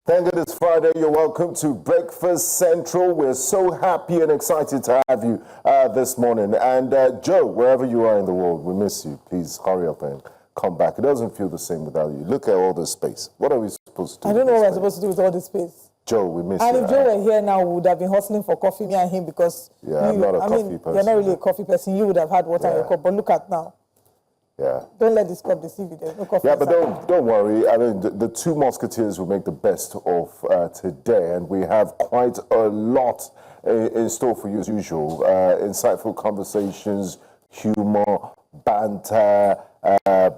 Thank God it's Friday. You're welcome to Breakfast Central. We're so happy and excited to have you this morning. And Joe, wherever you are in the world, we miss you. Please hurry up and come back. It doesn't feel the same without you. Look at all this space. What are we supposed to do? I don't know what we're supposed to do with all this space. Joe, we miss you. And if Joe were here now, we would have been hustling for coffee, me and him, because I'm not a coffee person. You're not really a coffee person. You would have had water in your cup. But look at now. Yeah. Don't let this cup deceive you. There's no coffee. Yeah, but don't worry. I mean, the two musketeers will make the best of today, and we have quite a lot in store for you as usual. Insightful conversations, humor, banter,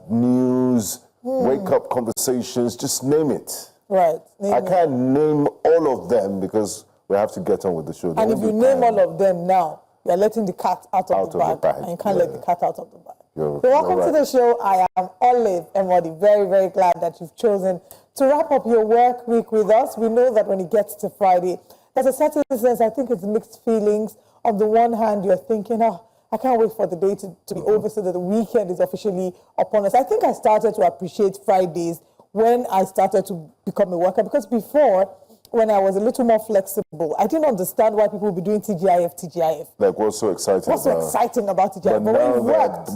news, wake-up conversations, just name it. Right. I can't name all of them because we have to get on with the show. And if you name all of them now, you're letting the cat out of the bag. And you can't let the cat out of the bag. So welcome to the show. I am Olive Emodi. Very, very glad that you've chosen to wrap up your work week with us. We know that when it gets to Friday, there's a certain sense, I think it's mixed feelings. On the one hand, you're thinking, oh, I can't wait for the day to be over so that the weekend is officially upon us. I think I started to appreciate Fridays when I started to become a worker, because before, when I was a little more flexible, I didn't understand why people would be doing TGIF. Like, what's so exciting about TGIF? But when you worked,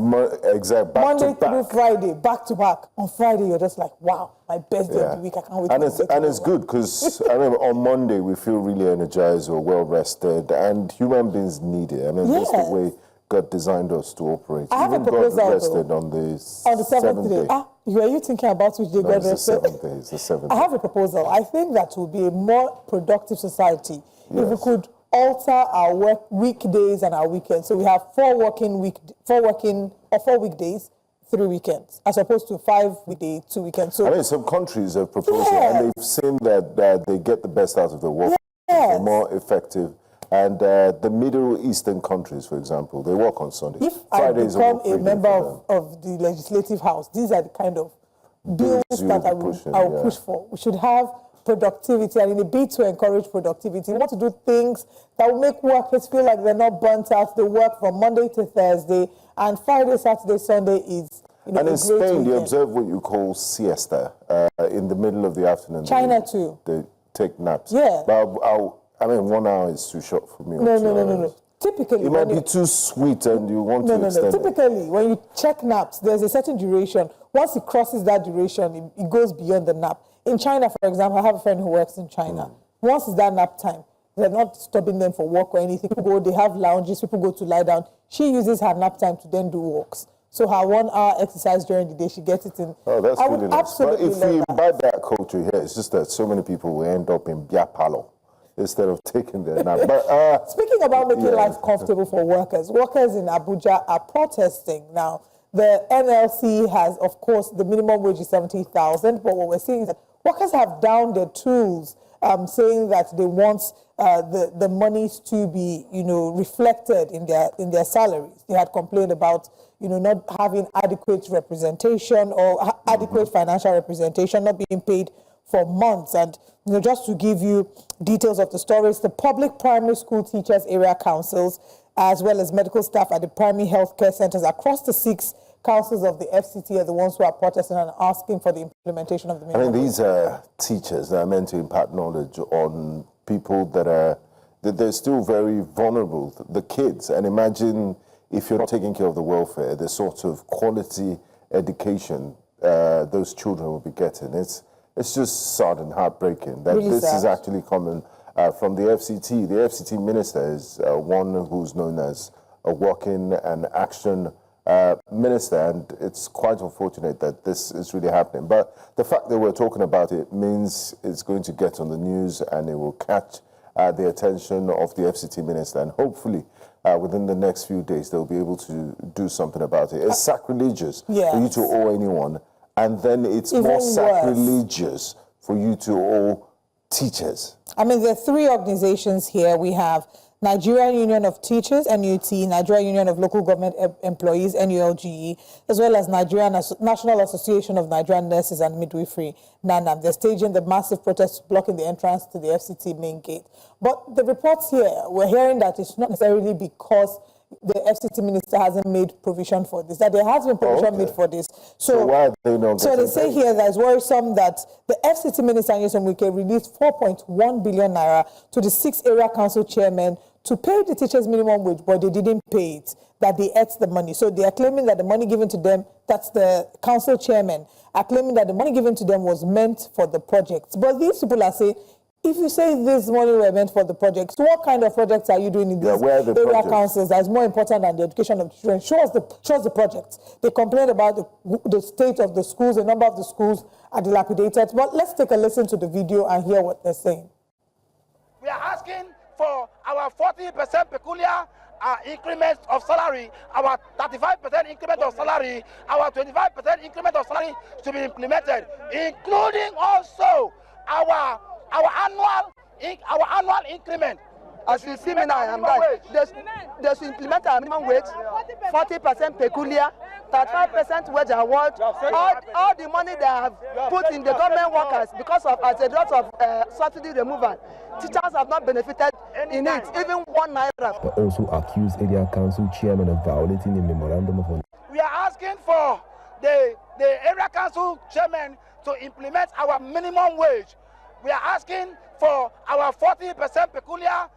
Monday through Friday, back to back, on Friday, you're just like, wow, my best day of the week, I can't wait. And it's good, because I remember on Monday, we feel really energized or well-rested, and human beings need it. I mean, that's the way God designed us to operate. I have a proposal, God rested on the seventh day. Were you thinking about which day God rested? It's the seventh day. I have a proposal. I think that will be a more productive society if we could alter our work weekdays and our weekends. So we have 4 weekdays, 3 weekends, as opposed to 5 weekdays, 2 weekends. So I mean, some countries have proposed it, and they've seen that they get the best out of the work. They're more effective. And the Middle Eastern countries, for example, they work on Sunday. If Fridays I become a member of the Legislative House, these are the kind of bills that I will push for. We should have productivity, and in a bid to encourage productivity, we want to do things that will make workers feel like they're not burnt out. They work from Monday to Thursday, and Friday, Saturday, Sunday is and in Spain, they observe what you call siesta in the middle of the afternoon. China too. They take naps. Yeah. But I mean, 1 hour is too short for me. No. Typically, it might be too sweet, and you want to extend it. Typically, when you check naps, there's a certain duration. Once it crosses that duration, it goes beyond the nap. In China, for example, I have a friend who works in China. Once it's that nap time, they're not stopping them for work or anything. People go, they have lounges, people go to lie down. She uses her nap time to then do walks. So her 1 hour exercise during the day, she gets it in. Oh, that's really nice. Absolutely. But if we imbibe that culture here, it's just that so many people will end up in beer parlor instead of taking their nap. But, speaking about making life comfortable for workers in Abuja are protesting now. The NLC has, of course, the minimum wage is 70,000, but what we're seeing is that workers have down their tools, saying that they want the monies to be, reflected in their salaries. They had complained about, not having adequate representation or adequate financial representation, not being paid for months. And just to give you details of the stories, the public primary school teachers area councils, as well as medical staff at the primary healthcare centers across the 6 councils of the FCT, are the ones who are protesting and asking for the implementation of the minimum. I mean, these are teachers that are meant to impart knowledge on people that they're still very vulnerable, the kids. And imagine if you're not taking care of the welfare, the sort of quality education those children will be getting. It's just sad and heartbreaking that really this is actually coming from the FCT. The FCT minister is one who's known as a working and action minister, and it's quite unfortunate that this is really happening. But the fact that we're talking about it means it's going to get on the news, and it will catch the attention of the FCT minister, and hopefully within the next few days they'll be able to do something about it. It's sacrilegious for you to owe anyone. And then it's even more sacrilegious for you to owe teachers. I mean, there are 3 organizations here. We have Nigerian Union of Teachers, NUT, Nigerian Union of Local Government Employees, NULGE, as well as National Association of Nigerian Nurses and Midwifery, NANAM. They're staging the massive protest blocking the entrance to the FCT main gate. But the reports here, we're hearing that it's not necessarily because the FCT minister hasn't made provision for this, that there has been provision made for this. So why are they not So they say here that it's worrisome that the FCT minister, Nyesom Wike, released 4.1 billion naira to the 6 area council chairmen to pay the teachers minimum wage, but they didn't pay it, that they ate the money. So they are claiming that the money given to them, that's the council chairmen, are claiming that the money given to them was meant for the projects. But these people are saying, if you say this money were meant for the projects, what kind of projects are you doing in these area councils that is more important than the education of children? Show us the projects. They complain about the state of the schools, the number of the schools are dilapidated. But let's take a listen to the video and hear what they're saying. We are asking for our 40% peculiar increment of salary, our 35% increment of salary, our 25% increment of salary to be implemented, including also our annual increment. As you see me now, I'm right. They should implement our minimum wage, 40% peculiar, 35% wage award. All the money they have put in the government workers because of as a result of subsidy removal, teachers have not benefited in it, even 1 naira. But also accused area council chairman of violating the memorandum of understanding. We are asking for the area council chairman to implement our minimum wage. We are asking for our 40% peculiar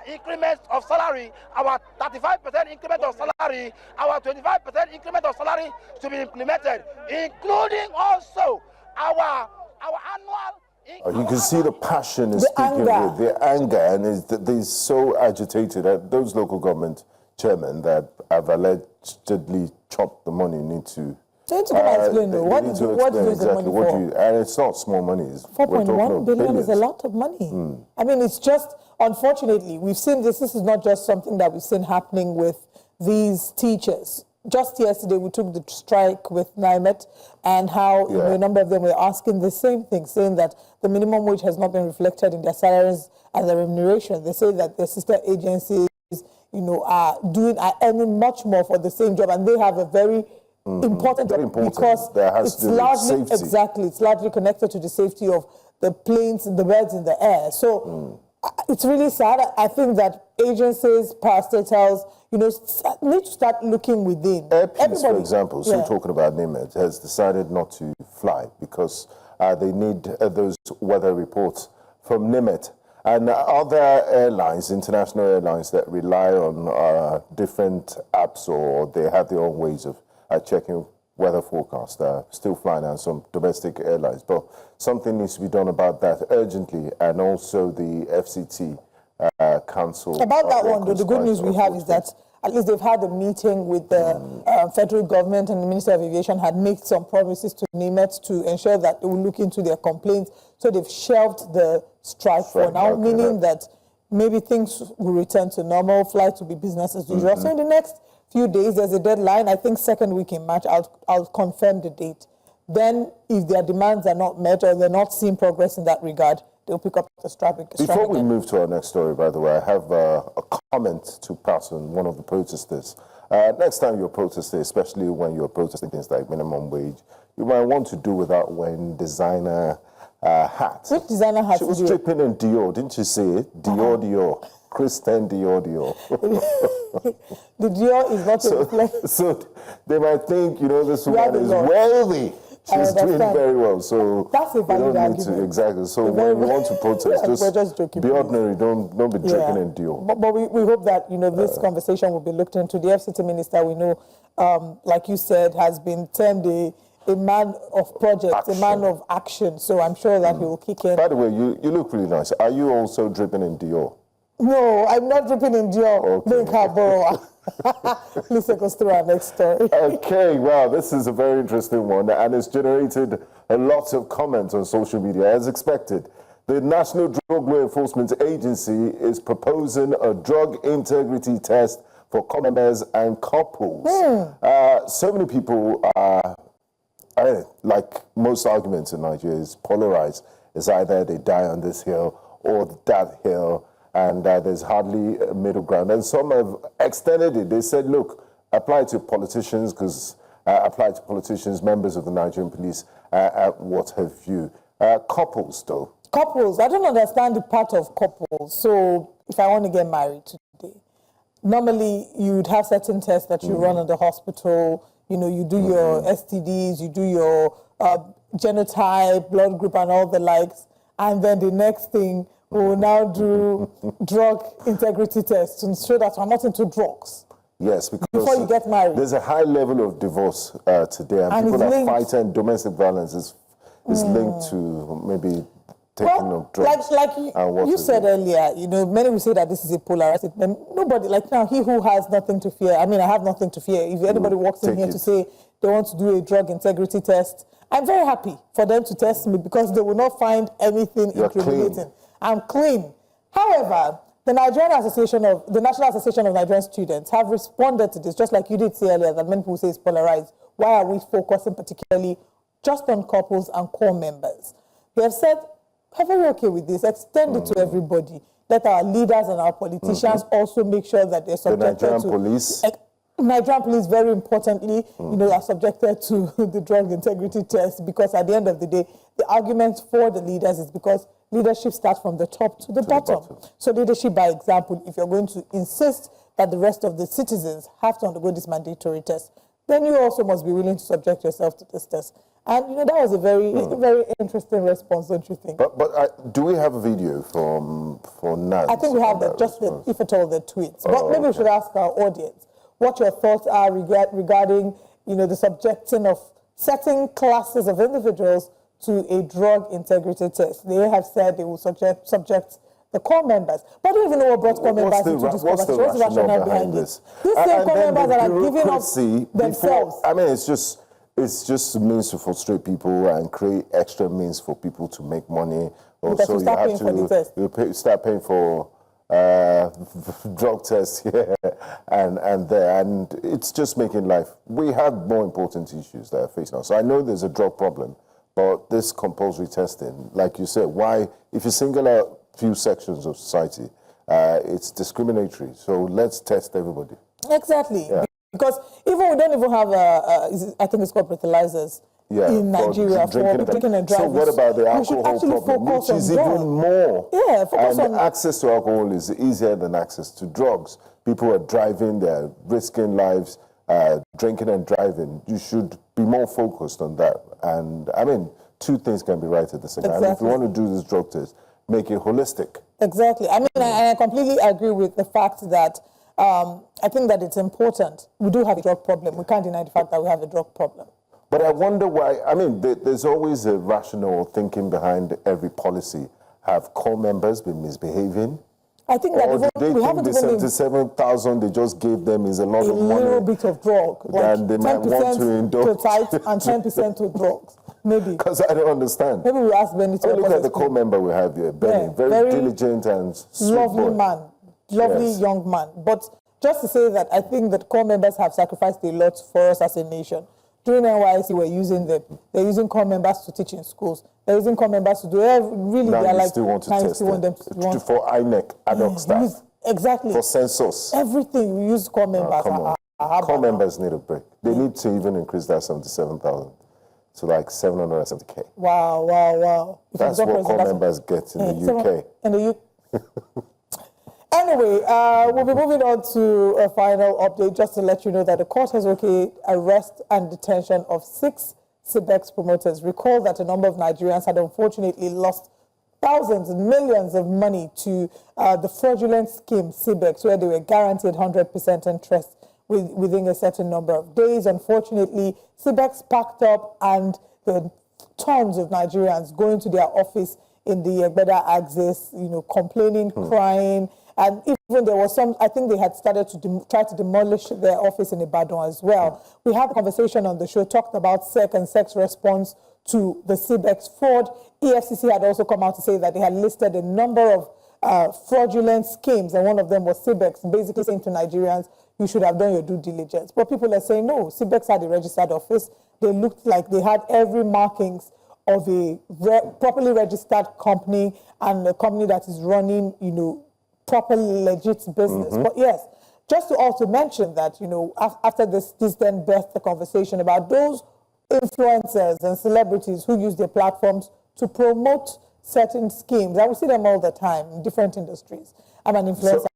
increment of salary, our 35% increment of salary, our 25% increment of salary to be implemented, including also our annual. You can see the passion is speaking with the anger, and they're so agitated that those local government chairmen that have allegedly chopped the money need to. So you need to come and explain, though. What is the money for? And it's not small money. 4.1 billion is a lot of money. I mean, it's just, unfortunately, we've seen this. This is not just something that we've seen happening with these teachers. Just yesterday, we took the strike with NIMET and how you know, a number of them were asking the same thing, saying that the minimum wage has not been reflected in their salaries and their remuneration. They say that their sister agencies, you know, are earning much more for the same job, and they have a very important because it's largely it's largely connected to the safety of the planes and the birds in the air. So it's really sad. I think that agencies, parastatals, you know, need to start looking within. Airpeace, for example, still talking about NIMET, has decided not to fly because they need those weather reports from NIMET. And other airlines, international airlines that rely on different apps, or they have their own ways of checking weather forecast, still flying on some domestic airlines. But something needs to be done about that urgently, and also the FCT Council. About that one, though, the good news we have is that at least they've had a meeting with the federal government, and the Minister of Aviation had made some promises to NIMET to ensure that they will look into their complaints. So they've shelved the strike for now, meaning that maybe things will return to normal, flights will be business as usual. So in the next few days, there's a deadline, I think second week in March, I'll confirm the date. Then if their demands are not met or they're not seeing progress in that regard, they'll pick up the strike. Before we move to our next story, by the way, I have a comment to pass on one of the protesters. Next time you're protesting, especially when you're protesting things like minimum wage, you might want to do without wearing designer hats. Which designer hats? She was dripping in Dior, didn't you see it? Dior, Dior. Christian Dior. The Dior is not a reflection. So they might think, you know, this woman is wealthy. She's doing very well. So that's a valid argument. Exactly. So when you want to protest, just be ordinary. Don't be dripping in Dior. But we hope that, you know, this conversation will be looked into. The FCT minister, we know, like you said, has been termed a man of projects, a man of action. So I'm sure that he will kick in. By the way, you look really nice. Are you also dripping in Dior? No, I'm not dripping in Dior. Please take us through our next story. Okay, wow, this is a very interesting one, and it's generated a lot of comments on social media, as expected. The National Drug Law Enforcement Agency is proposing a drug integrity test for members and couples. So many people are, like most arguments in Nigeria, is polarized. It's either they die on this hill or that hill, and there's hardly a middle ground. And some have extended it. They said, look, apply to politicians, members of the Nigerian police, what have you. Couples, though. Couples, I don't understand the part of couples. So if I want to get married today, normally you'd have certain tests that you run in the hospital. You know, you do your STDs, you do your genotype, blood group, and all the likes. And then the next thing, we will now do drug integrity tests to ensure that we're not into drugs. Yes, because before you get married. There's a high level of divorce today, and people are fighting domestic violence is linked to maybe taking of drugs. Like you said earlier, you know, many will say that this is a polarized, and nobody, like now, he who has nothing to fear, I mean, I have nothing to fear. If anybody walks in here to say they want to do a drug integrity test, I'm very happy for them to test me because they will not find anything incriminating. Clean. I'm clean. However, the National Association of Nigerian Students have responded to this, just like you did say earlier, that many people say it's polarized. Why are we focusing particularly just on couples and core members? They have said, we're very okay with this. Extend it to everybody. Let our leaders and our politicians also make sure that they're subjected to... The Nigerian police. Nigerian police, very importantly, you know, are subjected to the drug integrity test, because at the end of the day, the argument for the leaders is because leadership starts from the top to the bottom. So leadership by example, if you're going to insist that the rest of the citizens have to undergo this mandatory test, then you also must be willing to subject yourself to this test. And, you know, that was a very interesting response, don't you think? But do we have a video for NAS? I think we have just if at all, the tweets. But maybe we should ask our audience what your thoughts are regarding, you know, the subjecting of certain classes of individuals to a drug integrity test. They have said they will subject the core members. But I don't even know what brought core members into this conversation. What's the rationale behind this? These same core members that are giving up themselves. I mean, it's just means to frustrate people and create extra means for people to make money. Also, you have to start paying for drug tests here and there, and it's just making life. We have more important issues that are facing us. So I know there's a drug problem, but this compulsory testing, like you said, why, if you single out few sections of society, it's discriminatory. So let's test everybody. Exactly. Yeah. Because even we don't even have I think it's called breathalyzers in Nigeria for drinking and driving. So what about the alcohol problem, which is even more? Yeah, focus on access to alcohol is easier than access to drugs. People are driving, they're risking lives, drinking and driving. You should be more focused on that. And I mean, two things can be right at the same time. Exactly. If you want to do this drug test, make it holistic. Exactly. I mean, I completely agree with the fact that I think that it's important. We do have a drug problem. We can't deny the fact that we have a drug problem. But I wonder why, I mean, there's always a rational thinking behind every policy. Have core members been misbehaving? I think that we haven't the 77,000 they just gave them is a lot of money. A little bit of drug. Like they might want to indulge. To tithe and 10% to drugs. Maybe. Because I don't understand. Maybe we ask Benny to look at the core member we have here, Benny. Yeah, very diligent and sweet lovely boy. Man. Lovely young man. But just to say that I think that core members have sacrificed a lot for us as a nation. During NYC, they're using core members to teach in schools. They're using core members to do really. Now they're you like still want to test them for INEC ad hoc staff. Exactly. For census. Everything we use core members. Come on. Core members need a break. They need to even increase that 77,000 to like 770K. Wow. That's what core members get in the UK. In the UK. Anyway, we'll be moving on to a final update just to let you know that the court has okayed arrest and detention of 6 CBEX promoters. Recall that a number of Nigerians had unfortunately lost thousands and millions of money to the fraudulent scheme CBEX, where they were guaranteed 100% interest within a certain number of days. Unfortunately, CBEX packed up and there were tons of Nigerians going to their office in the Egbeda axis, you know, complaining, crying. And even there was some, I think they had started to try to demolish their office in Ibadan as well. We had a conversation on the show, talked about SEC and SEC's response to the CBEX fraud. EFCC had also come out to say that they had listed a number of fraudulent schemes, and one of them was CBEX, basically saying to Nigerians, you should have done your due diligence. But people are saying, no, CBEX had a registered office. They looked like they had every markings of a properly registered company and a company that is running, you know, proper legit business. But yes, just to also mention that, you know, after this then birthed the conversation about those influencers and celebrities who use their platforms to promote certain schemes. I will see them all the time in different industries. I'm an influencer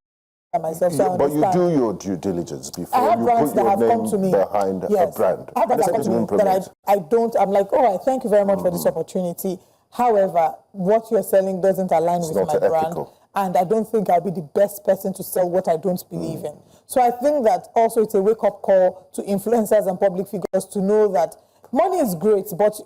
myself. So I but you understand. do your due diligence before I have you brands put that your have come name to me behind a brand. I have brands that have come to me that I don't. I'm like, oh, I thank you very much for this opportunity. However, what you're selling doesn't align with my brand. And I don't think I'll be the best person to sell what I don't believe in. So I think that also it's a wake-up call to influencers and public figures to know that money is great, but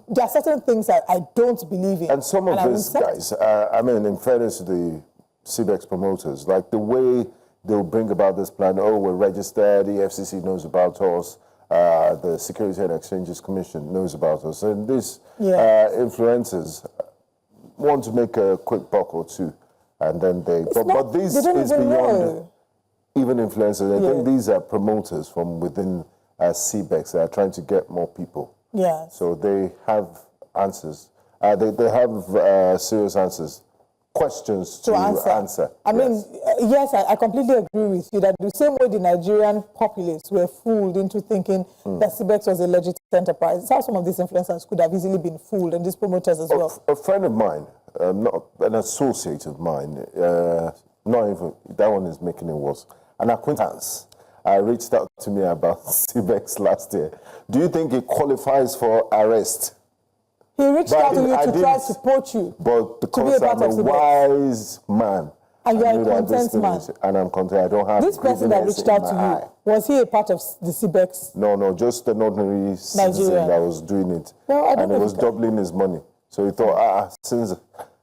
there are certain things that I don't believe in. And some of these guys, I mean, in fairness to the CBEX promoters, like the way they'll bring about this plan, oh, we're registered, the FCC knows about us, the Security and Exchanges Commission knows about us. And these influencers want to make a quick buck or two. And then but this is beyond even influencers. I think these are promoters from within CBEX that are trying to get more people. Yeah. So they have answers. They have serious answers, questions to answer. I mean, yes, I completely agree with you that the same way the Nigerian populace were fooled into thinking that CBEX was a legit enterprise, it's how some of these influencers could have easily been fooled, and these promoters as well. A friend of mine, not an associate of mine, not even, that one is making it worse, an acquaintance, reached out to me about CBEX last year. Do you think it qualifies for arrest? He reached out to you to try to poach you. But because I'm a wise man. And you're a content man. And I'm content. I don't have this person that reached out to you, was he a part of the CBEX? No, just an ordinary citizen that was doing it. No, I don't and he was doubling his money. So he thought, since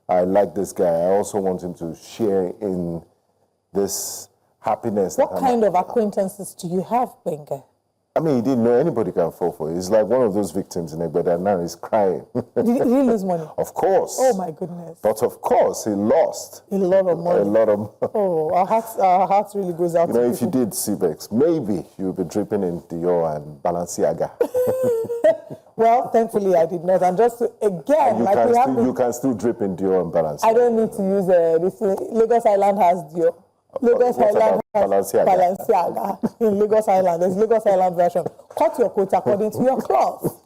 I like this guy, I also want him to share in this happiness. What kind of acquaintances do you have, Benga? I mean, he didn't know anybody can fall for it. He's like one of those victims in Egbeda, and now he's crying. Did he lose money? Of course. Oh, my goodness. But of course, he lost. A lot of money. A lot of money. Oh, our hearts really goes out to people. If you did CBEX, maybe you'll be dripping in Dior and Balenciaga. Well, thankfully, I did not. And just to, again, you can still drip in Dior and Balenciaga. I don't need to use this. Lagos Island has Dior. Lagos Island has Balenciaga. In Lagos Island, there's Lagos Island version. Cut your coat according to your cloth.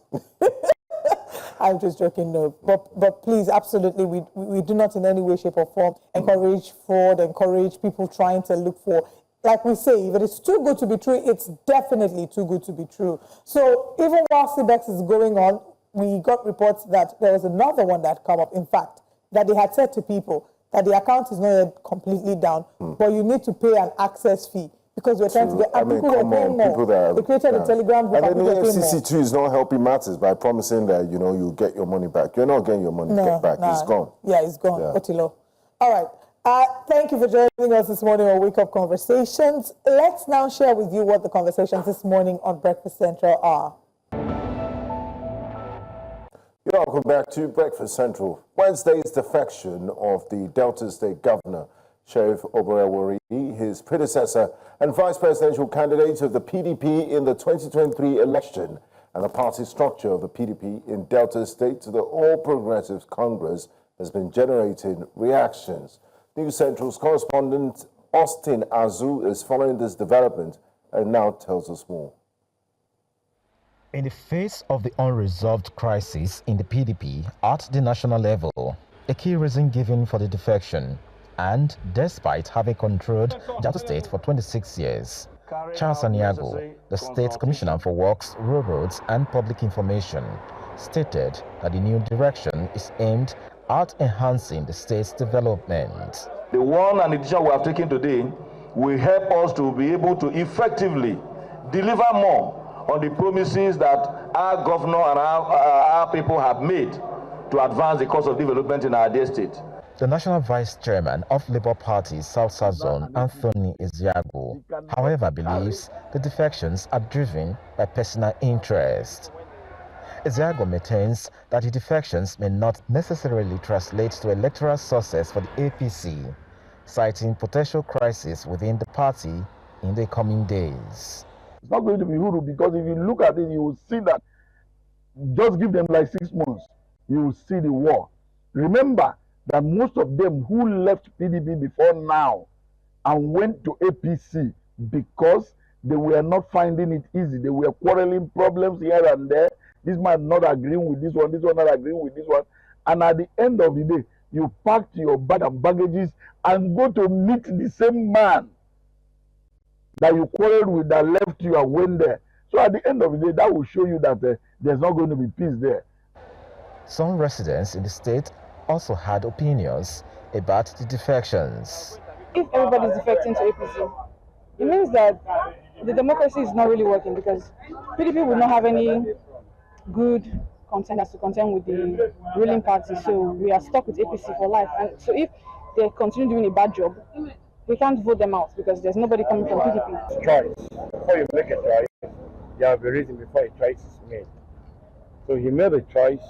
I'm just joking, no. But please, absolutely, we do not in any way, shape, or form encourage fraud, encourage people trying to look for. Like we say, if it is too good to be true, it's definitely too good to be true. So even while CBEX is going on, we got reports that there was another one that come up, in fact, that they had said to people that the account is not yet completely down, but you need to pay an access fee because we're trying to get people who are paying more. They created a Telegram group. And then the FCC too is not helping matters by promising that you get your money back. You're not getting your money back. It's gone. Yeah, it's gone. Otilo. All right. Thank you for joining us this morning on Wake Up Conversations. Let's now share with you what the conversations this morning on Breakfast Central are. Welcome back to Breakfast Central. Wednesday's defection of the Delta State Governor, Sheriff Oborevwori, his predecessor and vice presidential candidate of the PDP in the 2023 election, and the party structure of the PDP in Delta State to the All Progressives Congress has been generating reactions. News Central's correspondent Austin Azu is following this development and now tells us more. In the face of the unresolved crisis in the PDP at the national level, a key reason given for the defection, and despite having controlled Delta State for 26 years, Charles Aniago, the State Commissioner for Works, Railroads and Public Information, stated that the new direction is aimed at enhancing the state's development. The one and the decision we have taken today will help us to be able to effectively deliver more on the promises that our governor and our people have made to advance the course of development in our dear state. The National Vice Chairman of Labour Party South South Zone, Anthony Eziago, however, believes the defections are driven by personal interest. Eziago maintains that the defections may not necessarily translate to electoral success for the APC, citing potential crisis within the party in the coming days. It's not going to be Huru, because if you look at it, you will see that just give them like 6 months, you will see the war. Remember that most of them who left PDP before now and went to APC because they were not finding it easy. They were quarreling problems here and there. This man not agreeing with this one not agreeing with this one. And at the end of the day, you packed your bag and baggages and go to meet the same man that you quarreled with, that left you and went there. So at the end of the day, that will show you that there's not going to be peace there. Some residents in the state also had opinions about the defections. If everybody is defecting to APC, it means that the democracy is not really working, because PDP will not have any good contenders to contend with the ruling party. So we are stuck with APC for life. And so if they continue doing a bad job, we can't vote them out because there's nobody coming from PDP. Choice. Before you make a choice, there will be a reason before a choice is made. So he made a choice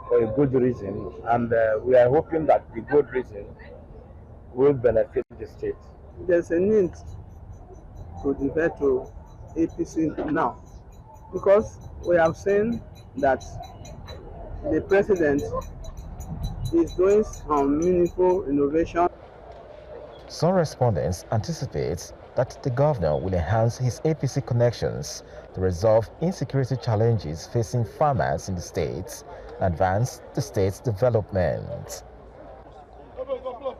for a good reason, and we are hoping that the good reason will benefit the state. There's a need to defect to APC now, because we have seen that the president is doing some meaningful innovation. Some respondents anticipate that the governor will enhance his APC connections to resolve insecurity challenges facing farmers in the state and advance the state's development.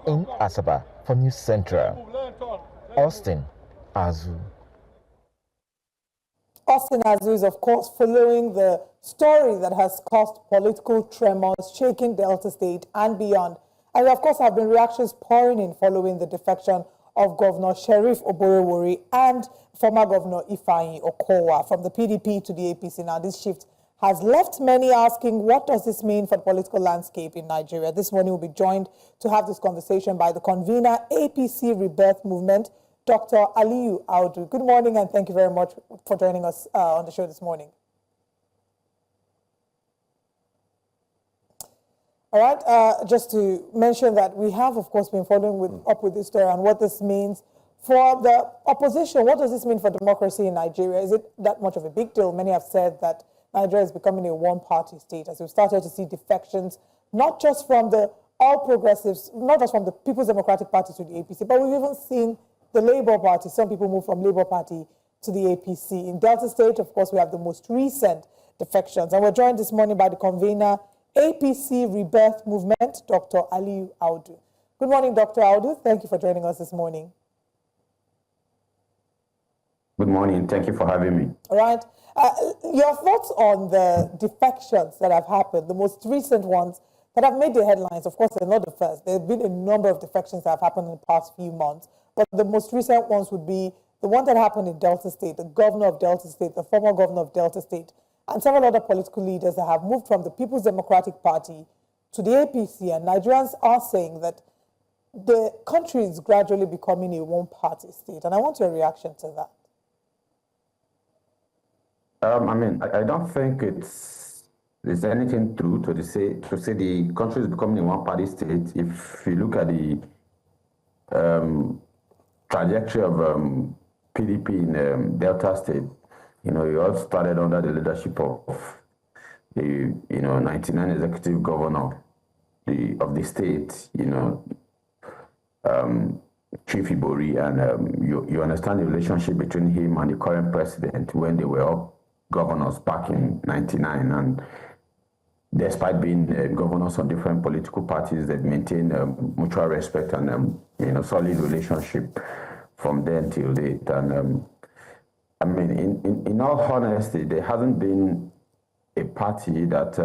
In Asaba for News Central, Austin Azu. Austin Azu is, of course, following the story that has caused political tremors, shaking Delta State and beyond. And, of course, have been reactions pouring in following the defection of Governor Sheriff Oborevwori and former Governor Ifeanyi Okowa from the PDP to the APC. Now, this shift has left many asking, what does this mean for the political landscape in Nigeria? This morning we'll be joined to have this conversation by the convener, APC Rebirth Movement, Dr. Aliyu Audu. Good morning, and thank you very much for joining us on the show this morning. All right, just to mention that we have, of course, been following up with this story and what this means for the opposition. What does this mean for democracy in Nigeria? Is it that much of a big deal? Many have said that Nigeria is becoming a one-party state, as we've started to see defections, not just from the All Progressives, not just from the People's Democratic Party to the APC, but we've even seen the Labour Party. Some people move from Labour Party to the APC. In Delta State, of course, we have the most recent defections. And we're joined this morning by the convener, APC Rebirth Movement, Dr. Aliyu Audu. Good morning, Dr. Audu. Thank you for joining us this morning. Good morning. Thank you for having me. All right. Your thoughts on the defections that have happened, the most recent ones that have made the headlines? Of course, they're not the first. There have been a number of defections that have happened in the past few months, but the most recent ones would be the one that happened in Delta State, the governor of Delta State, the former governor of Delta State, and several other political leaders that have moved from the People's Democratic Party to the APC. And Nigerians are saying that the country is gradually becoming a one-party state. And I want your reaction to that. I don't think there's anything true to say the country is becoming a one-party state. If you look at the trajectory of PDP in Delta State, it all started under the leadership of the 99 executive governor of the state, Chief Ibori, and you understand the relationship between him and the current president when they were all governors back in 99, and despite being governors on different political parties, they've maintained mutual respect and solid relationship from then till date. And in all honesty, there hasn't been a party that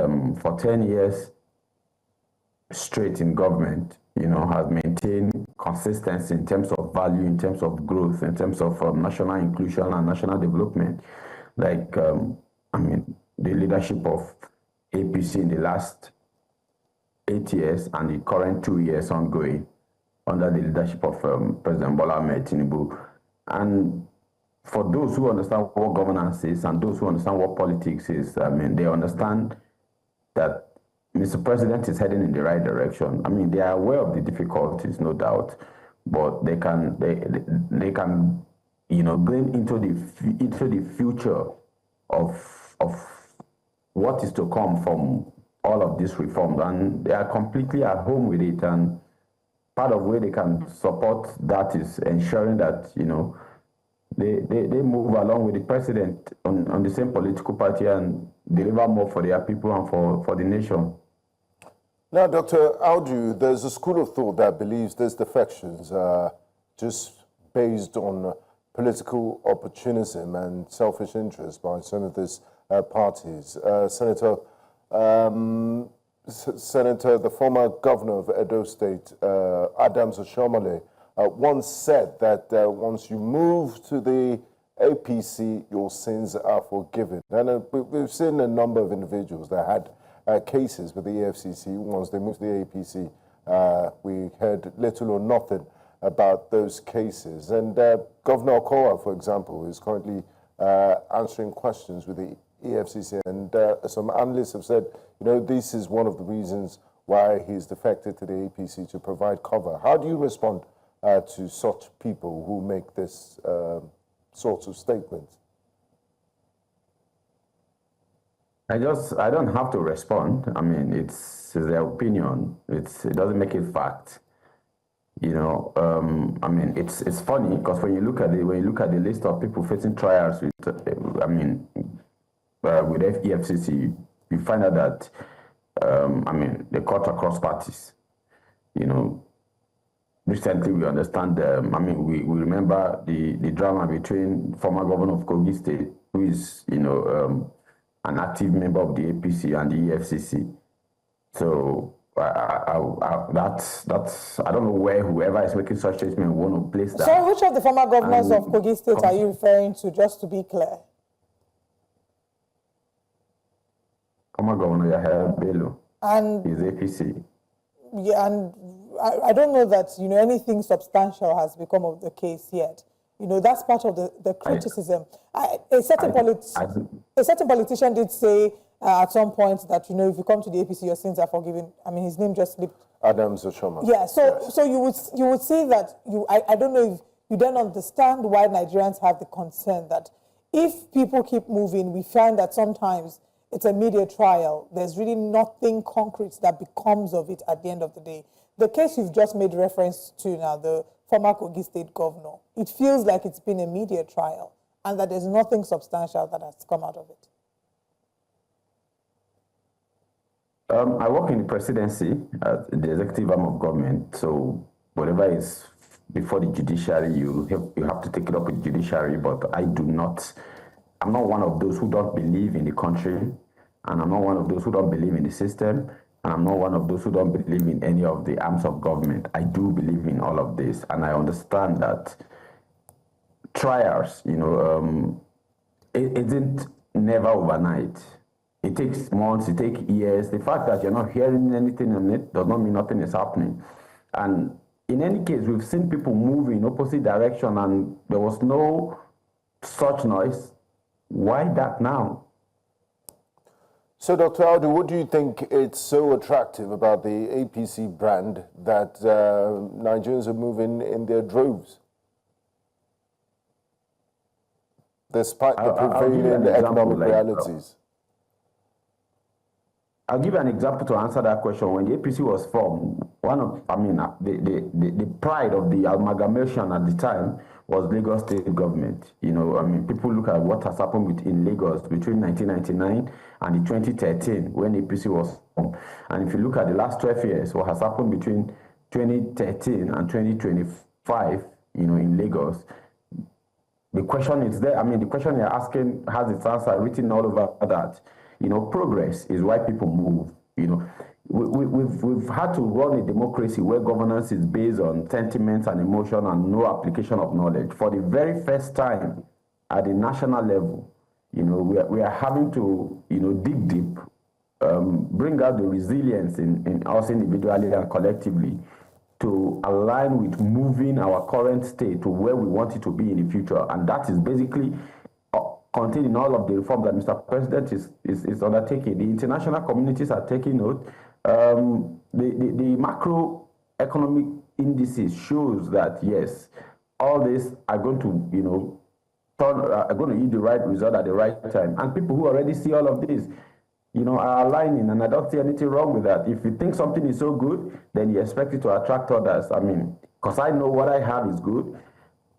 for 10 years straight in government, has maintained consistency in terms of value, in terms of growth, in terms of national inclusion and national development. Like, the leadership of APC in the last 8 years and the current 2 years ongoing under the leadership of President Bola Ahmed Tinubu. And for those who understand what governance is and those who understand what politics is, they understand that Mr. President is heading in the right direction. They are aware of the difficulties, no doubt, but they can going into the future of what is to come from all of these reforms, and they are completely at home with it. And part of where they can support that is ensuring that they move along with the president on the same political party and deliver more for their people and for the nation. Now, Dr. Audu, there's a school of thought that believes these defections are just based on political opportunism and selfish interest by some of these parties. Senator, the former governor of Edo State, Adams Oshiomhole, once said that once you move to the APC, your sins are forgiven. And we've seen a number of individuals that had cases with the EFCC. Once they moved to the APC, we heard little or nothing about those cases. And Governor Okowa, for example, is currently answering questions with the EFCC. And some analysts have said, you know, this is one of the reasons why he's defected to the APC, to provide cover. How do you respond to such people who make this sorts of statements? I don't have to respond. I mean, it's their opinion. It doesn't make it fact. You know, I mean, it's funny because when you look at the list of people facing trials with, with EFCC, you find out that, they cut across parties. You know, recently we understand. We remember the drama between former governor of Kogi State, who is, an active member of the APC, and the EFCC. So that's I don't know where whoever is making such statement want to place that. So which of the former governors of Kogi State are you referring to, just to be clear? Former Governor Yahya Bello. And his APC. Yeah, and I don't know that, anything substantial has become of the case yet. That's part of the criticism. A certain politician did say at some point that, if you come to the APC, your sins are forgiven. I mean, his name just slipped. Adams Oshiomhole. Yeah, so you would say that I don't know if you then understand why Nigerians have the concern that if people keep moving, we find that sometimes it's a media trial. There's really nothing concrete that becomes of it at the end of the day. The case you've just made reference to now, the former Kogi State governor, it feels like it's been a media trial and that there's nothing substantial that has come out of it. I work in the presidency, the executive arm of government, so whatever is before the judiciary, you have to take it up with the judiciary, but I'm not one of those who don't believe in the country, and I'm not one of those who don't believe in the system, and I'm not one of those who don't believe in any of the arms of government. I do believe in all of this, and I understand that trials, it isn't never overnight. It takes months, it takes years. The fact that you're not hearing anything on it does not mean nothing is happening. And in any case, we've seen people move in opposite direction and there was no such noise. Why that now? So, Dr. Audu, what do you think it's so attractive about the APC brand that Nigerians are moving in their droves? Despite the prevailing economic realities. I'll give you an example to answer that question. When the APC was formed, the pride of the amalgamation at the time was Lagos State government. People look at what has happened in Lagos between 1999 and 2013 when APC was formed. And if you look at the last 12 years, what has happened between 2013 and 2025, in Lagos, the question is there. The question you're asking has its answer written all over that. Progress is why people move. We've had to run a democracy where governance is based on sentiment and emotion and no application of knowledge. For the very first time at the national level, we are having to, dig deep, bring out the resilience in us individually and collectively to align with moving our current state to where we want it to be in the future. And that is basically contained in all of the reforms that Mr. President is undertaking. The international communities are taking note. The macroeconomic indices shows that, yes, all this are going to, are going to yield the right result at the right time. And people who already see all of this, are aligning, and I don't see anything wrong with that. If you think something is so good, then you expect it to attract others. Because I know what I have is good,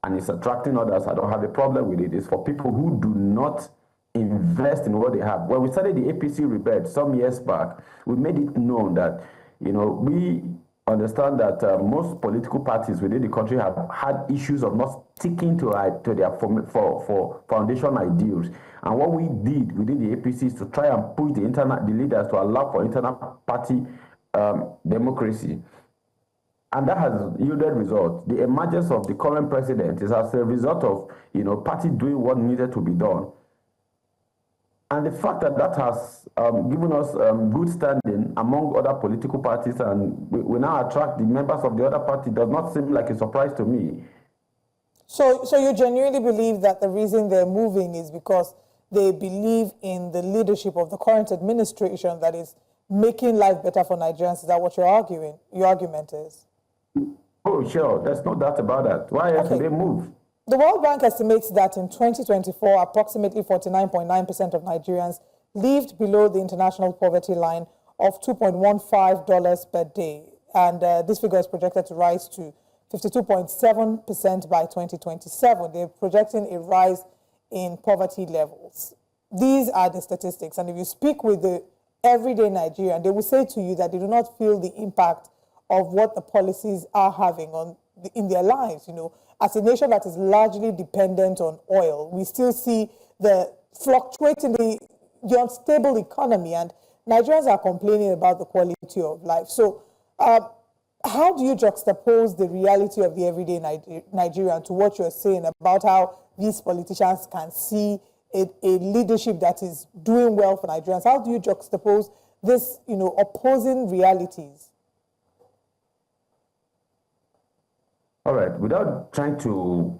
and it's attracting others. I don't have a problem with it. It's for people who do not invest in what they have. When we started the APC rebate some years back, we made it known that we understand that most political parties within the country have had issues of not sticking to their for foundation ideals. And what we did within the APC is to try and push the leaders to allow for internal party democracy. And that has yielded results. The emergence of the current president is as a result of, party doing what needed to be done. And the fact that that has given us good standing among other political parties, and we now attract the members of the other party, does not seem like a surprise to me. So you genuinely believe that the reason they're moving is because they believe in the leadership of the current administration that is making life better for Nigerians? Is that what your argument is? Oh, sure. There's no doubt about that. Why else do they move? The World Bank estimates that in 2024, approximately 49.9% of Nigerians lived below the international poverty line of $2.15 per day. And this figure is projected to rise to 52.7% by 2027. They're projecting a rise in poverty levels. These are the statistics. And if you speak with the everyday Nigerian, they will say to you that they do not feel the impact of what the policies are having in their lives. As a nation that is largely dependent on oil, we still see the fluctuating, the unstable economy, and Nigerians are complaining about the quality of life. So how do you juxtapose the reality of the everyday Nigerian to what you're saying about how these politicians can see a leadership that is doing well for Nigerians? How do you juxtapose this, opposing realities? All right, without trying to,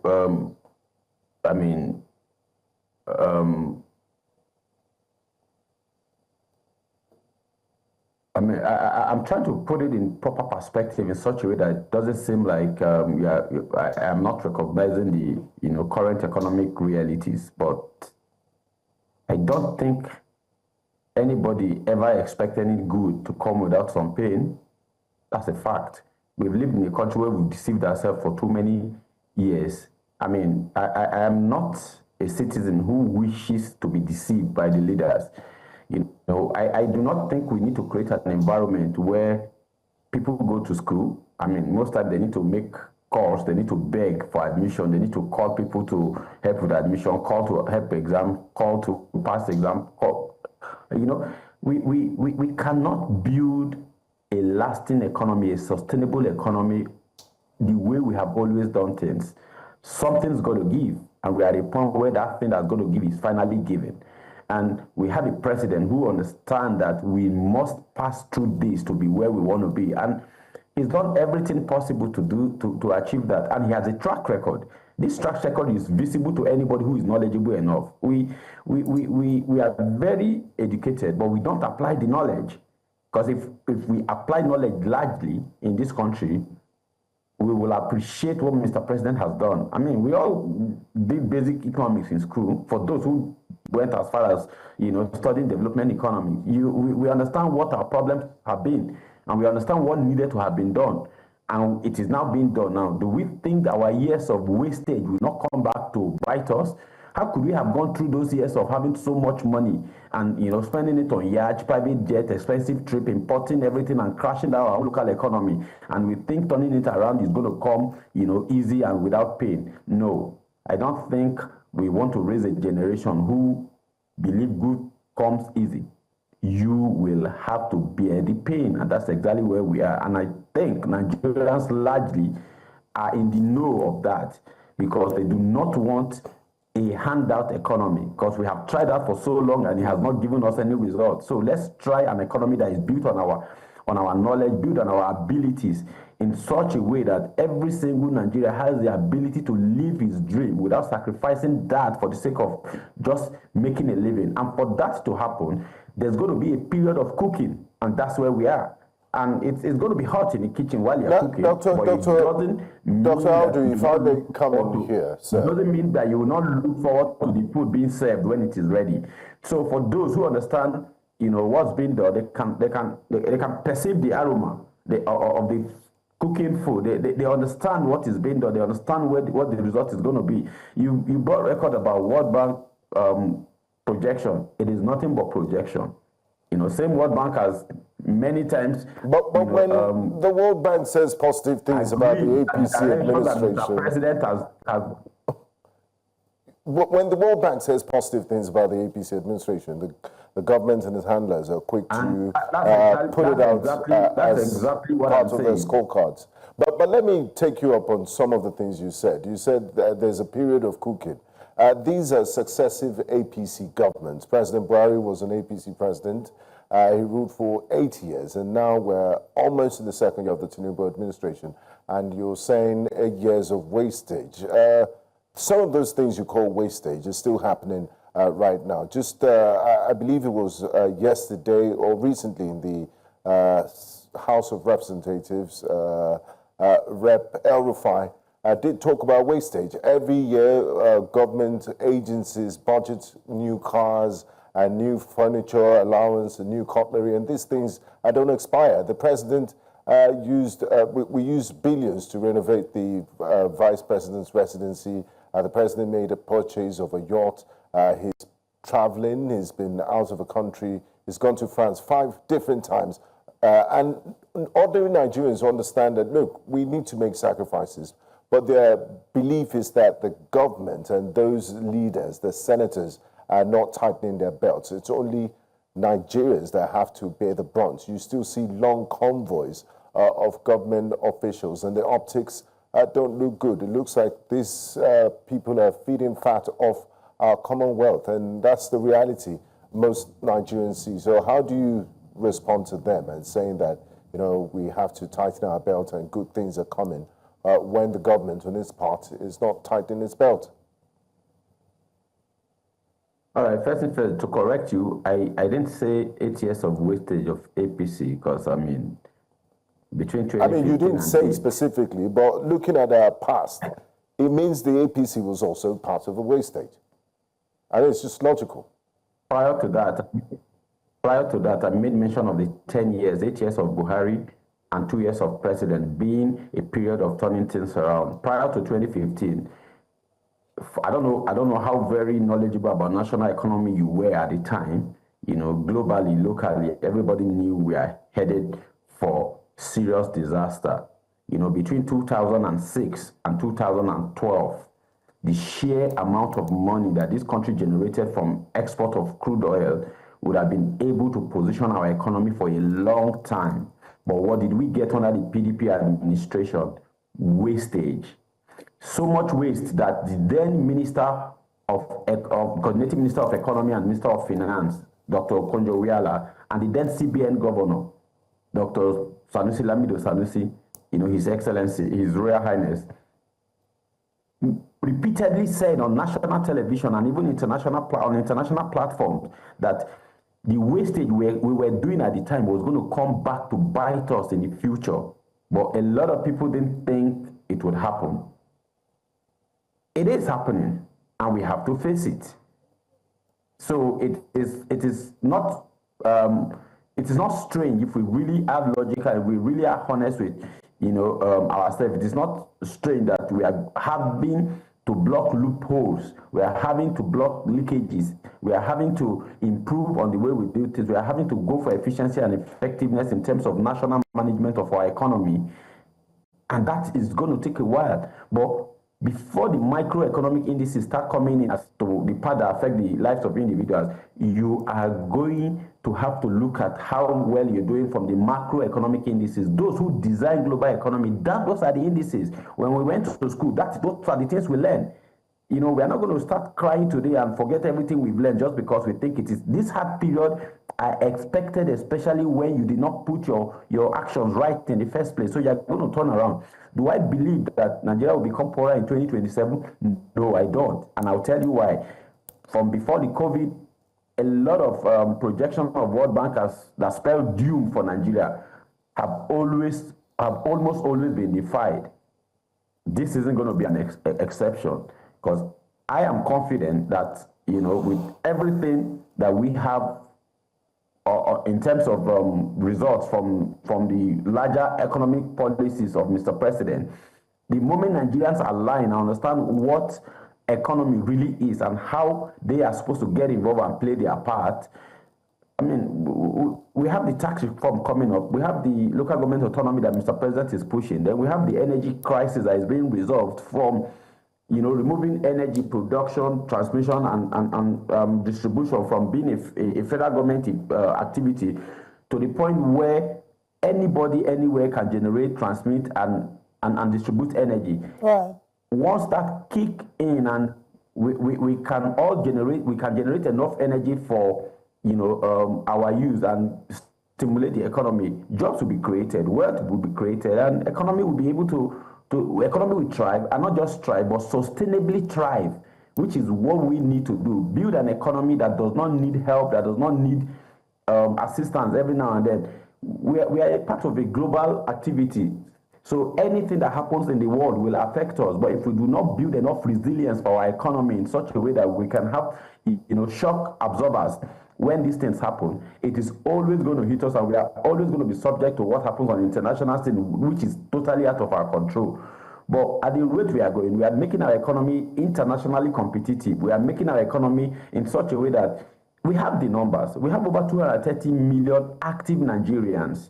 I'm trying to put it in proper perspective in such a way that it doesn't seem like I am not recognizing the current economic realities. But I don't think anybody ever expected any good to come without some pain. That's a fact. We've lived in a country where we've deceived ourselves for too many years. I am not a citizen who wishes to be deceived by the leaders. I do not think we need to create an environment where people go to school. Most times they need to make calls, they need to beg for admission, they need to call people to help with admission, call to help exam, call to pass exam. We cannot build a lasting economy, a sustainable economy, the way we have always done things. Something's got to give, and we are at a point where that thing that's going to give is finally given. And we have a president who understands that we must pass through this to be where we want to be. And he's done everything possible to achieve that. And he has a track record. This track record is visible to anybody who is knowledgeable enough. We are very educated, but we don't apply the knowledge. Because if we apply knowledge largely in this country, we will appreciate what Mr. President has done. We all did basic economics in school. For those who went as far as studying development economy, we understand what our problems have been, and we understand what needed to have been done, and it is now being done. Now, do we think our years of wastage will not come back to bite us? How could we have gone through those years of having so much money and spending it on yachts, private jet, expensive trip, importing everything and crashing down our local economy, and we think turning it around is going to come easy and without pain? No, I don't think we want to raise a generation who believe good comes easy. You will have to bear the pain, and that's exactly where we are. And I think Nigerians largely are in the know of that, because they do not want a handout economy, because we have tried that for so long and it has not given us any results. So let's try an economy that is built on our knowledge, built on our abilities, in such a way that every single Nigerian has the ability to live his dream without sacrificing that for the sake of just making a living. And for that to happen, there's going to be a period of cooking, and that's where we are. And it's going to be hot in the kitchen while you're cooking. Dr. Aldu, if I may come in here, sir. It doesn't mean that you will not look forward to the food being served when it is ready. So for those who understand, what's being done, they can perceive the aroma of the cooking food. They understand what is being done. They understand what the result is going to be. You brought record about World Bank projection. It is nothing but projection. Same World Bank has many times. But when the World Bank says positive things about the APC administration, the president has. When the World Bank says positive things about the APC administration, the government and its handlers are quick to put it out as part of their scorecards. But let me take you up on some of the things you said. You said that there's a period of cooking. These are successive APC governments. President Buhari was an APC president. He ruled for 8 years, and now we're almost in the second year of the Tinubu administration, and you're saying 8 years of wastage. Some of those things you call wastage is still happening right now. Just, I believe it was yesterday or recently in the House of Representatives, Rep. El-Rufai did talk about wastage. Every year, government agencies budget new cars and new furniture allowance and new cutlery, and these things don't expire. The president we used billions to renovate the vice president's residency. The president made a purchase of a yacht. He's traveling. He's been out of the country. He's gone to France 5 different times. And ordinary Nigerians understand that, look, we need to make sacrifices. But their belief is that the government and those leaders, the senators, are not tightening their belts. It's only Nigerians that have to bear the brunt. You still see long convoys of government officials, and the optics don't look good. It looks like these people are feeding fat off our commonwealth, and that's the reality most Nigerians see. So how do you respond to them and saying that, we have to tighten our belt and good things are coming when the government on its part is not tightening its belt? All right, first, to correct you, I didn't say 8 years of wastage of APC, because, between 2015 you didn't say specifically, but looking at our past, it means the APC was also part of a wastage. And it's just logical. Prior to that, I made mention of the 10 years, 8 years of Buhari and 2 years of president being a period of turning things around. Prior to 2015, I don't know how very knowledgeable about national economy you were at the time. Globally, locally, everybody knew we are headed for serious disaster. Between 2006 and 2012, the sheer amount of money that this country generated from export of crude oil would have been able to position our economy for a long time. But what did we get under the PDP administration? Wastage. So much waste that the then coordinating Minister of Economy and Minister of Finance, Dr. Okonjo-Iweala, and the then CBN Governor, Dr. Sanusi Lamido Sanusi, His Excellency, His Royal Highness, repeatedly said on national television and even on international platforms that the wastage we were doing at the time was going to come back to bite us in the future. But a lot of people didn't think it would happen. It is happening, and we have to face it. So it is not strange if we really have logic and we really are honest with ourselves. It is not strange that we are having to block loopholes. We are having to block leakages. We are having to improve on the way we do things. We are having to go for efficiency and effectiveness in terms of national management of our economy. And that is going to take a while. But before the microeconomic indices start coming in as to the part that affect the lives of individuals, you are going to have to look at how well you're doing from the macroeconomic indices. Those who design global economy, those are the indices. When we went to school, those are the things we learn. We're not going to start crying today and forget everything we've learned just because we think it is. This hard period I expected, especially when you did not put your actions right in the first place. So you're going to turn around. Do I believe that Nigeria will become poorer in 2027? No, I don't. And I'll tell you why. From before the COVID, a lot of projections of World Bank that spelled doom for Nigeria have almost always been defied. This isn't going to be an exception, because I am confident that, with everything that we have in terms of results from the larger economic policies of Mr. President, the moment Nigerians align and understand what economy really is and how they are supposed to get involved and play their part, I mean, we have the tax reform coming up. We have the local government autonomy that Mr. President is pushing. Then we have the energy crisis that is being resolved from, removing energy production, transmission, and distribution from being a federal government activity to the point where anybody, anywhere can generate, transmit, and distribute energy. Right. Once that kick in and we can all generate, we can generate enough energy for our use and stimulate the economy. Jobs will be created, wealth will be created, and economy will be able to economy will thrive, and not just thrive, but sustainably thrive, which is what we need to do. Build an economy that does not need help, that does not need assistance every now and then. We are a part of a global activity. So anything that happens in the world will affect us. But if we do not build enough resilience for our economy in such a way that we can have, shock absorbers when these things happen, it is always going to hit us, and we are always going to be subject to what happens on the international scene, which is totally out of our control. But at the rate we are going, we are making our economy internationally competitive. We are making our economy in such a way that we have the numbers. We have over 230 million active Nigerians,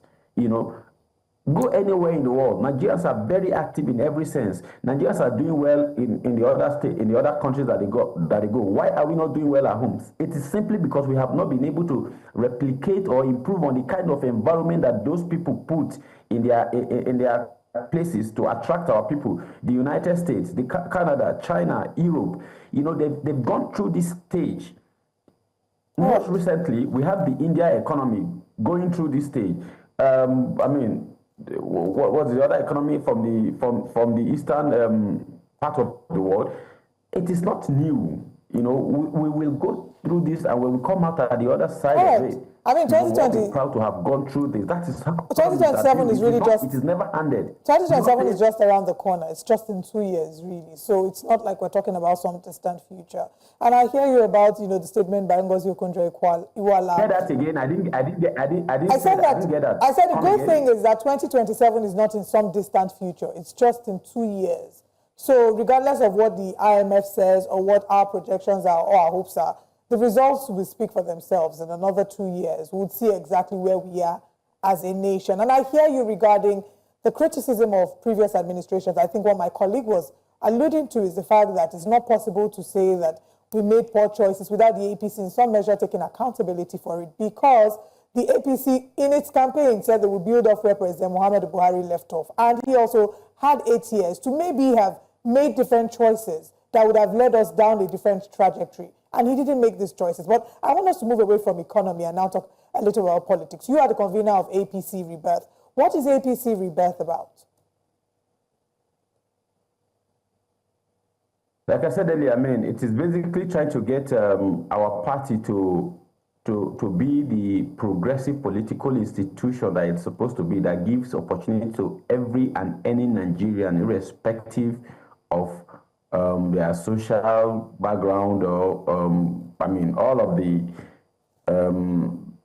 Go anywhere in the world. Nigerians are very active in every sense. Nigerians are doing well in the other state, in the other countries that they go. Why are we not doing well at home? It is simply because we have not been able to replicate or improve on the kind of environment that those people put in their places to attract our people. The United States, Canada, China, Europe, they've gone through this stage. Most recently, we have the India economy going through this stage. What was the other economy from the eastern part of the world? It is not new. We will go through this, and when we come out at the other side of it, I mean, 2020. We're proud to have gone through this. That is how 2027 is really just. It is never ended. 2027 is just around the corner. It's just in 2 years, really. So it's not like we're talking about some distant future. And I hear you about, the statement by Ngozi Okonjo-Iweala. Say that again. I didn't get that. I said the good thing is that 2027 is not in some distant future. It's just in 2 years. So regardless of what the IMF says or what our projections are or our hopes are, the results will speak for themselves. In another 2 years, we'll see exactly where we are as a nation. And I hear you regarding the criticism of previous administrations. I think what my colleague was alluding to is the fact that it's not possible to say that we made poor choices without the APC in some measure taking accountability for it, because the APC in its campaign said they would build off where President Muhammadu Buhari left off. And he also had 8 years to maybe have made different choices that would have led us down a different trajectory. And he didn't make these choices. But I want us to move away from economy and now talk a little about politics. You are the convener of APC Rebirth. What is APC Rebirth about? Like I said earlier, it is basically trying to get our party to be the progressive political institution that it's supposed to be, that gives opportunity to every and any Nigerian, irrespective of their social background or, all of the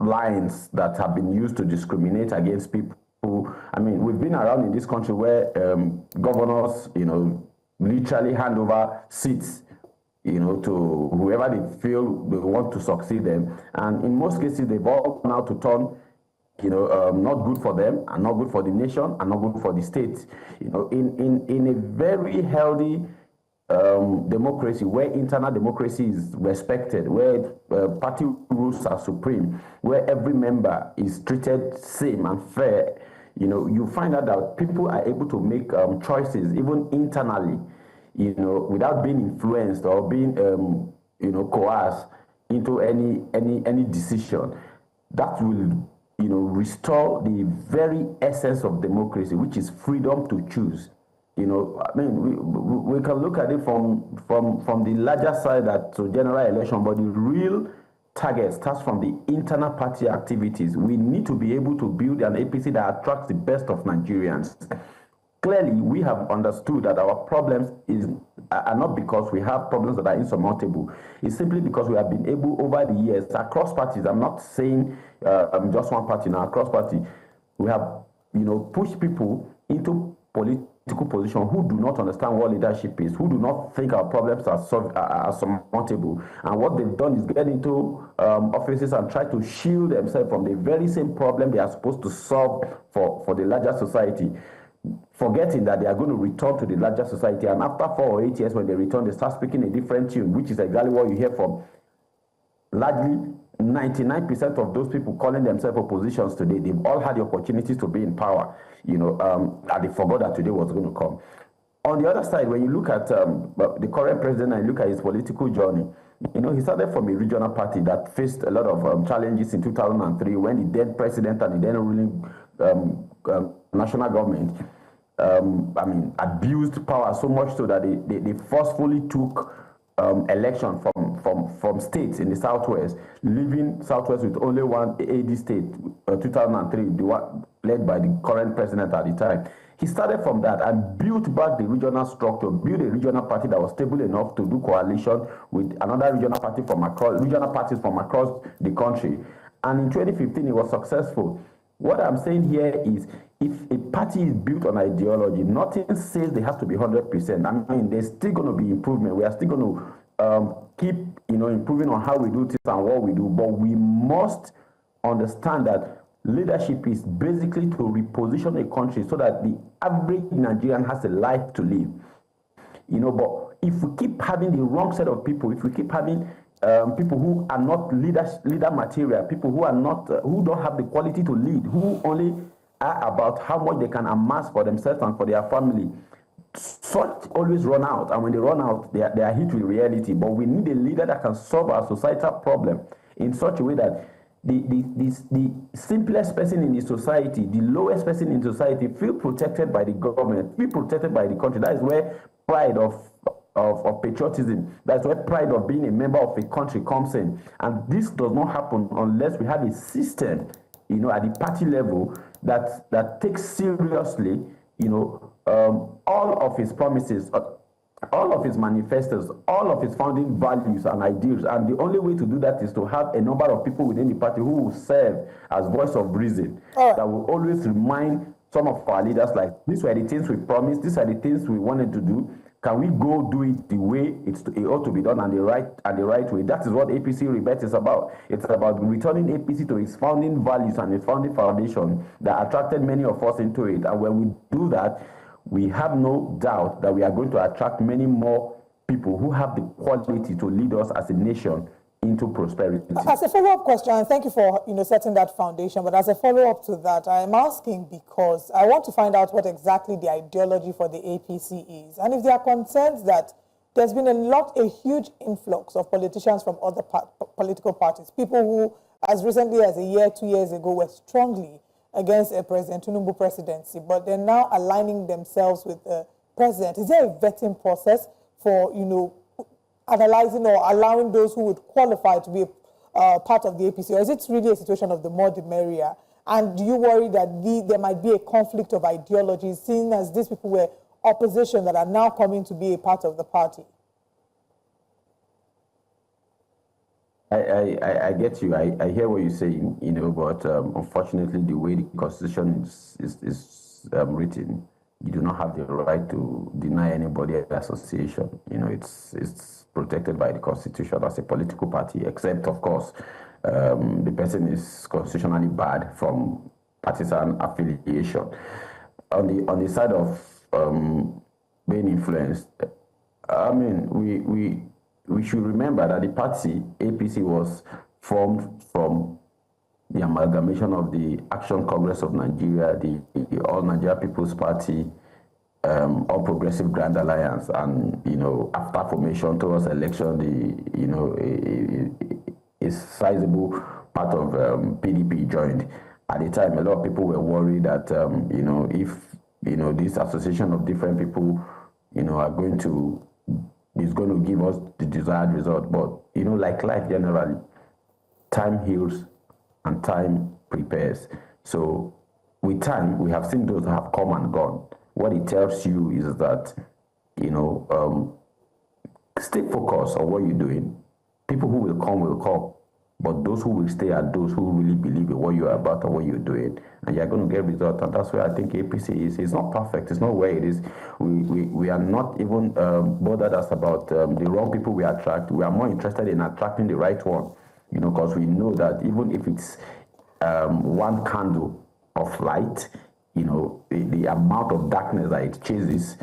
lines that have been used to discriminate against people. We've been around in this country where governors, literally hand over seats, to whoever they feel they want to succeed them. And in most cases, they've all come out to turn, not good for them, and not good for the nation, and not good for the state. In a very healthy democracy, where internal democracy is respected, where party rules are supreme, where every member is treated same and fair, you find out that people are able to make choices even internally, without being influenced or being, coerced into any decision. That will, restore the very essence of democracy, which is freedom to choose. We can look at it from the larger side to general election, but the real target starts from the internal party activities. We need to be able to build an APC that attracts the best of Nigerians. Clearly, we have understood that our problems are not because we have problems that are insurmountable. It's simply because we have been able over the years, across parties, I'm not saying just one party now, across party, we have pushed people into political position who do not understand what leadership is, who do not think our problems are surmountable, and what they've done is get into offices and try to shield themselves from the very same problem they are supposed to solve for the larger society, forgetting that they are going to return to the larger society. And after 4 or 8 years, when they return, they start speaking a different tune, which is exactly what you hear from largely 99% of those people calling themselves oppositions today. They've all had the opportunities to be in power, and they forgot that today was going to come. On the other side, when you look at the current president and look at his political journey, he started from a regional party that faced a lot of challenges in 2003 when the then president and the then ruling national government, abused power so much so that they forcefuled took election from states in the southwest, leaving southwest with only one AD state, 2003, the one led by the current president at the time. He started from that and built back the regional structure, built a regional party that was stable enough to do coalition with another regional parties from across the country. And in 2015, it was successful. What I'm saying here is, if a party is built on ideology, nothing says they have to be 100%. There's still going to be improvement. We are still going to keep, improving on how we do things and what we do. But we must understand that leadership is basically to reposition a country so that the average Nigerian has a life to live. But if we keep having the wrong set of people, if we keep having people who are not leader material, people who are not, who don't have the quality to lead, who only are about how much they can amass for themselves and for their family, such always run out. And when they run out, they are hit with reality. But we need a leader that can solve our societal problem in such a way that the simplest person in the society, the lowest person in society, feel protected by the government, feel protected by the country. That is where pride of patriotism, that's where pride of being a member of a country comes in. And this does not happen unless we have a system, at the party level that takes seriously, all of his promises, all of his manifestos, all of his founding values and ideals. And the only way to do that is to have a number of people within the party who will serve as voice of reason, that will always remind some of our leaders, like, these were the things we promised, these are the things we wanted to do. Can we go do it the way it ought to be done and the right way? That is what APC Rebirth is about. It's about returning APC to its founding values and its founding foundation that attracted many of us into it. And when we do that, we have no doubt that we are going to attract many more people who have the quality to lead us as a nation into prosperity. As a follow-up question, and thank you for setting that foundation, but as a follow-up to that, I'm asking because I want to find out what exactly the ideology for the APC is. And if there are concerns that there's been a huge influx of politicians from other political parties, people who, as recently as a year, 2 years ago, were strongly against a President Tinubu presidency, but they're now aligning themselves with the president. Is there a vetting process for, analyzing or allowing those who would qualify to be part of the APC? Or is it really a situation of the more the merrier? And do you worry that there might be a conflict of ideologies, seeing as these people were opposition that are now coming to be a part of the party? I get you. I hear what you're saying, but unfortunately, the way the Constitution is written, you do not have the right to deny anybody association. It's protected by the Constitution as a political party, except, of course, the person is constitutionally barred from partisan affiliation. On the side of being influenced, we should remember that the party APC was formed from the amalgamation of the Action Congress of Nigeria, the All Nigeria People's Party, All Progressive Grand Alliance, and after formation towards election, a sizable part of PDP joined. At the time, a lot of people were worried that if this association of different people is going to give us the desired result. But like life generally, time heals and time prepares. So with time, we have seen those that have come and gone. What it tells you is that, stay focused on what you're doing. People who will come will come. But those who will stay are those who really believe in what you're about or what you're doing. And you're going to get results. And that's where I think APC is. It's not perfect. It's not where it is. We are not even bothered us about the wrong people we attract. We are more interested in attracting the right one. Because we know that even if it's one candle of light, the amount of darkness that it chases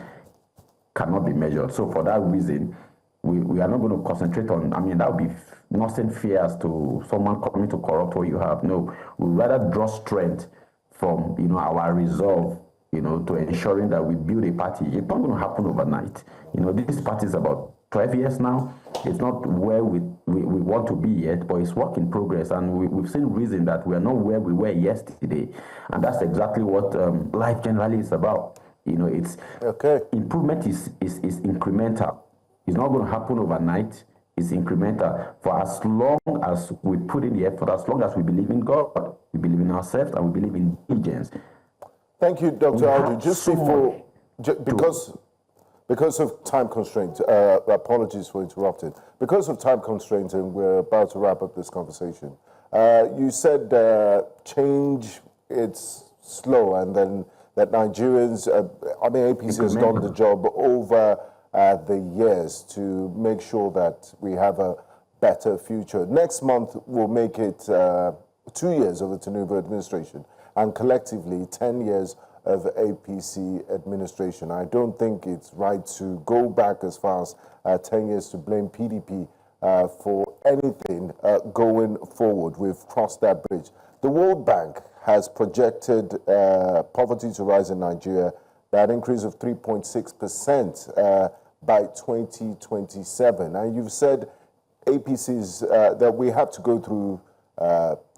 cannot be measured. So for that reason, we are not going to concentrate on, that would be nothing fair as to someone coming to corrupt what you have. No, we rather draw strength from, our resolve, to ensuring that we build a party. It's not going to happen overnight. This party is about 12 years now. It's not where we want to be yet, but it's work in progress. And we've seen reason that we are not where we were yesterday. And that's exactly what life generally is about. It's okay. Improvement is incremental. It's not going to happen overnight. It's incremental. For as long as we put in the effort, as long as we believe in God, we believe in ourselves, and we believe in diligence. Thank you, Dr. Audu. Just before, because of time constraints, apologies for interrupting. Because of time constraints, and we're about to wrap up this conversation, you said change, it's slow, and then that Nigerians, APC has done the job over the years to make sure that we have a better future. Next month, we'll make it 2 years of the Tinubu administration, and collectively 10 years of APC administration. I don't think it's right to go back as far as 10 years to blame PDP for anything going forward. We've crossed that bridge. The World Bank has projected poverty to rise in Nigeria by an increase of 3.6% by 2027. And you've said APC's that we have to go through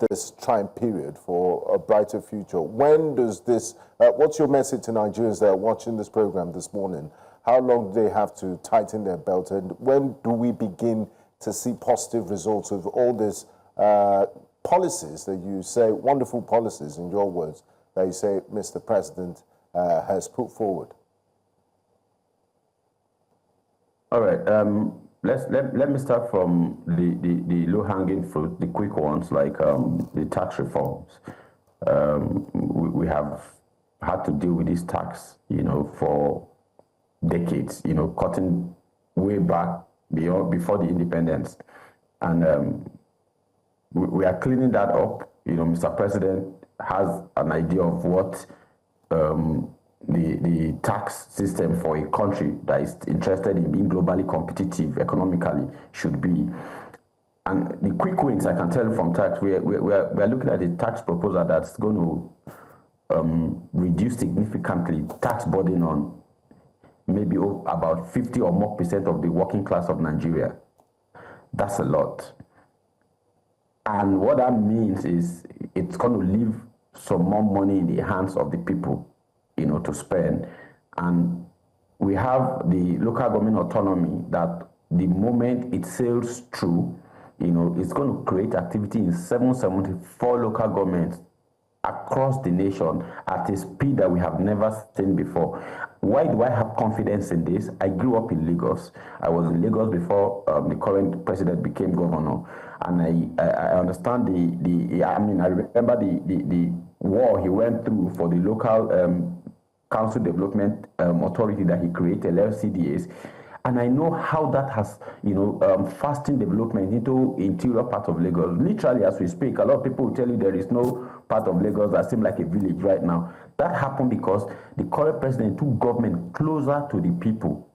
this trying period for a brighter future. When does this, what's your message to Nigerians that are watching this program this morning? How long do they have to tighten their belt? And when do we begin to see positive results of all these policies that you say, wonderful policies in your words, that you say Mr. President has put forward? All right. Let me start from the low-hanging fruit, the quick ones, like the tax reforms. We have had to deal with this tax, for decades, cutting way back before the independence. And we are cleaning that up. Mr. President has an idea of what the tax system for a country that is interested in being globally competitive economically should be. And the quick wins I can tell you from tax, we are looking at a tax proposal that's going to reduce significantly tax burden on maybe about 50 or more % of the working class of Nigeria. That's a lot. And what that means is it's going to leave some more money in the hands of the people, to spend. And we have the local government autonomy that the moment it sails through, it's going to create activity in 774 local governments across the nation at a speed that we have never seen before. Why do I have confidence in this? I grew up in Lagos. I was in Lagos before the current president became governor. And I understand I remember the war he went through for the local council development authority that he created, LCDAs. And I know how that has, fastened development into interior part of Lagos. Literally, as we speak, a lot of people will tell you there is no part of Lagos that seems like a village right now. That happened because the current president took government closer to the people.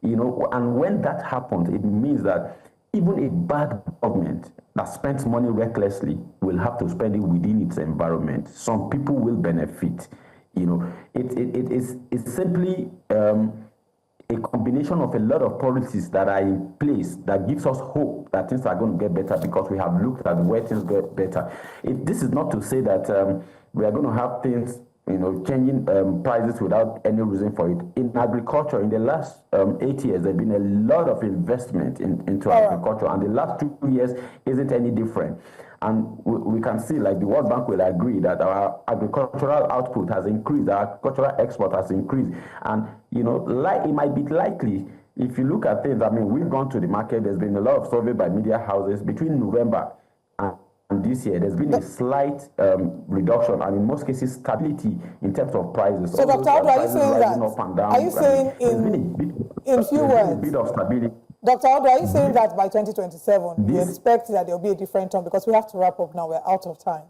And when that happens, it means that even a bad government that spends money recklessly will have to spend it within its environment. Some people will benefit. It's simply a combination of a lot of policies that are in place that gives us hope that things are going to get better because we have looked at where things get better. This is not to say that we are going to have things, changing prices without any reason for it. In agriculture, in the last 8 years, there's been a lot of investment into agriculture, and the last 2 years isn't any different. And we can see, like the World Bank will agree, that our agricultural output has increased, our agricultural export has increased. And, it might be likely, if you look at things, we've gone to the market, there's been a lot of survey by media houses between November and this year, there's been a slight reduction, and in most cases, stability in terms of prices. So, Dr. Audu, are you saying that? Up and down, are you saying in few words? A bit of stability. Dr. Audu, are you saying that by 2027, you expect that there will be a different tone? Because we have to wrap up now. We're out of time.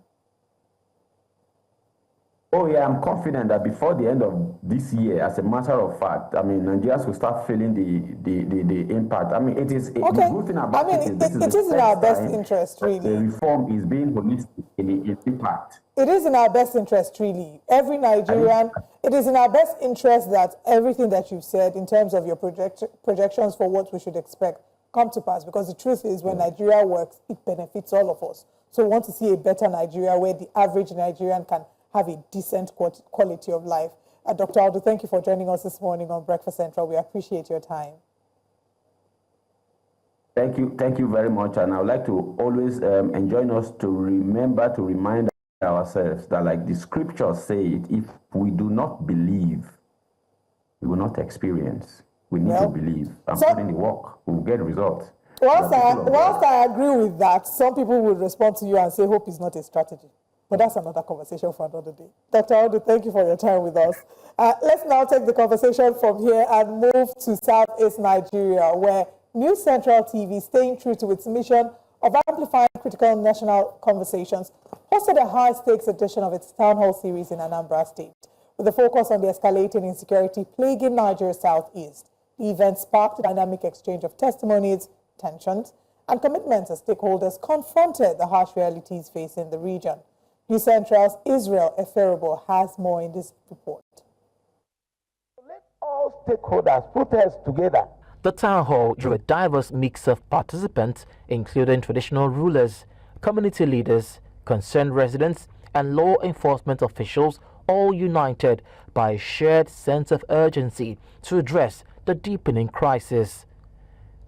Oh yeah, I'm confident that before the end of this year, as a matter of fact, I mean, Nigerians will start feeling the impact. I mean, it is okay. The good thing about it is in our best interest, really. The reform is being holistic in its impact. It is in our best interest, really. Every Nigerian, it is in our best interest that everything that you've said in terms of your projections for what we should expect come to pass. Because the truth is, when Nigeria works, it benefits all of us. So we want to see a better Nigeria where the average Nigerian can have a decent quality of life. Dr. Audu, thank you for joining us this morning on Breakfast Central. We appreciate your time. Thank you very much. And I would like to always enjoin us to remember to remind ourselves that, like the scriptures say it, if we do not believe, we will not experience. We need to believe and put in the work. We will get results. Whilst I agree with that, some people will respond to you and say hope is not a strategy. But that's another conversation for another day. Dr. Audu, thank you for your time with us. Let's now take the conversation from here and move to Southeast Nigeria, where News Central TV, staying true to its mission of amplifying critical national conversations, hosted a high-stakes edition of its town hall series in Anambra State, with a focus on the escalating insecurity plaguing Nigeria's southeast. The event sparked a dynamic exchange of testimonies, tensions, and commitments as stakeholders confronted the harsh realities facing the region. News Central's Israel Oborevwori has more in this report. Let all stakeholders put heads together. The town hall drew a diverse mix of participants, including traditional rulers, community leaders, concerned residents, and law enforcement officials, all united by a shared sense of urgency to address the deepening crisis.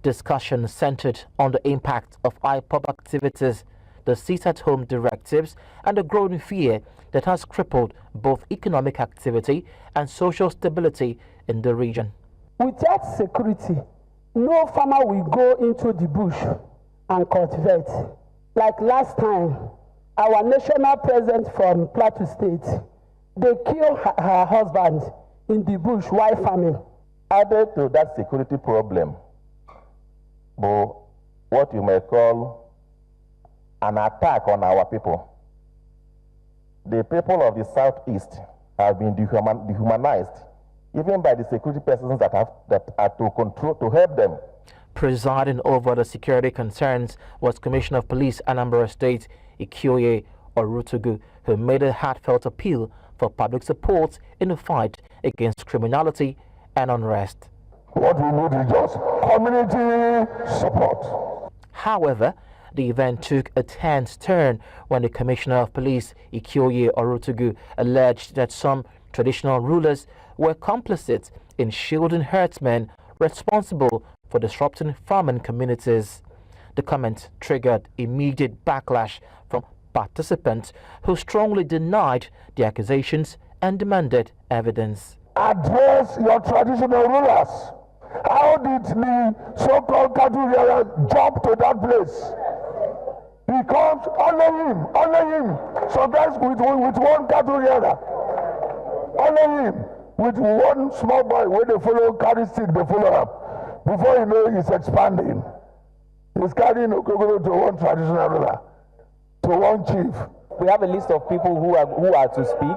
Discussion centered on the impact of IPOB activities, the sit-at-home directives, and the growing fear that has crippled both economic activity and social stability in the region. Without security, no farmer will go into the bush and cultivate. Like last time, our national president from Plateau State, they killed her husband in the bush while farming. Added to that security problem, but what you may call an attack on our people. The people of the southeast have been dehumanized, even by the security persons that are to help them. Presiding over the security concerns was Commissioner of Police Anambra State Ikoye Orutugu, who made a heartfelt appeal for public support in the fight against criminality and unrest. What we need is just community support. However, the event took a tense turn when the Commissioner of Police, Ikoye Orutugu, alleged that some traditional rulers were complicit in shielding herdsmen responsible for disrupting farming communities. The comment triggered immediate backlash from participants who strongly denied the accusations and demanded evidence. Address your traditional rulers. How did the so-called cattle rearer jump to that place? Because only him, sometimes with one cattle rearer, only him, with one small boy, when they follow, carry stick, they follow up. Before you know, he's expanding. He's carrying Okogoro to one traditional ruler, to one chief. We have a list of people who are to speak.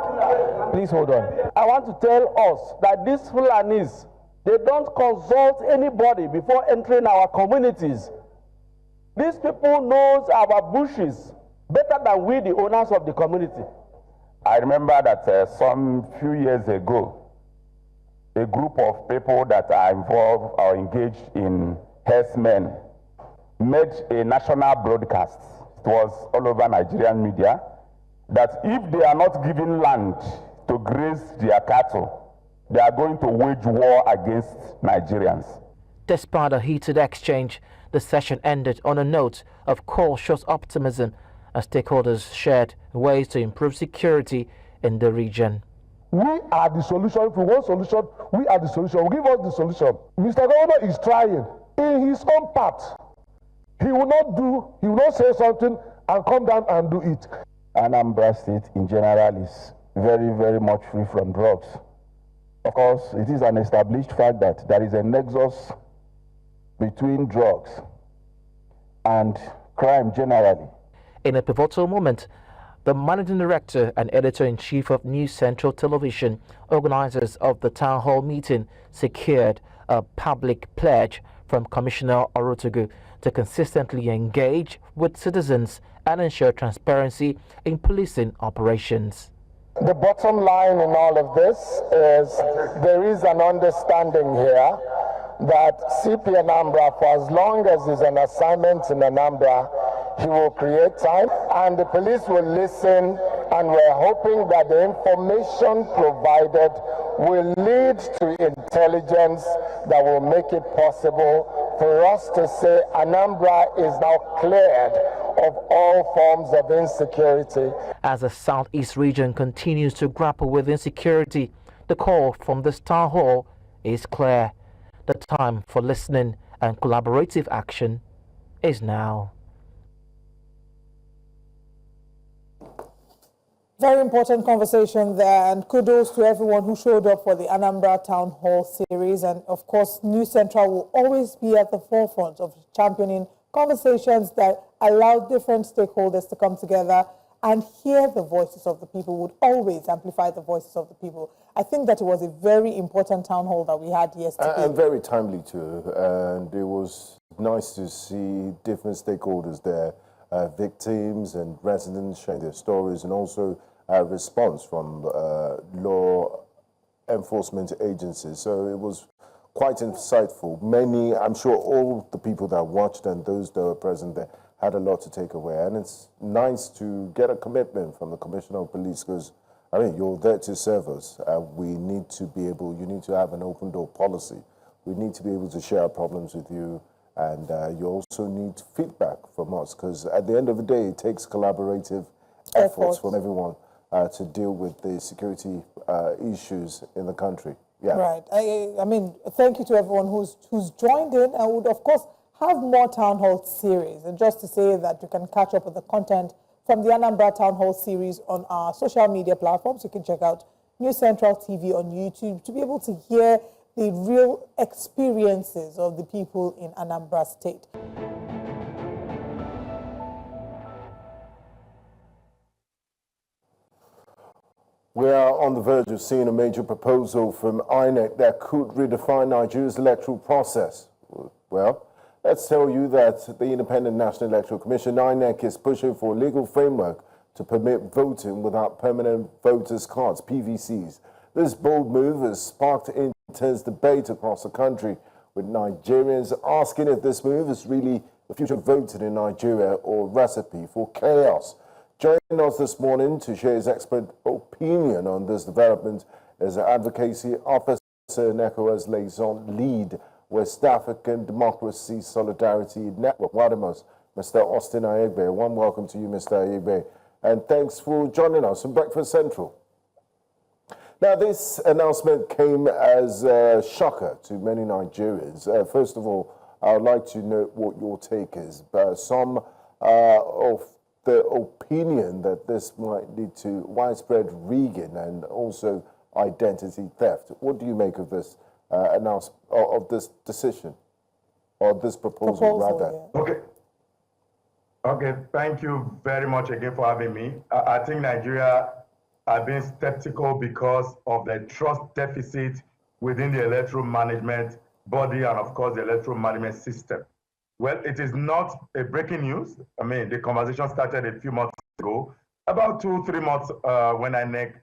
Please hold on. I want to tell us that these Fulanis, they don't consult anybody before entering our communities. These people know our bushes better than we, the owners of the community. I remember that some few years ago, a group of people that are involved or engaged in herdsmen made a national broadcast. It was all over Nigerian media, that if they are not given land to graze their cattle, they are going to wage war against Nigerians. Despite a heated exchange, the session ended on a note of cautious optimism as stakeholders shared ways to improve security in the region. We are the solution. If we want solution, we are the solution. Give us the solution. Mr. Governor is trying in his own part. He will not say something and come down and do it. Anambra State in general is very, very much free from drugs. Of course, it is an established fact that there is a nexus between drugs and crime generally. In a pivotal moment, the managing director and editor-in-chief of News Central Television, organizers of the town hall meeting, secured a public pledge from Commissioner Orotogu to consistently engage with citizens and ensure transparency in policing operations. The bottom line in all of this is there is an understanding here that CP Anambra, for as long as there's an assignment in Anambra, he will create time and the police will listen, and we're hoping that the information provided will lead to intelligence that will make it possible for us to say Anambra is now cleared of all forms of insecurity. As the Southeast region continues to grapple with insecurity, the call from this town hall is clear. The time for listening and collaborative action is now. Very important conversation there, and kudos to everyone who showed up for the Anambra Town Hall series. And of course, News Central will always be at the forefront of championing conversations that allow different stakeholders to come together and hear the voices of the people, would always amplify the voices of the people. I think that it was a very important town hall that we had yesterday. And very timely too. And it was nice to see different stakeholders there, victims and residents sharing their stories, and also a response from law enforcement agencies. So it was quite insightful. Many, I'm sure all the people that watched and those that were present there had a lot to take away. And it's nice to get a commitment from the Commissioner of Police, because, I mean, you're there to serve us. We need to be able, you need to have an open door policy. We need to be able to share our problems with you. And you also need feedback from us, because at the end of the day, it takes collaborative efforts from everyone to deal with the security issues in the country. Yeah. Right. I mean, thank you to everyone who's joined in, and would, of course, have more Town Hall series. And just to say that you can catch up with the content from the Anambra Town Hall series on our social media platforms. You can check out News Central TV on YouTube to be able to hear the real experiences of the people in Anambra State. We are on the verge of seeing a major proposal from INEC that could redefine Nigeria's electoral process. Well, let's tell you that the Independent National Electoral Commission, INEC, is pushing for a legal framework to permit voting without permanent voters' cards, PVCs. This bold move has sparked intense debate across the country, with Nigerians asking if this move is really the future of voting in Nigeria or a recipe for chaos. Joining us this morning to share his expert opinion on this development is the Advocacy Officer and ECOWAS Liaison Lead, West African Democracy Solidarity Network, WADEMOS, Mr. Austin Ayegbe. One welcome to you, Mr. Ayegbe, and thanks for joining us on Breakfast Central. Now, this announcement came as a shocker to many Nigerians. First of all, I would like to know what your take is. Some of the opinion that this might lead to widespread rigging and also identity theft. What do you make of this announcement, of this decision, or this proposal rather? Yeah. Okay, thank you very much again for having me. I think Nigeria are being skeptical because of the trust deficit within the electoral management body and, of course, the electoral management system. Well, it is not a breaking news. I mean, the conversation started a few months ago, about 2-3 months when INEC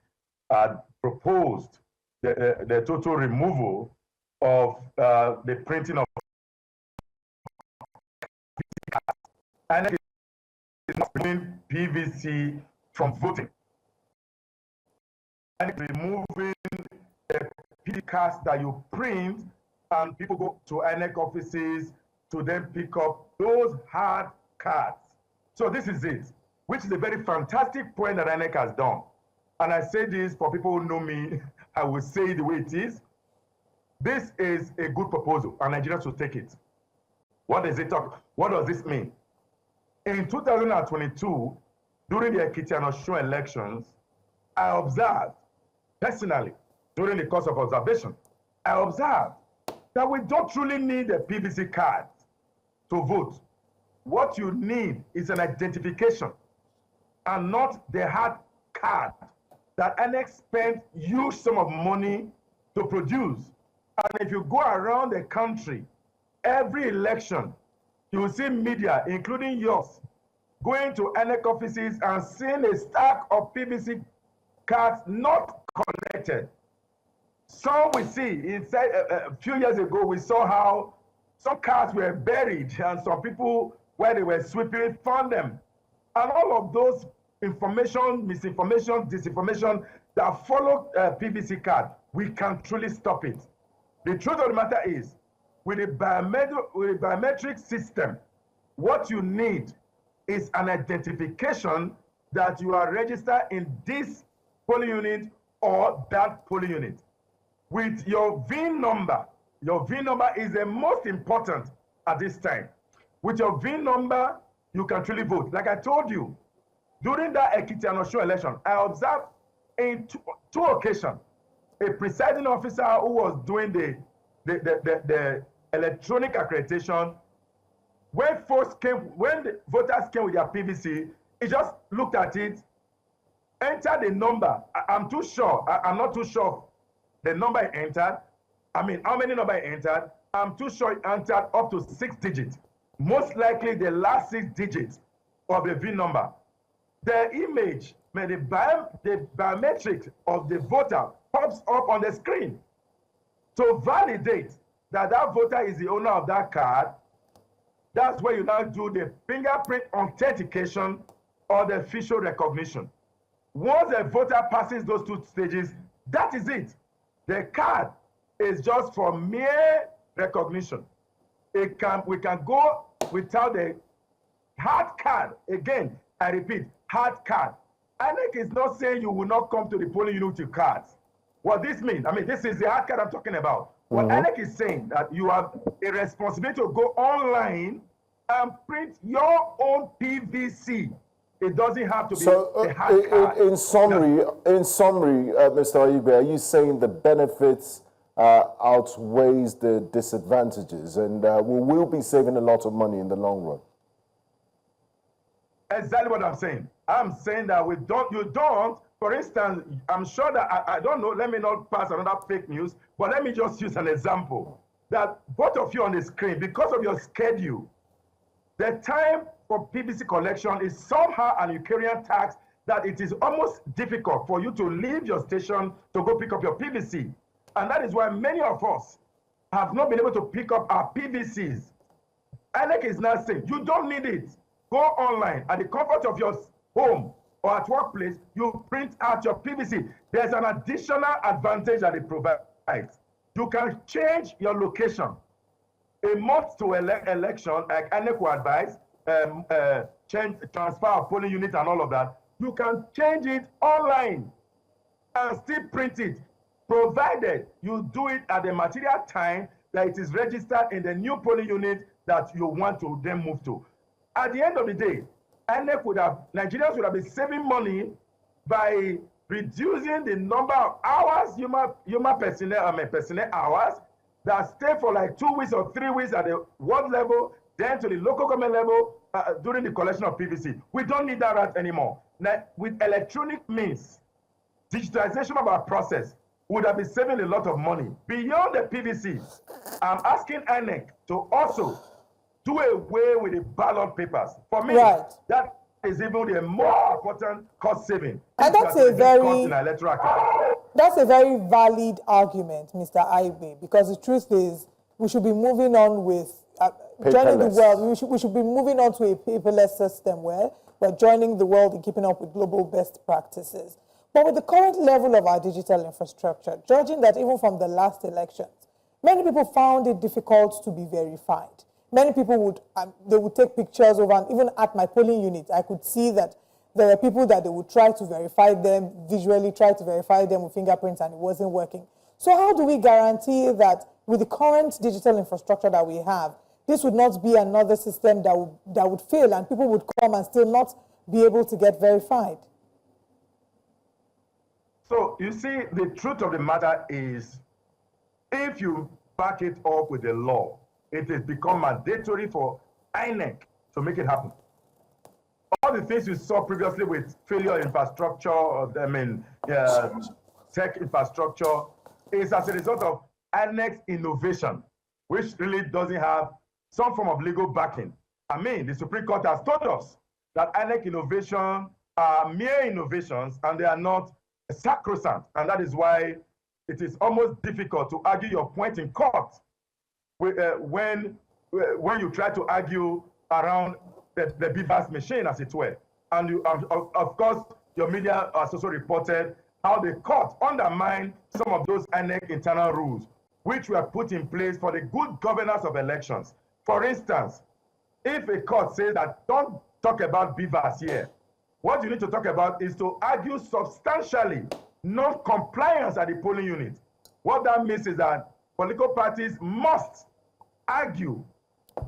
proposed the total removal of the printing of INEC is not removing PVC from voting. And removing the PD cards that you print, and people go to INEC offices to then pick up those hard cards. So this is it, which is a very fantastic point that INEC has done. And I say this for people who know me, I will say it the way it is. This is a good proposal, and Nigerians should take it. What does it talk? What does this mean? In 2022, during the Ekiti and Osun elections, I observed, personally, during the course of observation, I observed that we don't truly need a PVC card to vote. What you need is an identification and not the hard card that INEC spent huge sum of money to produce. And if you go around the country, every election, you will see media, including yours, going to INEC offices and seeing a stack of PVC cards not connected. Some we see, it said a few years ago, we saw how some cards were buried and some people, where they were sweeping, found them. And all of those information, misinformation, disinformation that follow PVC card, we can truly stop it. The truth of the matter is, with the biometric system, what you need is an identification that you are registered in this polling unit or that polling unit. With your VIN number is the most important at this time. With your VIN number, you can truly vote. Like I told you, during that Ekiti and Osun election, I observed in two occasions, a presiding officer who was doing the electronic accreditation, when the voters came with their PVC, he just looked at it, entered the number. I'm not too sure of the number he entered. I mean, how many number he entered? I'm too sure he entered up to 6 digits. Most likely the last 6 digits of the VIN number. The image, the biometric of the voter pops up on the screen to validate that that voter is the owner of that card. That's where you now do the fingerprint authentication or the facial recognition. Once a voter passes those 2 stages, that is it. The card is just for mere recognition. We can go without the hard card. Again, I repeat, hard card. INEC is not saying you will not come to the polling unit with cards. What this means, I mean, this is the hard card I'm talking about. What INEC is saying that you have a responsibility to go online and print your own PVC. It doesn't have to be a hard card. In summary, Mr. Oyibe, are you saying the benefits outweighs the disadvantages, and we will be saving a lot of money in the long run? Exactly what I'm saying. I'm saying that you don't, for instance, I'm sure that, I don't know, let me not pass another fake news, but let me just use an example. That both of you on the screen, because of your schedule, the time for PVC collection is somehow an Ukrainian tax that it is almost difficult for you to leave your station to go pick up your PVC. And that is why many of us have not been able to pick up our PVCs. INEC is now saying, you don't need it. Go online at the comfort of your home or at workplace, you print out your PVC. There's an additional advantage that it provides. You can change your location. A month to election, like INEC will advise, transfer of polling unit and all of that, you can change it online and still print it, provided you do it at the material time that it is registered in the new polling unit that you want to then move to. At the end of the day, Nigerians would have been saving money by reducing the number of hours, human personnel hours, that stay for like 2 weeks or 3 weeks at the ward level, then to the local government level during the collection of PVC. We don't need that route anymore. Now, with electronic means, digitalization of our process would have been saving a lot of money. Beyond the PVC, I'm asking INEC to also do away with the ballot papers. For me, that is even a more important cost saving. And that's a very valid argument, Mr. Ibe, because the truth is we should be moving on with joining the world. We should be moving on to a paperless system where we're joining the world in keeping up with global best practices. But with the current level of our digital infrastructure, judging that even from the last elections, many people found it difficult to be verified. Many people would take pictures of, and even at my polling unit, I could see that there were people that they would try to verify them, visually try to verify them with fingerprints, and it wasn't working. So how do we guarantee that with the current digital infrastructure that we have, this would not be another system that would fail and people would come and still not be able to get verified? So you see, the truth of the matter is, if you back it up with the law, it has become mandatory for INEC to make it happen. All the things you saw previously with failure infrastructure, tech infrastructure, is as a result of INEC's innovation, which really doesn't have some form of legal backing. I mean, the Supreme Court has told us that INEC innovation are mere innovations and they are not sacrosanct. And that is why it is almost difficult to argue your point in court when you try to argue around the BVAS machine, as it were. And you, of course, your media has also reported how the court undermined some of those INEC internal rules, which were put in place for the good governance of elections. For instance, if a court says that don't talk about BVAS here, what you need to talk about is to argue substantially non-compliance at the polling unit. What that means is that political parties must argue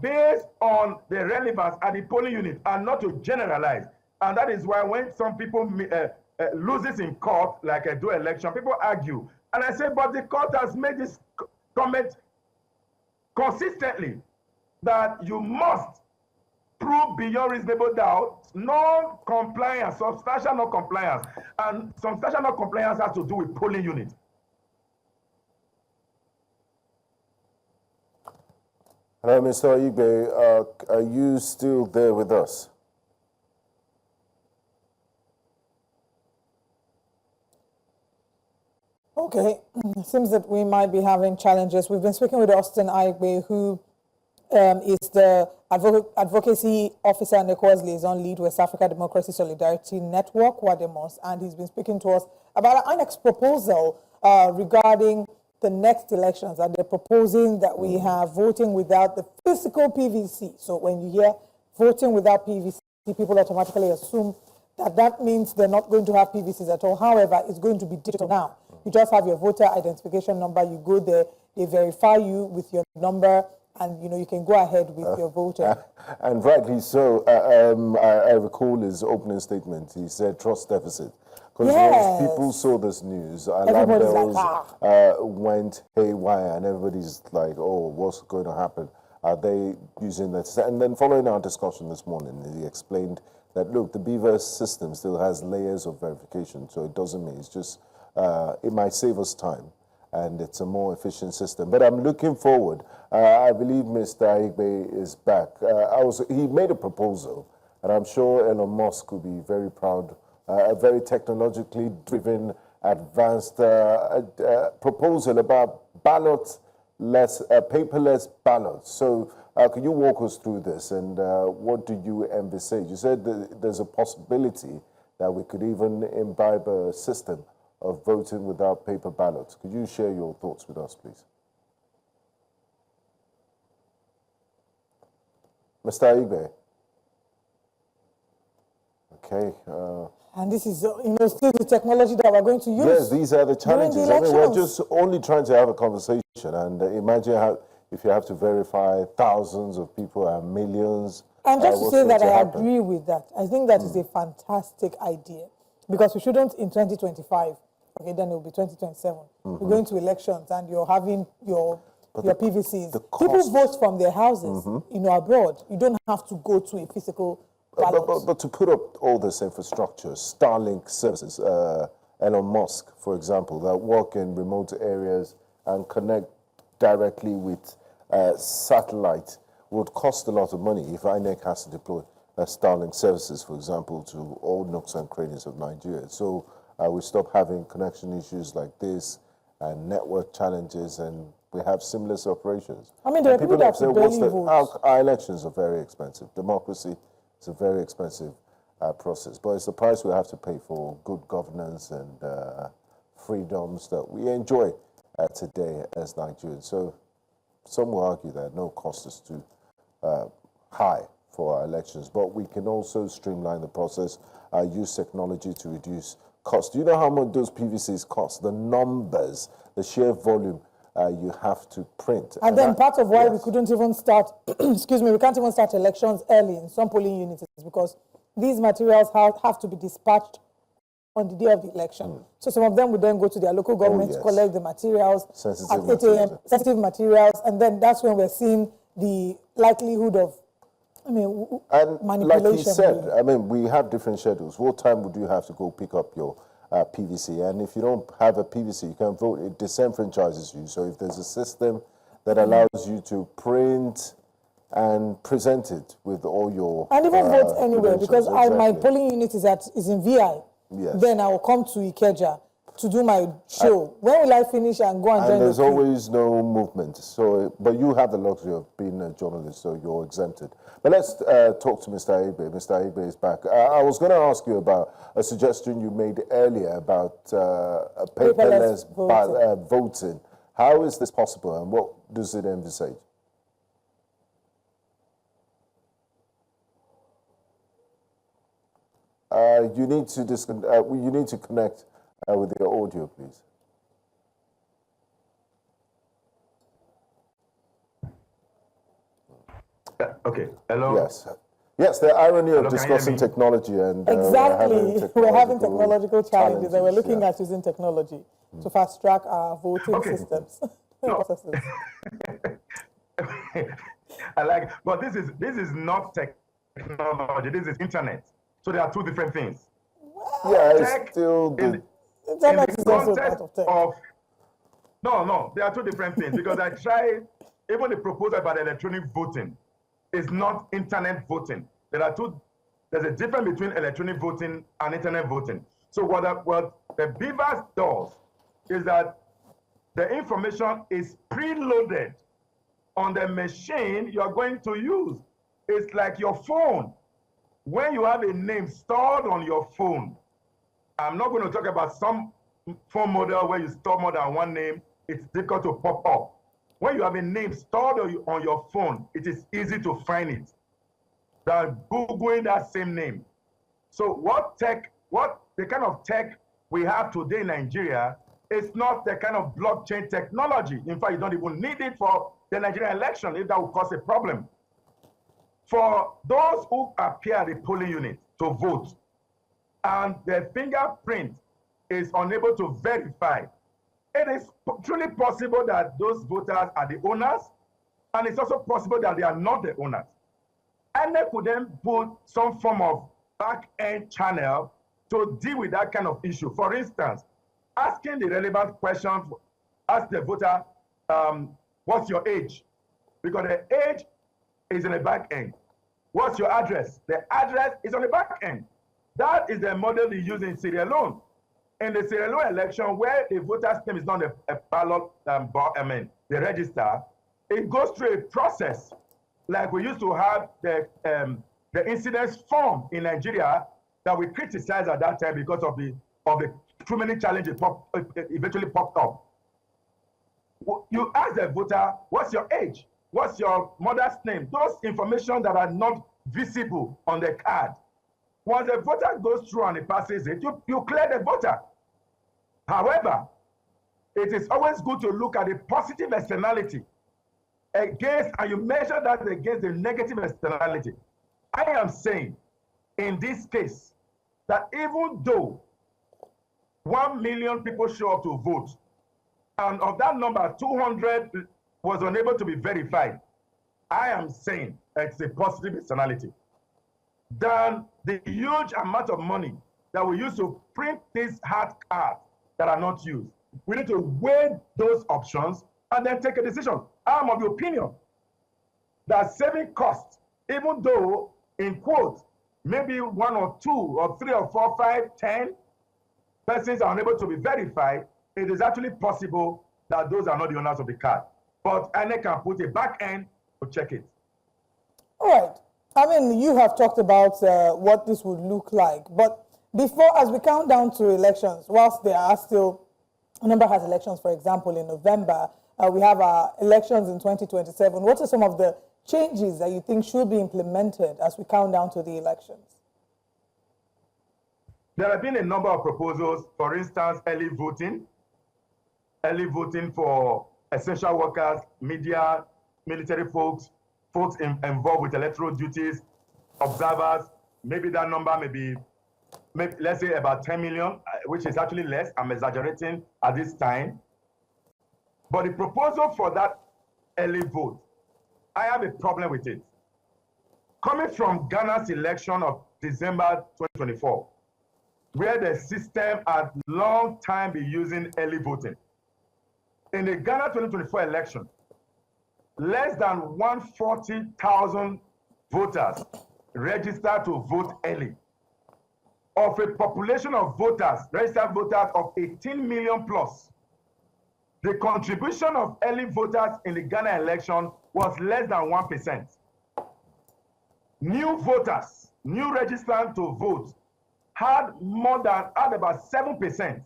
based on the relevance at the polling unit and not to generalize. And that is why when some people loses in court, like a dual election, people argue. And I say, but the court has made this comment consistently that you must prove beyond reasonable doubt non-compliance, substantial non-compliance. And substantial non-compliance has to do with polling unit. Hello, Mr. Igbe. Are you still there with us? Okay, it seems that we might be having challenges. We've been speaking with Austin Igbe, who is the advocacy officer and ECOWAS liaison lead West Africa Democracy Solidarity Network, WADEMOS, and he's been speaking to us about INEC's proposal regarding the next elections, and they're proposing that we have voting without the physical PVC. So when you hear voting without PVC, people automatically assume that that means they're not going to have PVCs at all. However, it's going to be digital now. You just have your voter identification number, you go there, they verify you with your number, and you can go ahead with your voter. And rightly so. I recall his opening statement. He said trust deficit. Because yes, people saw this news, alarm bells went haywire, and everybody's like, oh, what's going to happen? Are they using that? And then following our discussion this morning, he explained that, look, the BVAS system still has layers of verification, so it doesn't mean it's just, it might save us time, and it's a more efficient system. But I'm looking forward. I believe Mr. Igbe is back. He made a proposal, and I'm sure Elon Musk would be very proud. A very technologically driven, advanced proposal about paperless ballots. So can you walk us through this, and what do you envisage? You said that there's a possibility that we could even imbibe a system of voting without paper ballots. Could you share your thoughts with us, please? Mr. Igbe. Okay. And this is, still the technology that we're going to use. Yes, these are the challenges. I mean, we're just only trying to have a conversation, and imagine how if you have to verify thousands of people and millions. And just to say that I agree with that. I think that is a fantastic idea, because we shouldn't in 2025. Okay, then it will be 2027. We're going to elections, and you're having your PVCs. People vote from their houses, abroad. You don't have to go to a physical. But to put up all this infrastructure, Starlink services, Elon Musk, for example, that work in remote areas and connect directly with satellite would cost a lot of money if INEC has to deploy Starlink services, for example, to all nooks and crannies of Nigeria. So we stop having connection issues like this and network challenges, and we have seamless operations. I mean, there are people that barely vote. Our elections are very expensive. Democracy is a very expensive process, but it's the price we have to pay for good governance and freedoms that we enjoy today as Nigerians. So some will argue that no cost is too high for our elections, but we can also streamline the process, use technology to reduce cost. Do you know how much those PVCs cost? The numbers, the sheer volume you have to print. And then part of why we couldn't even start, excuse me, we can't even start elections early in some polling units is because these materials have to be dispatched on the day of the election. So some of them would then go to their local government to collect the materials at 8 a.m., sensitive materials, and then that's when we're seeing the likelihood of, manipulation. Like he said, we have different schedules. What time would you have to go pick up your PVC? And if you don't have a PVC, you can vote. It disenfranchises you. So if there's a system that allows you to print and present it with all your and even vote anywhere, because my polling unit is in VI. Yes. Then I will come to Ikeja to do my show. When will I finish and go and join there's always no movement. So, but you have the luxury of being a journalist, so you're exempted. But let's talk to Mr. Igbe. Mr. Igbe is back. I was going to ask you about a suggestion you made earlier about paperless voting. How is this possible, and what does it envisage? You need to connect with your audio, please. Okay. Hello. Yes. Yes. The irony of discussing technology and exactly, we're having technological challenges, and we're looking at using technology to fast track our voting systems. I like, but this is not technology. This is internet. So there are two different things. Yeah, it's still the internet is also part of tech. No, there are two different things, because I tried, even the proposal about electronic voting is not internet voting. There's a difference between electronic voting and internet voting. So what the BVAS does is that the information is preloaded on the machine you're going to use. It's like your phone. When you have a name stored on your phone, I'm not going to talk about some phone model where you store more than one name, it's difficult to pop up. When you have a name stored on your phone, it is easy to find it than Googling that same name. So what the kind of tech we have today in Nigeria is not the kind of blockchain technology. In fact, you don't even need it for the Nigerian election if that would cause a problem. For those who appear at the polling unit to vote and their fingerprint is unable to verify, it is truly possible that those voters are the owners, and it's also possible that they are not the owners. INEC could then put some form of back-end channel to deal with that kind of issue. For instance, asking the relevant questions, ask the voter, what's your age? Because the age is in the back end. What's your address? The address is on the back end. That is the model they use in Sierra Leone. In the Sierra Leone election, where the voter's name is not a ballot, the register, it goes through a process like we used to have the incidence form in Nigeria that we criticized at that time because of the too many challenges eventually popped up. You ask the voter, what's your age? What's your mother's name? Those information that are not visible on the card. Once the voter goes through and he passes it, you clear the voter. However, it is always good to look at the positive externality against, and you measure that against the negative externality. I am saying, in this case, that even though 1 million people show up to vote, and of that number, 200 was unable to be verified, I am saying it's a positive externality than the huge amount of money that we use to print these hard cards that are not used. We need to weigh those options and then take a decision. I'm of the opinion that saving costs, even though, in quotes, maybe 1 or 2 or 3 or 4, 5, 10 persons are unable to be verified, it is actually possible that those are not the owners of the card. But INEC can put a back end to check it. All right. I mean, you have talked about what this would look like. But before, as we count down to elections, whilst there are still, Anambra has elections, for example, in November, we have our elections in 2027. What are some of the changes that you think should be implemented as we count down to the elections? There have been a number of proposals, for instance, early voting for essential workers, media, military folks, folks involved with electoral duties, observers. Maybe that number may be, let's say about 10 million, which is actually less. I'm exaggerating at this time. But the proposal for that early vote, I have a problem with it. Coming from Ghana's election of December 2024, where the system had long time been using early voting. In the Ghana 2024 election, less than 140,000 voters registered to vote early. Of a population of voters, registered voters of 18 million plus, the contribution of early voters in the Ghana election was less than 1%. New voters, new registrants to vote, had about 7%.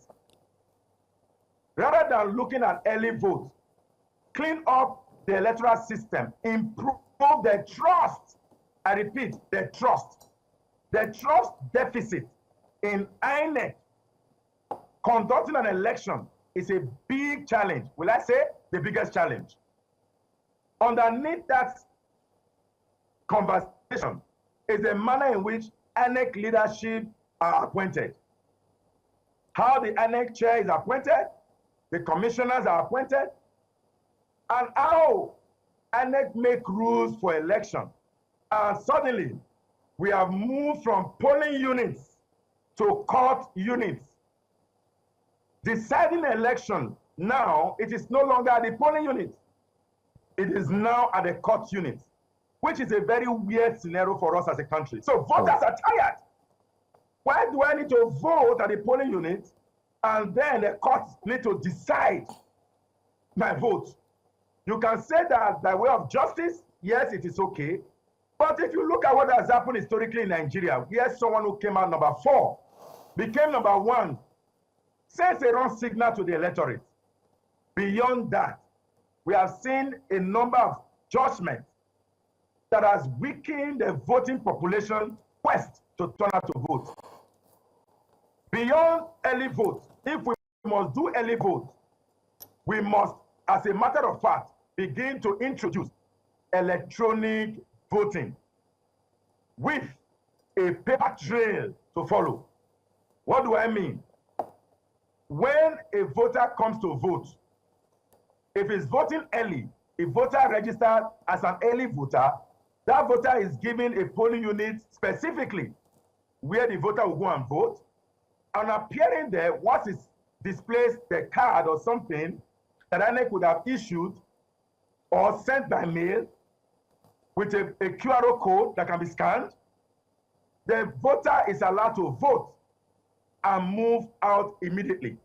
Rather than looking at early vote, clean up the electoral system, improve the trust. I repeat, the trust deficit in INEC conducting an election is a big challenge. Will I say the biggest challenge? Underneath that conversation is the manner in which INEC leadership are appointed. How the INEC chair is appointed, the commissioners are appointed, and how INEC make rules for election. And suddenly, we have moved from polling units to court units. Deciding election now, it is no longer at the polling unit. It is now at the court unit, which is a very weird scenario for us as a country. So voters are tired. Why do I need to vote at the polling unit and then the courts need to decide my vote? You can say that by way of justice, yes, it is okay. But if you look at what has happened historically in Nigeria, here's someone who came out number 4, became number 1, sends a wrong signal to the electorate. Beyond that, we have seen a number of judgments that has weakened the voting population quest to turn out to vote. Beyond early vote, if we must do early vote, we must, as a matter of fact, begin to introduce electronic voting with a paper trail to follow. What do I mean? When a voter comes to vote, if he's voting early, a voter registered as an early voter, that voter is given a polling unit specifically where the voter will go and vote. And appearing there, once it displays the card or something that INEC would have issued or sent by mail with a QR code that can be scanned, the voter is allowed to vote and move out immediately.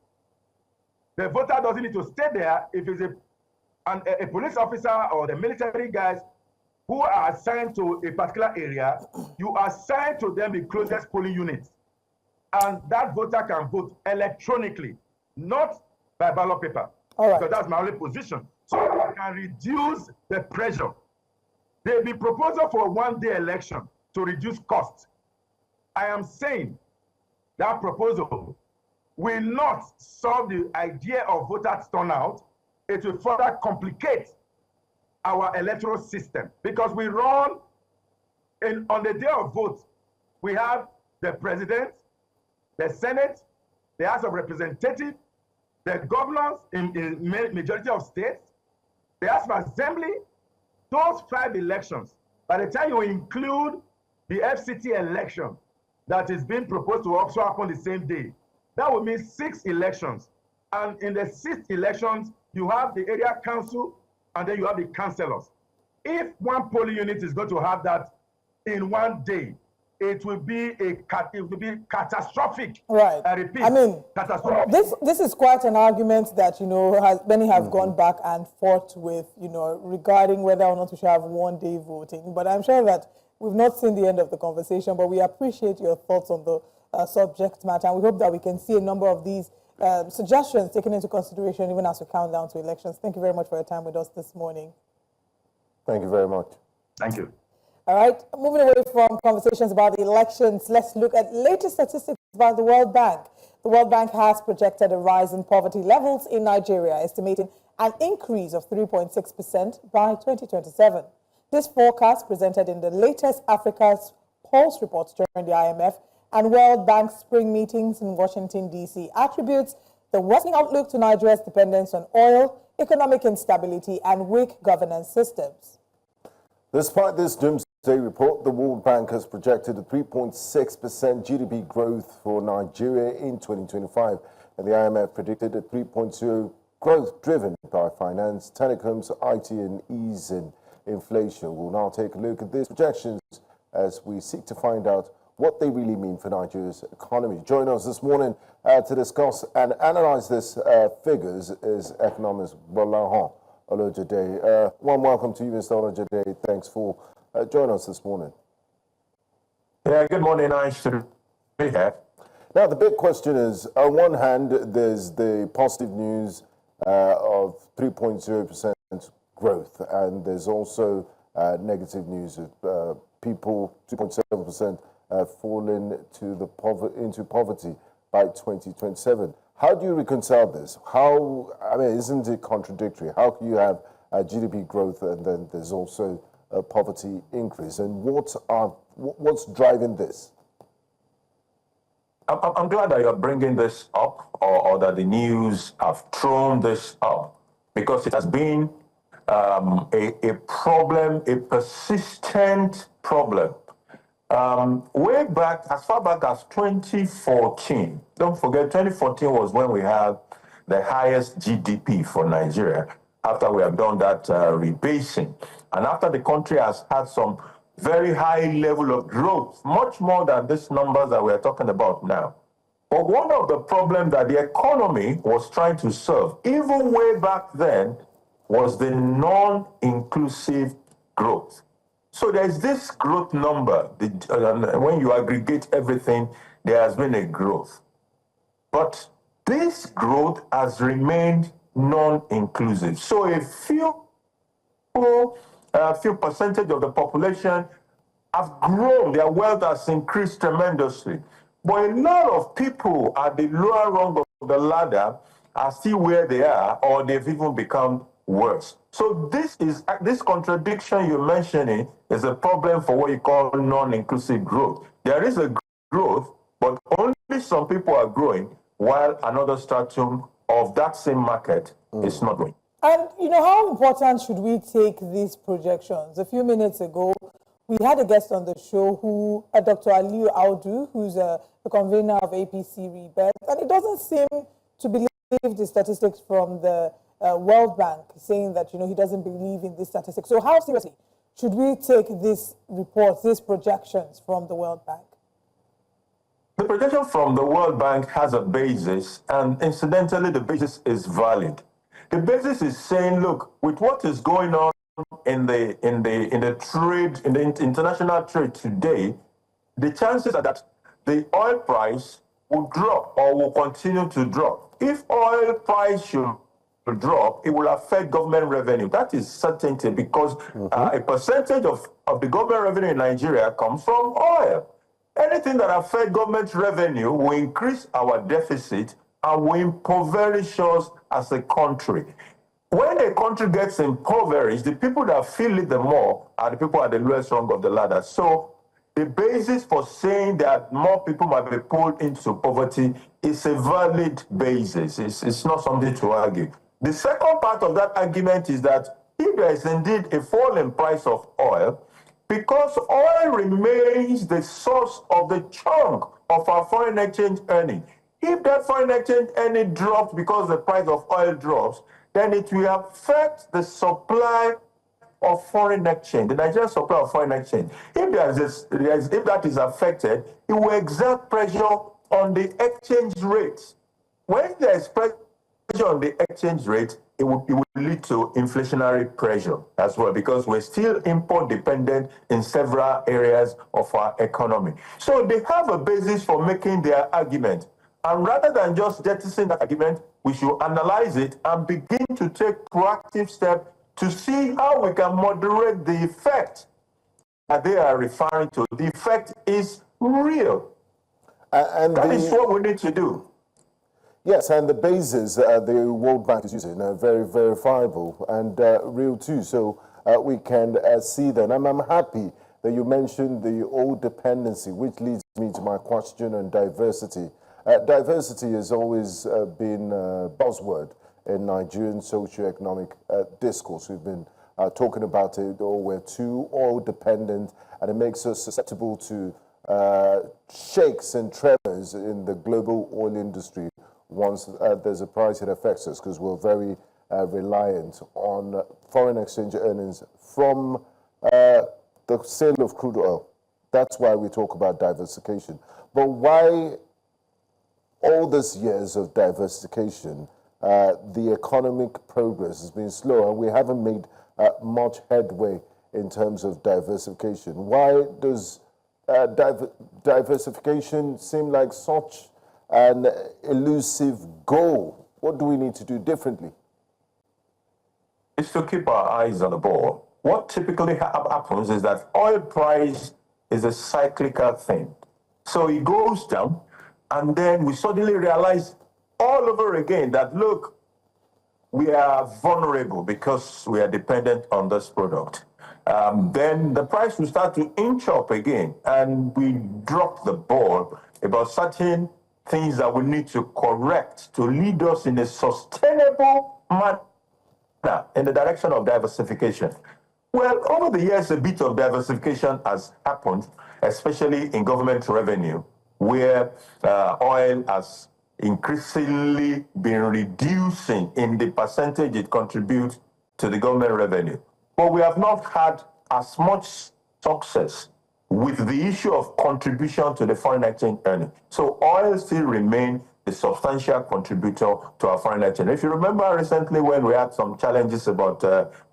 The voter doesn't need to stay there. If it's a police officer or the military guys who are assigned to a particular area, you assign to them the closest polling unit. And that voter can vote electronically, not by ballot paper. All right. Because that's my only position. So I can reduce the pressure. There will be proposal for a one-day election to reduce costs. I am saying that proposal will not solve the idea of voters turnout. It will further complicate our electoral system because we run on the day of vote, we have the president, the Senate, the House of Representatives, the governors in majority of states, the House of Assembly, those 5 elections. By the time you include the FCT election that is being proposed to also happen the same day, that would mean 6 elections. And in the 6th elections, you have the area council and then you have the councillors. If one polling unit is going to have that in one day, it will be catastrophic. Right. I repeat, I mean, catastrophic. This is quite an argument that, you know, many have gone back and forth with, you know, regarding whether or not we should have one-day voting. But I'm sure that we've not seen the end of the conversation, but we appreciate your thoughts on the subject matter. And we hope that we can see a number of these suggestions taken into consideration even as we count down to elections. Thank you very much for your time with us this morning. Thank you very much. Thank you. All right, moving away from conversations about the elections, let's look at latest statistics by the World Bank. The World Bank has projected a rise in poverty levels in Nigeria, estimating an increase of 3.6% by 2027. This forecast, presented in the latest Africa's Pulse reports during the IMF and World Bank spring meetings in Washington, D.C., attributes the worsening outlook to Nigeria's dependence on oil, economic instability, and weak governance systems. Despite this doomsday report, the World Bank has projected a 3.6% GDP growth for Nigeria in 2025, and the IMF predicted a 3.2% growth driven by finance, telecoms, IT, and ease in inflation. We'll now take a look at these projections as we seek to find out what they really mean for Nigeria's economy. Join us this morning to discuss and analyze these figures is Economist Gbolahan Olojede. One welcome to you, Mr. Olojede. Thanks for joining us this morning. Yeah, good morning. Nice to be here. Now, the big question is, on one hand, there's the positive news of 3.0% growth, and there's also negative news of people 2.7% falling into poverty by 2027. How do you reconcile this? Isn't it contradictory? How can you have GDP growth and then there's also a poverty increase? And what's driving this? I'm glad that you're bringing this up, or that the news have thrown this up, because it has been a problem, a persistent problem. Way back, as far back as 2014, don't forget 2014 was when we had the highest GDP for Nigeria, after we have done that rebasing. And after the country has had some very high level of growth, much more than these numbers that we're talking about now. But one of the problems that the economy was trying to solve, even way back then, was the non-inclusive growth. So there's this growth number. When you aggregate everything, there has been a growth. But this growth has remained non-inclusive. So a few percentage of the population have grown, their wealth has increased tremendously. But a lot of people at the lower rung of the ladder are still where they are, or they've even become worse. So this contradiction you're mentioning is a problem for what you call non-inclusive growth. There is a growth, but only some people are growing, while another stratum of that same market is not growing. And, how important should we take these projections? A few minutes ago, we had a guest on the show, Dr. Aliyu Audu, who's the convener of APC Rebirth, and it doesn't seem to believe the statistics from the World Bank, saying that, he doesn't believe in this statistics. So how seriously should we take these reports, these projections from the World Bank? The projection from the World Bank has a basis, and incidentally, the basis is valid. The basis is saying, look, with what is going on in the trade, in the international trade today, the chances are that the oil price will drop or will continue to drop. If oil price should drop, it will affect government revenue. That is certainty, because a percentage of the government revenue in Nigeria comes from oil. Anything that affects government revenue will increase our deficit and will impoverish us as a country. When a country gets impoverished, the people that feel it the more are the people at the lowest rung of the ladder. So the basis for saying that more people might be pulled into poverty is a valid basis. It's not something to argue. The second part of that argument is that if there is indeed a fall in price of oil, because oil remains the source of the chunk of our foreign exchange earning, if that foreign exchange earning drops because the price of oil drops, then it will affect the supply of foreign exchange, the Nigerian supply of foreign exchange. If that is affected, it will exert pressure on the exchange rates. When there is pressure on the exchange rate, it will lead to inflationary pressure as well, because we're still import dependent in several areas of our economy. So they have a basis for making their argument. And rather than just jettisoning that argument, we should analyze it and begin to take proactive steps to see how we can moderate the effect that they are referring to. The effect is real. And that is what we need to do. Yes, and the bases the World Bank is using are very verifiable and real too, so we can see that. I'm happy that you mentioned the oil dependency, which leads me to my question on diversity. Diversity has always been a buzzword in Nigerian socio-economic discourse. We've been talking about it, we're too oil dependent, and it makes us susceptible to shakes and tremors in the global oil industry once there's a price that affects us, because we're very reliant on foreign exchange earnings from the sale of crude oil. That's why we talk about diversification. But why all these years of diversification, the economic progress has been slow, and we haven't made much headway in terms of diversification? Why does diversification seem like such an elusive goal? What do we need to do differently? It's to keep our eyes on the ball. What typically happens is that oil price is a cyclical thing. So it goes down, and then we suddenly realize all over again that, look, we are vulnerable because we are dependent on this product. Then the price will start to inch up again, and we drop the ball about certain things that we need to correct to lead us in a sustainable manner in the direction of diversification. Well, over the years, a bit of diversification has happened, especially in government revenue, where oil has increasingly been reducing in the percentage it contributes to the government revenue. But we have not had as much success with the issue of contribution to the foreign exchange earning. So oil still remains a substantial contributor to our foreign exchange. If you remember recently when we had some challenges about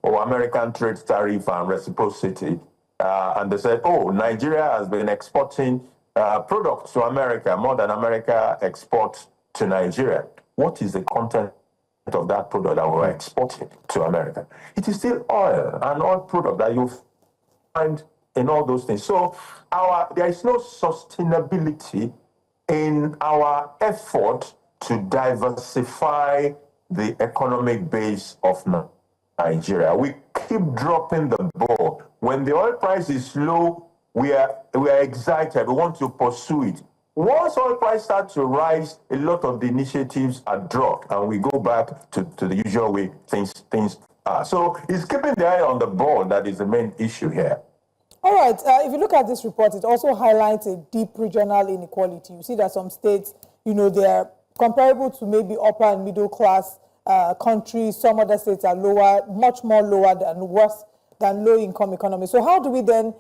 American trade tariff and reciprocity, and they said, oh, Nigeria has been exporting products to America more than America exports to Nigeria. What is the content of that product that we're exporting to America? It is still oil, an oil product that you find in all those things. So there is no sustainability in our effort to diversify the economic base of Nigeria. We keep dropping the ball. When the oil price is low, we are excited. We want to pursue it. Once oil price starts to rise, a lot of the initiatives are dropped, and we go back to the usual way things are. So it's keeping the eye on the ball that is the main issue here. All right. If you look at this report, it also highlights a deep regional inequality. You see that some states, they are comparable to maybe upper and middle class countries. Some other states are lower, much more lower and worse than low-income economies. So how do we then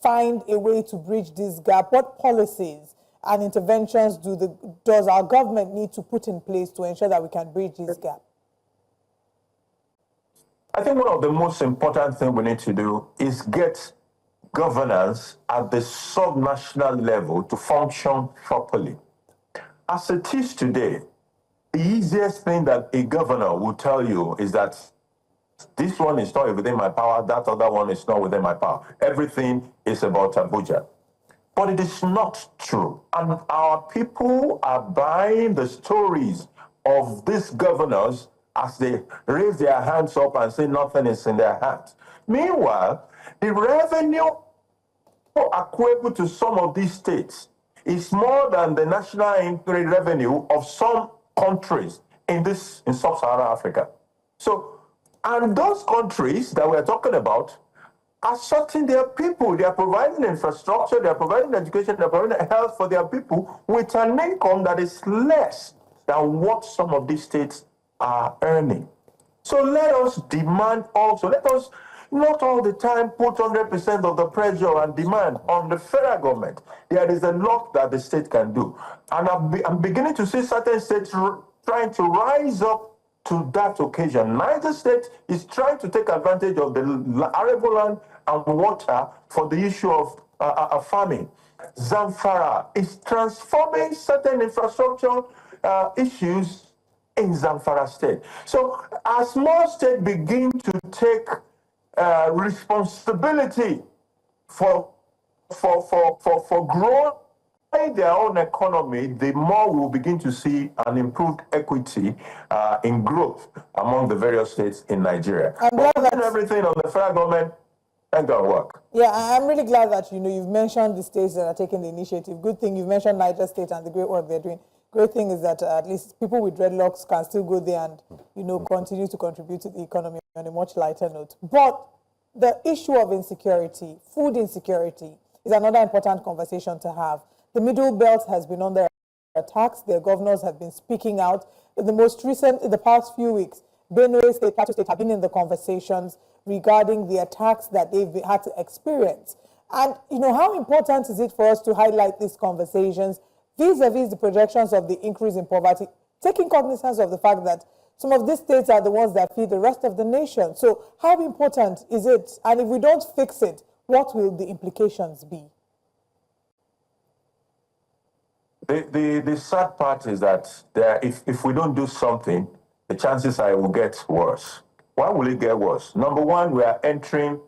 find a way to bridge this gap? What policies and interventions does our government need to put in place to ensure that we can bridge this gap? I think one of the most important things we need to do is get governance at the subnational level to function properly. As it is today, the easiest thing that a governor will tell you is that this one is not within my power, that other one is not within my power. Everything is about Abuja. But it is not true. And our people are buying the stories of these governors as they raise their hands up and say nothing is in their hands. Meanwhile, the revenue equable to some of these states is more than the national revenue of some countries in sub-Saharan Africa. So, and those countries that we're talking about are sorting their people. They are providing infrastructure, they are providing education, they are providing health for their people with an income that is less than what some of these states are earning. So let us demand also, let us not all the time put 100% of the pressure and demand on the federal government. There is a lot that the state can do. And I'm beginning to see certain states trying to rise up to that occasion. Niger State is trying to take advantage of the arable land and water for the issue of farming. Zamfara is transforming certain infrastructure issues in Zamfara State. So as more states begin to take responsibility for growing their own economy, the more we'll begin to see an improved equity in growth among the various states in Nigeria. But putting everything on the federal government ain't gonna work. Yeah, I'm really glad that you've mentioned the states that are taking the initiative. Good thing you've mentioned Niger State and the great work they're doing. Great thing is that at least people with dreadlocks can still go there and continue to contribute to the economy on a much lighter note. But the issue of insecurity, food insecurity, is another important conversation to have. The Middle Belt has been under attacks. Their governors have been speaking out. In the past few weeks, Benue State, Plateau State have been in the conversations regarding the attacks that they've had to experience. And, how important is it for us to highlight these conversations vis-a-vis the projections of the increase in poverty, taking cognizance of the fact that some of these states are the ones that feed the rest of the nation? So how important is it? And if we don't fix it, what will the implications be? The sad part is that if we don't do something, the chances are it will get worse. Why will it get worse? Number one, we are entering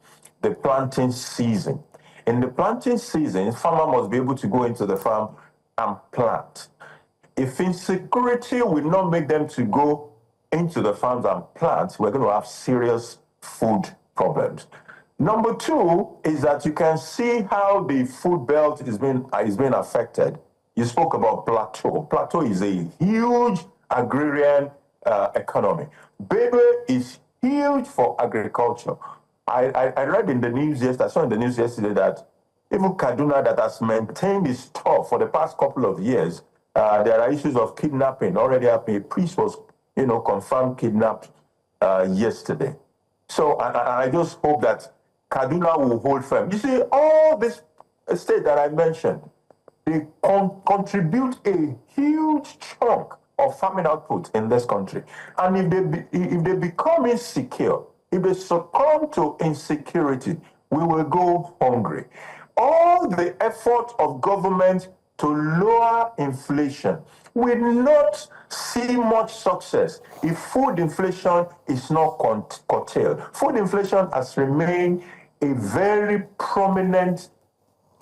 the planting season. In the planting season, farmer must be able to go into the farm and plant. If insecurity will not make them to go into the farms and plant, we're going to have serious food problems. Number two is that you can see how the food belt is being affected. You spoke about Plateau. Plateau is a huge agrarian economy. Bebe is huge for agriculture. I read in the news yesterday, I saw in the news yesterday that even Kaduna, that has maintained its top for the past couple of years, there are issues of kidnapping already happening. A priest was, confirmed kidnapped yesterday. So I just hope that Kaduna will hold firm. You see, all this state that I mentioned, they contribute a huge chunk of farming output in this country. And if they become insecure, if they succumb to insecurity, we will go hungry. All the effort of government to lower inflation will not see much success if food inflation is not curtailed. Food inflation has remained a very prominent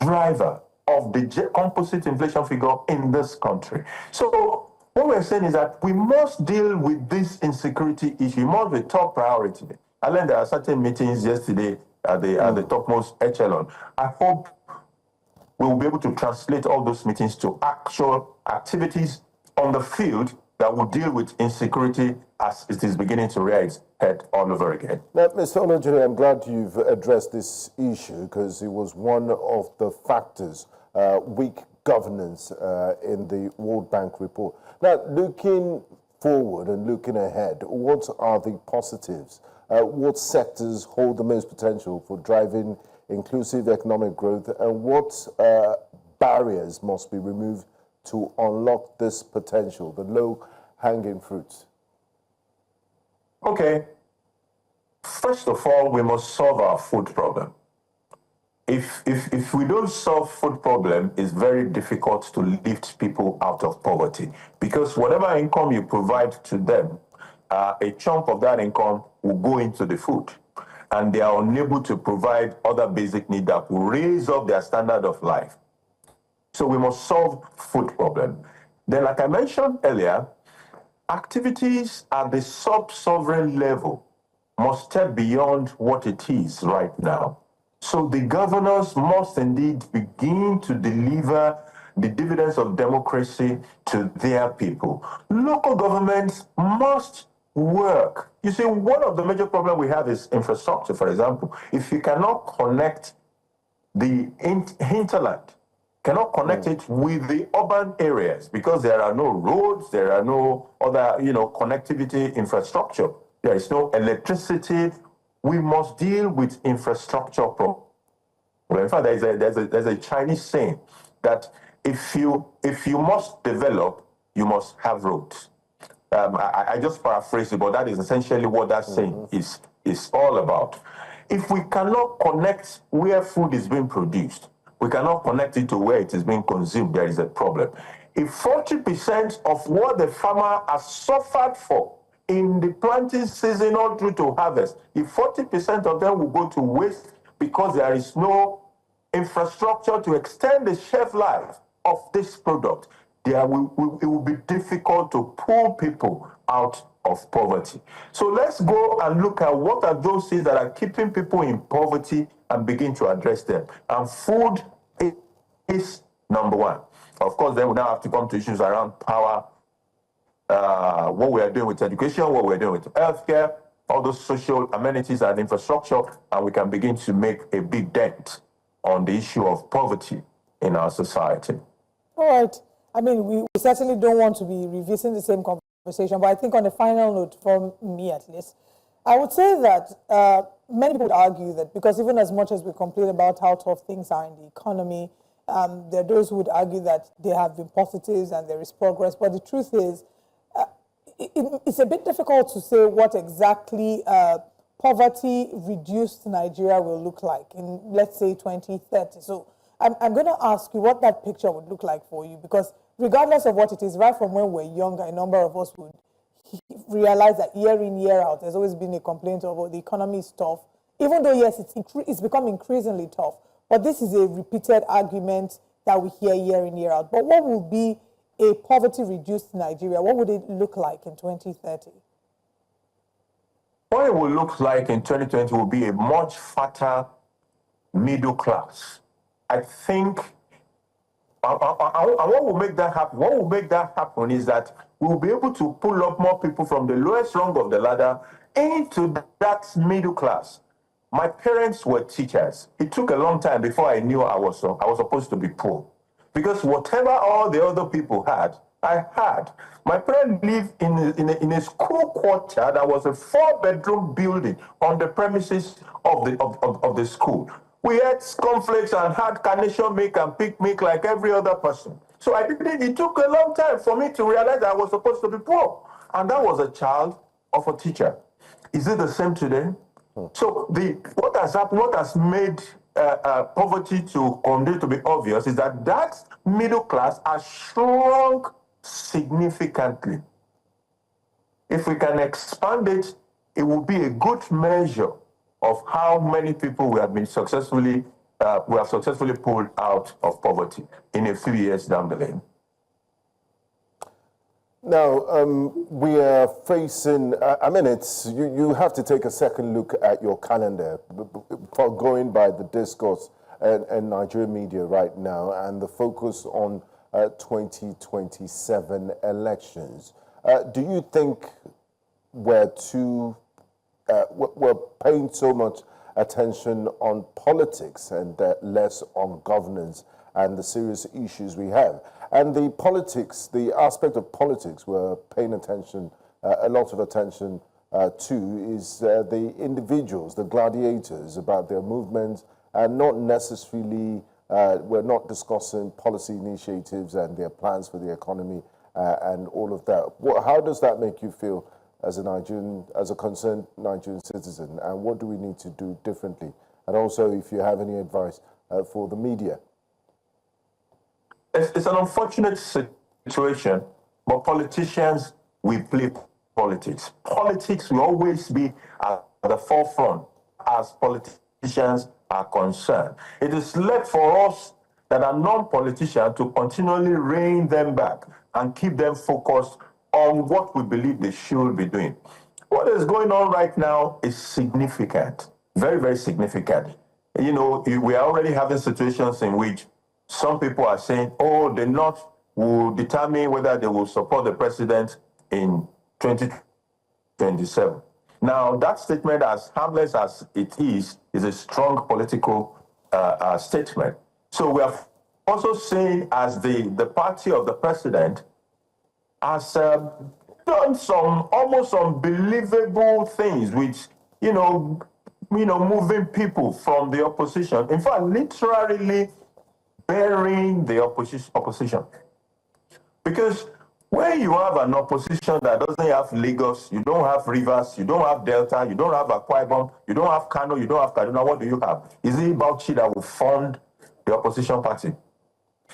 driver of the composite inflation figure in this country. So what we're saying is that we must deal with this insecurity issue. It must be top priority. I learned there are certain meetings yesterday at the topmost echelon. I hope we'll be able to translate all those meetings to actual activities on the field that will deal with insecurity as it is beginning to rear its head all over again. Now, Mr. Olojede, I'm glad you've addressed this issue because it was one of the factors, weak governance in the World Bank report. Now, looking forward and looking ahead, what are the positives? What sectors hold the most potential for driving inclusive economic growth, and what barriers must be removed to unlock this potential, the low-hanging fruits? Okay. First of all, we must solve our food problem. If we don't solve food problem, it's very difficult to lift people out of poverty, because whatever income you provide to them, a chunk of that income will go into the food, and they are unable to provide other basic needs that will raise up their standard of life. So we must solve food problem. Then, like I mentioned earlier, activities at the sub-sovereign level must step beyond what it is right now. So the governors must indeed begin to deliver the dividends of democracy to their people. Local governments must work. You see, one of the major problems we have is infrastructure, for example. If you cannot connect the hinterland, cannot connect it with the urban areas, because there are no roads, there are no other, connectivity infrastructure, there is no electricity, we must deal with infrastructure problems. In fact, there's a Chinese saying that if you must develop, you must have roads. I just paraphrase it, but that is essentially what that saying is all about. If we cannot connect where food is being produced, we cannot connect it to where it is being consumed, there is a problem. If 40% of what the farmer has suffered for in the planting season all through to harvest, if 40% of them will go to waste because there is no infrastructure to extend the shelf life of this product, it will be difficult to pull people out of poverty. So let's go and look at what are those things that are keeping people in poverty and begin to address them. And food is number one. Of course, then we now have to come to issues around power, what we are doing with education, what we're doing with healthcare, all those social amenities and infrastructure, and we can begin to make a big dent on the issue of poverty in our society. All right. I mean, we certainly don't want to be revisiting the same conversation, but I think on a final note, from me at least, I would say that many people would argue that because even as much as we complain about how tough things are in the economy, there are those who would argue that there have been positives and there is progress. But the truth is, it's a bit difficult to say what exactly poverty-reduced Nigeria will look like in, let's say, 2030. So I'm going to ask you what that picture would look like for you, because regardless of what it is, right from when we're younger, a number of us would realize that year in, year out, there's always been a complaint about the economy is tough, even though, yes, it's become increasingly tough. But this is a repeated argument that we hear year in, year out. But what will be a poverty-reduced Nigeria? What would it look like in 2030? What it will look like in 2020 will be a much fatter middle class. I think, and what will make that happen? What will make that happen is that we'll be able to pull up more people from the lowest rung of the ladder into that middle class. My parents were teachers. It took a long time before I knew I was supposed to be poor, because whatever all the other people had, I had. My parents lived in a school quarter that was a 4-bedroom building on the premises of the school. We had cornflakes and had carnation milk and pig milk like every other person. So it took a long time for me to realize that I was supposed to be poor. And that was a child of a teacher. Is it the same today? So what has happened, what has made poverty to continue to be obvious is that middle class has shrunk significantly. If we can expand it, it will be a good measure of how many people we have successfully pulled out of poverty in a few years down the lane. Now, we are facing, I mean, you have to take a second look at your calendar for going by the discourse in Nigerian media right now and the focus on 2027 elections. Do you think we're paying so much attention on politics and less on governance and the serious issues we have? And the politics, the aspect of politics we're paying attention, a lot of attention to is the individuals, the gladiators, about their movements, and not necessarily, we're not discussing policy initiatives and their plans for the economy and all of that. How does that make you feel as a concerned Nigerian citizen, and what do we need to do differently? And also, if you have any advice for the media. It's an unfortunate situation, but politicians, we play politics. Politics will always be at the forefront as politicians are concerned. It is left for us that are non-politicians to continually rein them back and keep them focused on what we believe they should be doing. What is going on right now is significant, very, very significant. You know, we are already having situations in which some people are saying, oh, the North will determine whether they will support the president in 2027. Now, that statement, as harmless as it is a strong political statement. So we are also saying, as the party of the president has done some almost unbelievable things, which, moving people from the opposition. In fact, literally burying the opposition. Because when you have an opposition that doesn't have Lagos, you don't have Rivers, you don't have Delta, you don't have Akwa Ibom, you don't have Kano, you don't have Kaduna, what do you have? Is it Bauchi that will fund the opposition party?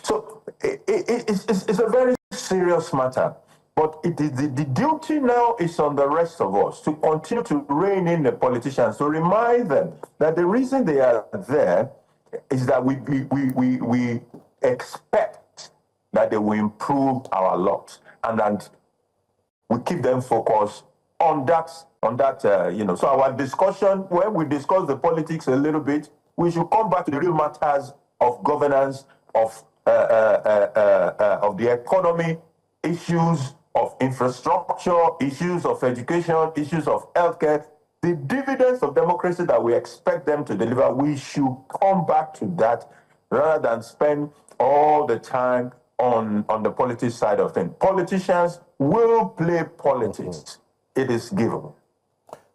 So it's a very serious matter. But the duty now is on the rest of us to continue to rein in the politicians, to remind them that the reason they are there is that we expect that they will improve our lot, and that we keep them focused on that. So our discussion, when we discuss the politics a little bit, we should come back to the real matters of governance, of the economy, issues of infrastructure, issues of education, issues of healthcare, the dividends of democracy that we expect them to deliver. We should come back to that rather than spend all the time on the politics side of things. Politicians will play politics. It is given.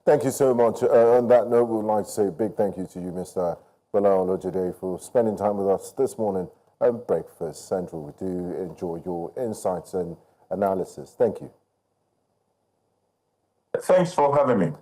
Thank you so much. On that note, we would like to say a big thank you to you, Mr. Gbolahan Olojede, for spending time with us this morning at Breakfast Central. We do enjoy your insights and analysis. Thank you. Thanks for having me.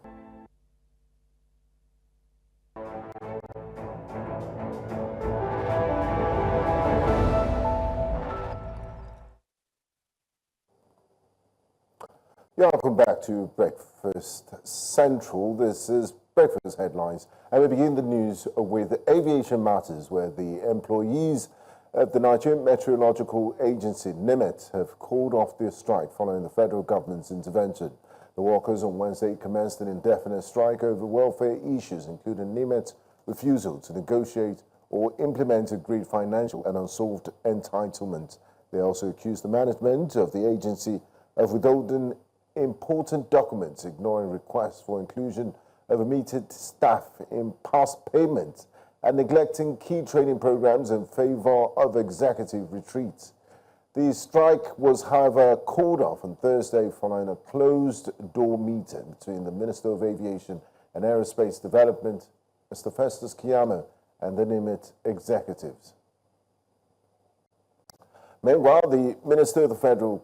Yeah, welcome back to Breakfast Central. This is Breakfast Headlines, and we begin the news with aviation matters, where the employees of the Nigerian Meteorological Agency, NIMET, have called off their strike following the federal government's intervention. The workers on Wednesday commenced an indefinite strike over welfare issues, including NIMET's refusal to negotiate or implement agreed financial and unsolved entitlements. They also accused the management of the agency of withholding important documents, ignoring requests for inclusion of omitted staff in past payments, and neglecting key training programs in favor of executive retreats. The strike was, however, called off on Thursday following a closed-door meeting between the Minister of Aviation and Aerospace Development, Mr. Festus Keyamo, and the NIMET executives. Meanwhile, the Minister of the Federal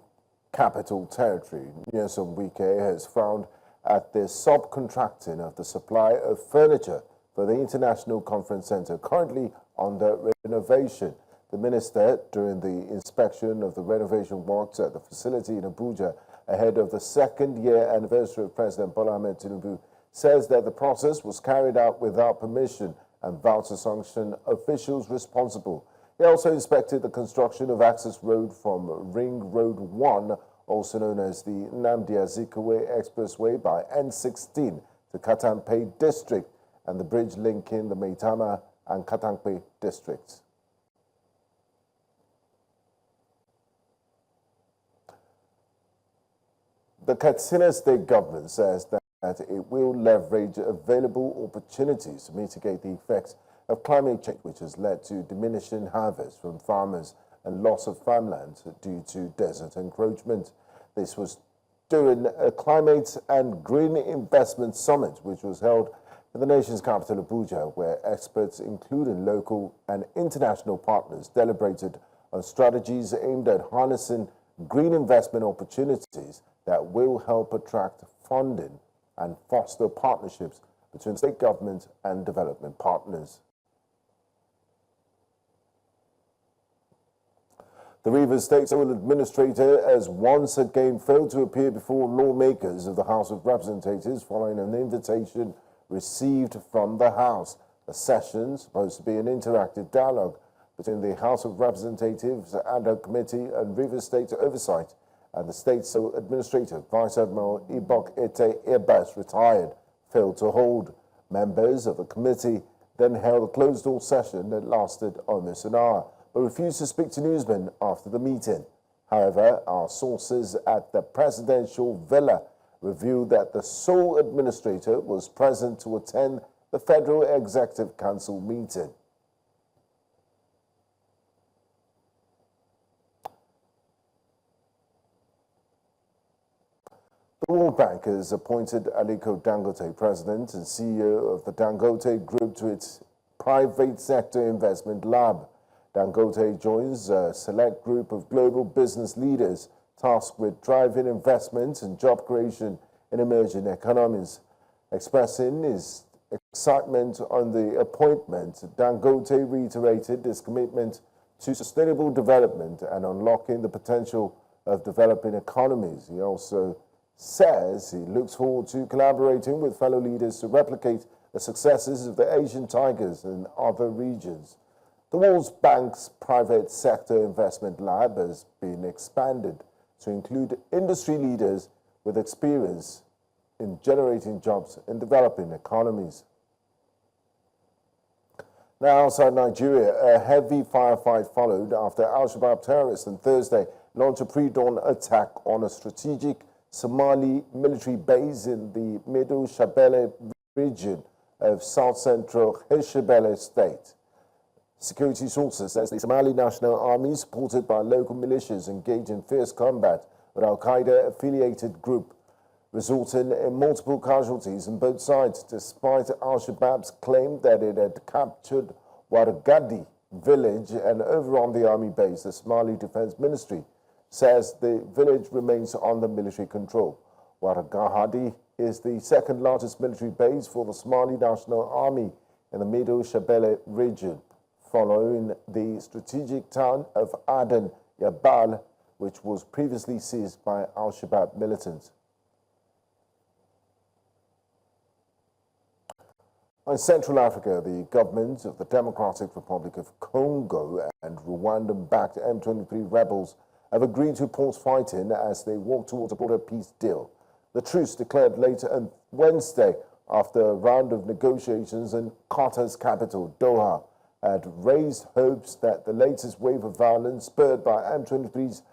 Capital Territory, Nyesom Wike, has frowned at the subcontracting of the supply of furniture for the International Conference Center, currently under renovation. The minister, during the inspection of the renovation works at the facility in Abuja ahead of the second-year anniversary of President Bola Ahmed Tinubu, says that the process was carried out without permission and vowed to sanction officials responsible. He also inspected the construction of access road from Ring Road 1, also known as the Nnamdi Azikiwe Expressway, by N16 to Katampe District, and the bridge linking the Maitama and Katampe districts. The Katsina State government says that it will leverage available opportunities to mitigate the effects of climate change, which has led to diminishing harvests from farmers and loss of farmland due to desert encroachment. This was during a climate and green investment summit, which was held in the nation's capital, Abuja, where experts, including local and international partners, deliberated on strategies aimed at harnessing green investment opportunities that will help attract funding and foster partnerships between state government and development partners. The Rivers State Sole Administrator has once again failed to appear before lawmakers of the House of Representatives following an invitation received from the House. The session, supposed to be an interactive dialogue between the House of Representatives and a Committee on Rivers State Oversight and the State Sole Administrator, Vice Admiral Ibok Ete Irbas, retired, failed to hold. Members of the committee then held a closed-door session that lasted almost an hour, but refused to speak to newsmen after the meeting. However, our sources at the presidential villa revealed that the sole administrator was present to attend the Federal Executive Council meeting. The World Bank has appointed Aliko Dangote, president and CEO of the Dangote Group, to its private sector investment lab. Dangote joins a select group of global business leaders tasked with driving investment and job creation in emerging economies. Expressing his excitement on the appointment, Dangote reiterated his commitment to sustainable development and unlocking the potential of developing economies. He also says he looks forward to collaborating with fellow leaders to replicate the successes of the Asian tigers in other regions. The World Bank's private sector investment lab has been expanded to include industry leaders with experience in generating jobs in developing economies. Now, outside Nigeria, a heavy firefight followed after Al-Shabaab terrorists on Thursday launched a pre-dawn attack on a strategic Somali military base in the Middle Shabelle region of south-central Hirshabelle State. Security sources say the Somali National Army, supported by local militias, engaged in fierce combat with Al-Qaeda-affiliated group, resulting in multiple casualties on both sides, despite Al-Shabaab's claim that it had captured Wargadi village and overrun the army base. The Somali Defense Ministry says the village remains under military control. Wargadi is the second largest military base for the Somali National Army in the Middle Shabelle region, following the strategic town of Aden Yabal, which was previously seized by Al-Shabaab militants. In Central Africa, the governments of the Democratic Republic of Congo and Rwandan-backed M23 rebels have agreed to pause fighting as they work towards a broader peace deal. The truce declared later on Wednesday after a round of negotiations in Qatar's capital, Doha, had raised hopes that the latest wave of violence spurred by M23's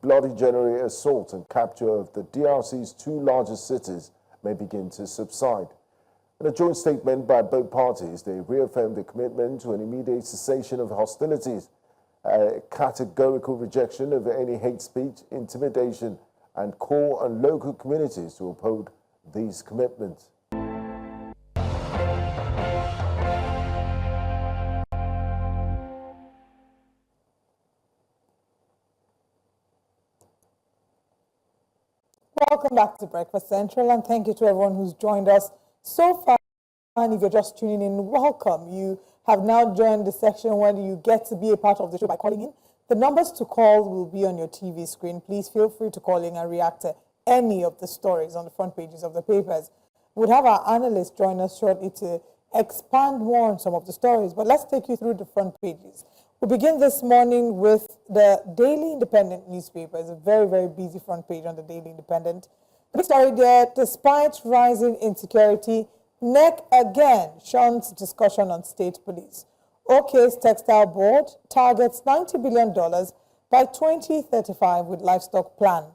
bloody January assault and capture of the DRC's two largest cities may begin to subside. In a joint statement by both parties, they reaffirmed their commitment to an immediate cessation of hostilities, a categorical rejection of any hate speech, intimidation, and call on local communities to uphold these commitments. Welcome back to Breakfast Central, and thank you to everyone who's joined us so far. And if you're just tuning in, welcome. You have now joined the section where you get to be a part of the show by calling in. The numbers to call will be on your TV screen. Please feel free to call in and react to any of the stories on the front pages of the papers. We'll have our analysts join us shortly to expand more on some of the stories, but let's take you through the front pages. We begin this morning with the Daily Independent newspaper. It's a very, very busy front page on the Daily Independent. The big story there, despite rising insecurity, NEC again shuns discussion on state police. OK's textile board targets $90 billion by 2035 with livestock plan.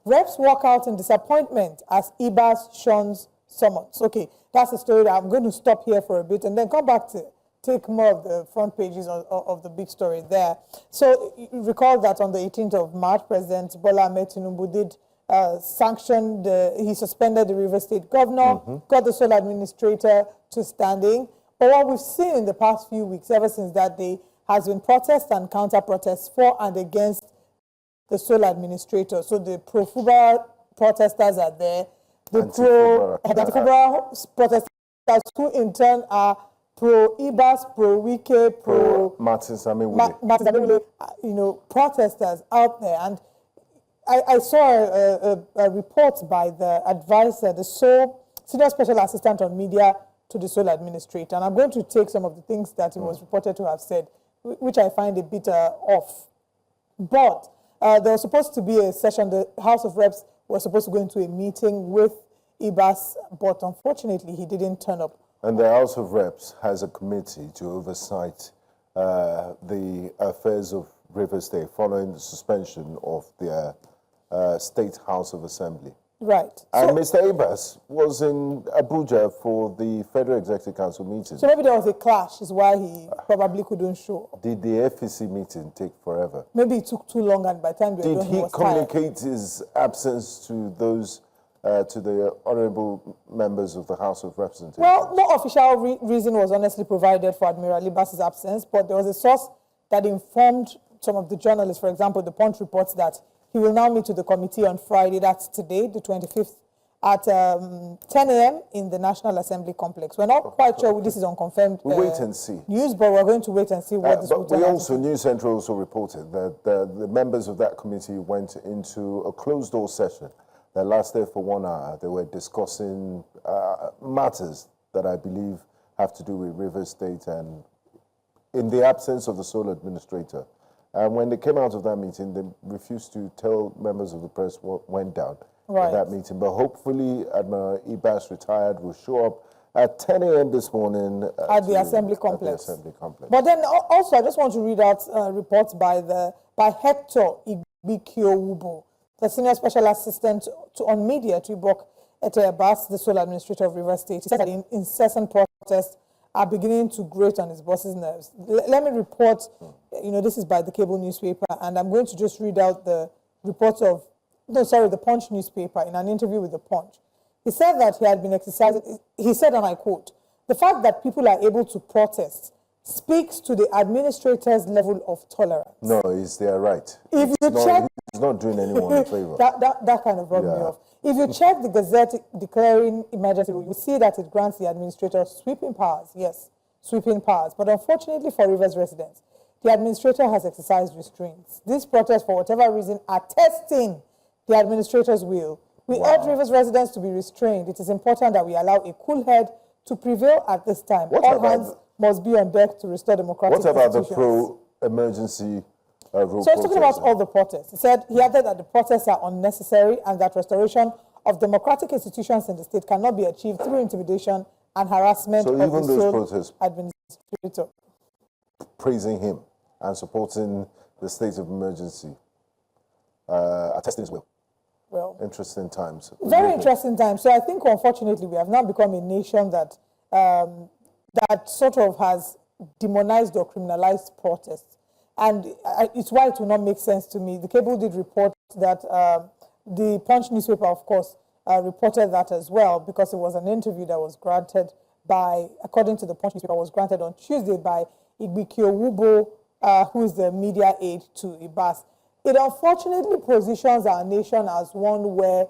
Reps walk out in disappointment as IBAS shuns summons. Okay, that's the story that I'm going to stop here for a bit and then come back to take more of the front pages of the big story there. So you recall that on the 18th of March, President Bola Ahmed Tinubu did he suspended the River State governor, got the sole administrator to standing. But what we've seen in the past few weeks, ever since that day, has been protests and counter-protests for and against the sole administrator. So the pro-FUBA protesters are there, the pro-FUBA protesters who in turn are pro-IBAS, pro-Wike, Martin Samewule, protesters out there. And I saw a report by the advisor, the senior special assistant on media to the sole administrator, and I'm going to take some of the things that he was reported to have said, which I find a bit off. But there was supposed to be a session, the House of Reps was supposed to go into a meeting with IBAS, but unfortunately he didn't turn up. And the House of Reps has a committee to oversight the affairs of River State following the suspension of their State House of Assembly. Right. And Mr. Ibas was in Abuja for the Federal Executive Council meeting. So maybe there was a clash, is why he probably couldn't show. Did the FEC meeting take forever? Maybe it took too long, and by the time we were done, he was tired. Did he communicate his absence to those, to the honourable members of the House of Representatives? Well, no official reason was honestly provided for Admiral Ibas's absence, but there was a source that informed some of the journalists. For example, the Punch reports that he will now meet with the committee on Friday, that's today, the 25th, at 10 a.m. in the National Assembly complex. We're not quite sure this is unconfirmed we'll wait and see. News, but we're going to wait and see what this will But we also, News Central also reported that the members of that committee went into a closed-door session that lasted for 1 hour. They were discussing matters that I believe have to do with River State and in the absence of the sole administrator. And when they came out of that meeting, they refused to tell members of the press what went down at that meeting. But hopefully, Admiral Ibas, retired, will show up at 10 a.m. this morning at the Assembly Complex. But then also, I just want to read out reports by Hector Igbikiowobo, the Senior Special Assistant on Media to Ibok Etebas, the sole administrator of Rivers State. He said that incessant protests are beginning to grate on his boss's nerves. Let me report, this is by the cable newspaper, and I'm going to just read out the report of, the Punch newspaper in an interview with the Punch. He said that he had been exercising, he said, and I quote, "The fact that people are able to protest speaks to the administrator's level of tolerance." No, it's their right. If you check, he's not doing anyone a favor. That kind of rubbed me off. If you check the Gazette declaring emergency, you see that it grants the administrator sweeping powers. Yes, sweeping powers. But unfortunately for Rivers residents, the administrator has exercised restraints. These protests, for whatever reason, are testing the administrator's will. We urge Rivers residents to be restrained. It is important that we allow a cool head to prevail at this time. All hands must be on deck to restore democratic institutions. What about the pro-emergency rule? So he's talking about all the protests. He added that the protests are unnecessary and that restoration of democratic institutions in the state cannot be achieved through intimidation and harassment of the sole administrator. Praising him and supporting the state of emergency, attesting as well. Well, interesting times. Very interesting times. So I think, unfortunately, we have now become a nation that that sort of has demonized or criminalized protests. And it's why it will not make sense to me. The cable did report that the Punch newspaper, of course, reported that as well, because it was an interview that was granted by, according to the Punch newspaper, was granted on Tuesday by Igbikiowobo, who is the media aide to Ibas. It unfortunately positions our nation as one where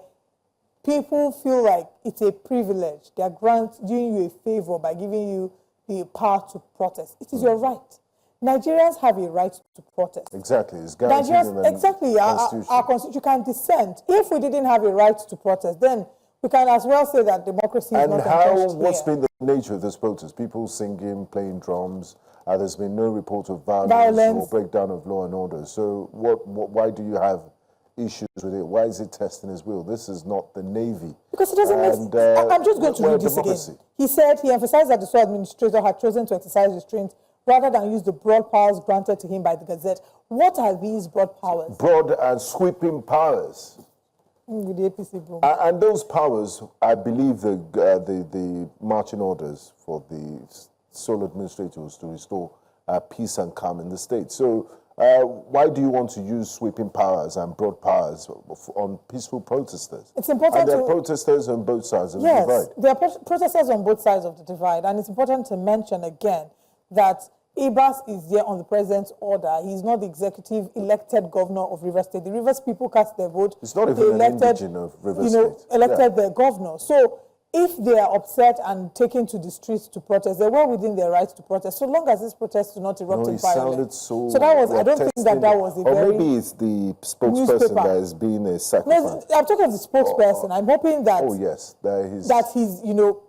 people feel like it's a privilege. They are doing you a favor by giving you the power to protest. It is your right. Nigerians have a right to protest. Exactly. It's guaranteed in the Constitution. Our Constitution. You can dissent. If we didn't have a right to protest, then we can as well say that democracy is not entrenched here. What's been the nature of this protest? People singing, playing drums. There's been no report of violence or breakdown of law and order. So why do you have issues with it? Why is it testing his will? This is not the Navy. Because it doesn't make sense. I'm just going to read this again. He emphasized that the sole administrator had chosen to exercise restraint rather than use the broad powers granted to him by the Gazette. What are these broad powers? Broad and sweeping powers. With the APC boom. And those powers, I believe the marching orders for the sole administrators to restore peace and calm in the state. So why do you want to use sweeping powers and broad powers on peaceful protesters? It's important there are protesters on both sides of the divide. Yes, there are protesters on both sides of the divide, and it's important to mention again that Ibas is there on the president's order. He's not the executive elected governor of Rivers State. The Rivers people cast their vote. It's not even an indigene of Rivers State. Elected their governor. So if they are upset and taken to the streets to protest, they're well within their rights to protest, so long as this protest do not erupt in violence. So that was, I don't think that was a or maybe it's the spokesperson that is being a sacrifice. No, I'm talking of the spokesperson. I'm hoping that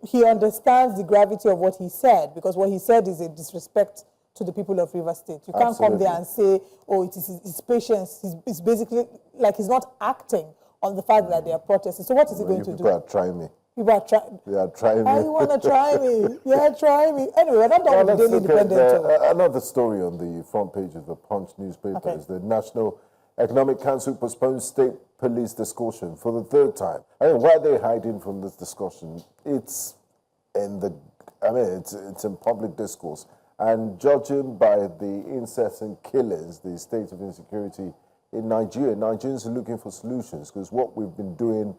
he understands the gravity of what he said, because what he said is a disrespect to the people of Rivers State. You can't come there and say, oh, it is his patience. It's basically like he's not acting on the fact that they are protesting. So what is he going to do? People are trying me. People are trying. They are trying me. Oh, you want to try me? Yeah, try me. Anyway, we're not done with the Daily Independent. Another story on the front page of the Punch newspaper is the National Economic Council postpones state police discussion for the third time. I mean, why are they hiding from this discussion? It's in it's in public discourse. And judging by the incessant killings, the state of insecurity in Nigeria, Nigerians are looking for solutions, because what we've been doing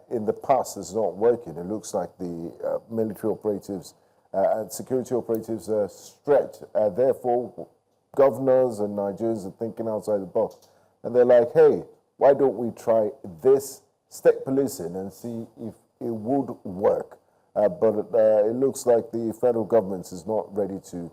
in the past is not working. It looks like the military operatives and security operatives are stretched. Therefore, governors and Nigerians are thinking outside the box. And they're like, hey, why don't we try this state policing and see if it would work? But it looks like the federal government is not ready to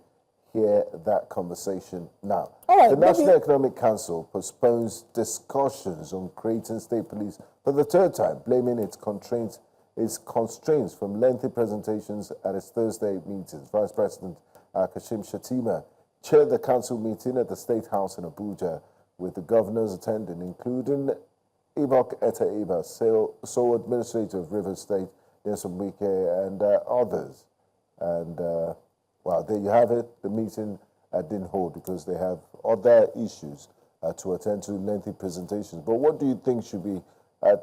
hear that conversation now. The National Economic Council postpones discussions on creating state police for the third time, blaming its constraints from lengthy presentations at its Thursday meetings. Vice President Kashim Shettima, chaired the council meeting at the State House in Abuja, with the governors attending, including Ibok Etta Iba, sole administrator of Rivers State, Nelson Wike, and others. And, well, there you have it. The meeting didn't hold because they have other issues to attend to, lengthy presentations. But what do you think should be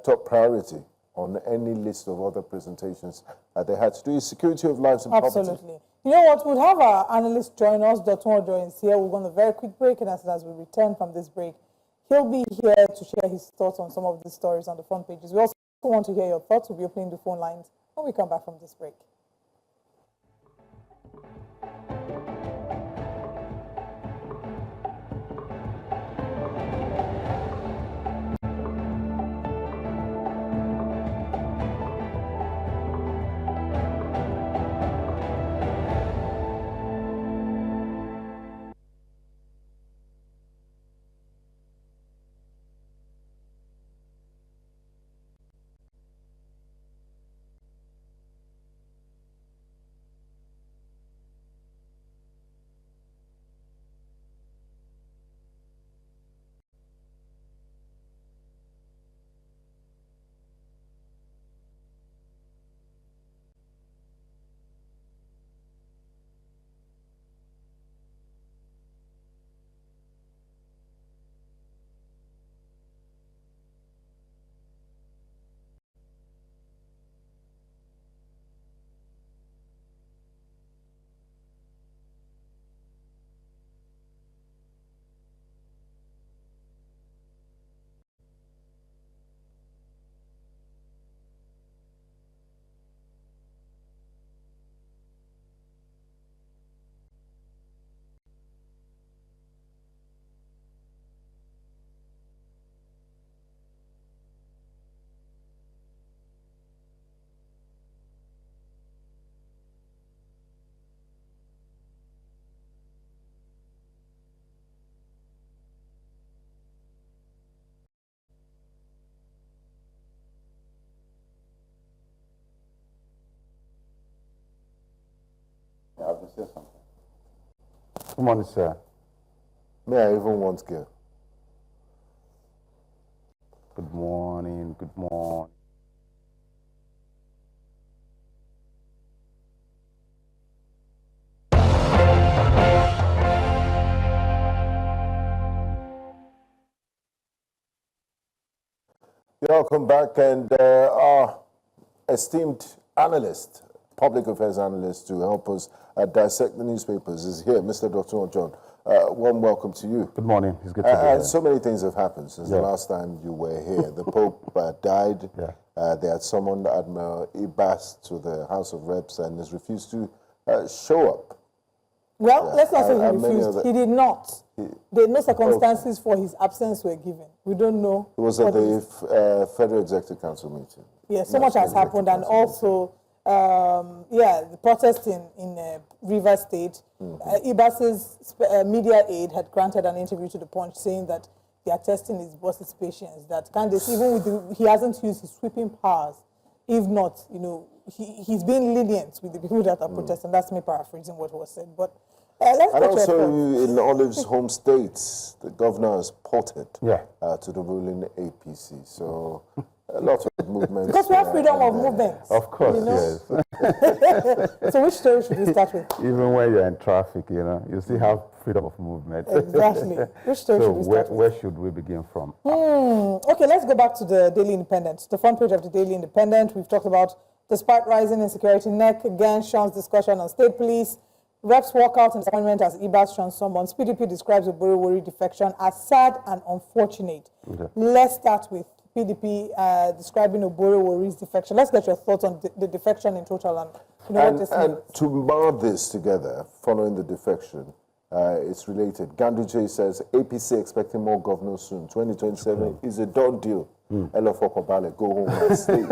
top priority on any list of other presentations they had to do? Is security of lives and property. Absolutely. You know what? We'll have our analyst join us. Dr. Ojo is here. We're going on a very quick break, and as we return from this break, he'll be here to share his thoughts on some of the stories on the front pages. We also want to hear your thoughts. We'll be opening the phone lines when we come back from this break. I have to say something. Good morning, sir. May I even want girl? Good morning, good morning. Welcome back, and our esteemed analyst, public affairs analyst, to help us dissect the newspapers is here, Mr. Dr. John. Warm welcome to you. Good morning. It's good to be here. And so many things have happened since the last time you were here. The Pope died. They had summoned Admiral Ibas to the House of Reps and has refused to show up. Well, let's not say he refused. He did not. There are no circumstances for his absence were given. We don't know. It was at the Federal Executive Council meeting. Yeah, so much has happened, and also, the protest in Rivers State. Ibas's media aide had granted an interview to The Punch saying that they are testing his boss's patience, that candidates, even with he hasn't used his sweeping powers. If not, he's being lenient with the people that are protesting. That's me paraphrasing what was said. But let's and also in Olive's home state, the governor has ported to the ruling APC. So a lot of movements. Because we have freedom of movement. Of course, yes. So which story should we start with? Even when you're in traffic, you still have freedom of movement. Exactly. Which story should we start with? Where should we begin from? Okay, let's go back to the Daily Independent. The front page of the Daily Independent, we've talked about, despite rising insecurity, NEC again shuns discussion on state police. Reps walk out in disappointment as Ibas shuns summons. PDP describes Oborevwori defection as sad and unfortunate. Let's start with PDP describing Oborevwori's defection. Let's get your thoughts on the defection in total and what this means. And to mar this together, following the defection, it's related. Ganduje says APC expecting more governors soon. 2027 is a done deal. Elofokobale, go home and stay.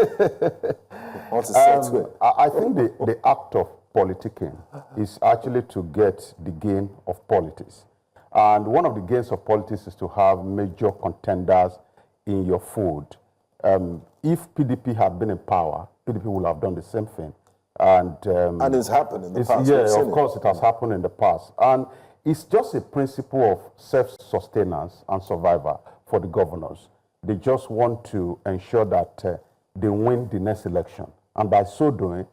I think the act of politicking is actually to get the gain of politics. And one of the gains of politics is to have major contenders in your fold. If PDP had been in power, PDP would have done the same thing. And it's happened in the past. Yeah, of course, it has happened in the past. And it's just a principle of self-sustenance and survival for the governors. They just want to ensure that they win the next election. And by so doing,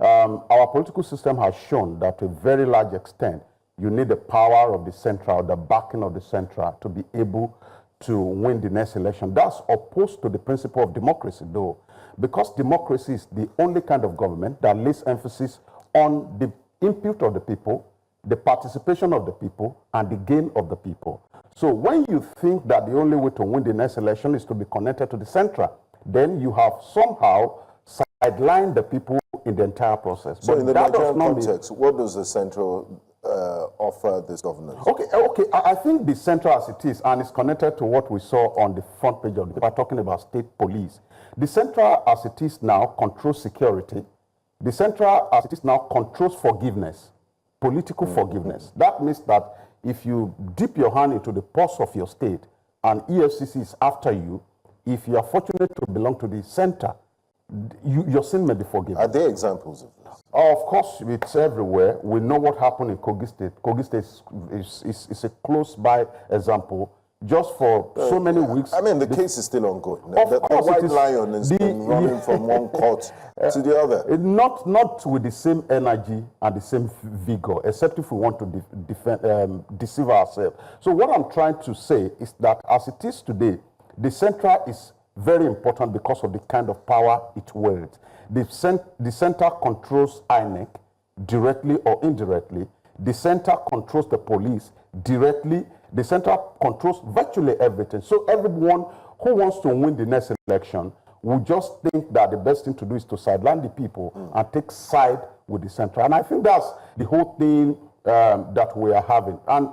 our political system has shown that to a very large extent, you need the power of the central, the backing of the central to be able to win the next election. That's opposed to the principle of democracy, though, because democracy is the only kind of government that lays emphasis on the input of the people, the participation of the people, and the gain of the people. So when you think that the only way to win the next election is to be connected to the central, then you have somehow sidelined the people in the entire process. So but in the Nigerian context, what does the central offer this government? Okay. I think the central as it is, and it's connected to what we saw on the front page of the paper talking about state police. The central as it is now controls security. The central as it is now controls forgiveness, political forgiveness. That means that if you dip your hand into the purse of your state and EFCC is after you, if you are fortunate to belong to the center, your sin may be forgiven. Are there examples of this? Of course, it's everywhere. We know what happened in Kogi State. Kogi State is a close-by example. Just for so many weeks. I mean, the case is still ongoing. Of course, the White Lion has been running from one court to the other. Not with the same energy and the same vigor, except if we want to deceive ourselves. So what I'm trying to say is that as it is today, the central is very important because of the kind of power it wields. The center controls INEC directly or indirectly. The center controls the police directly. The center controls virtually everything. So everyone who wants to win the next election will just think that the best thing to do is to sideline the people and take side with the center. And I think that's the whole thing that we are having. And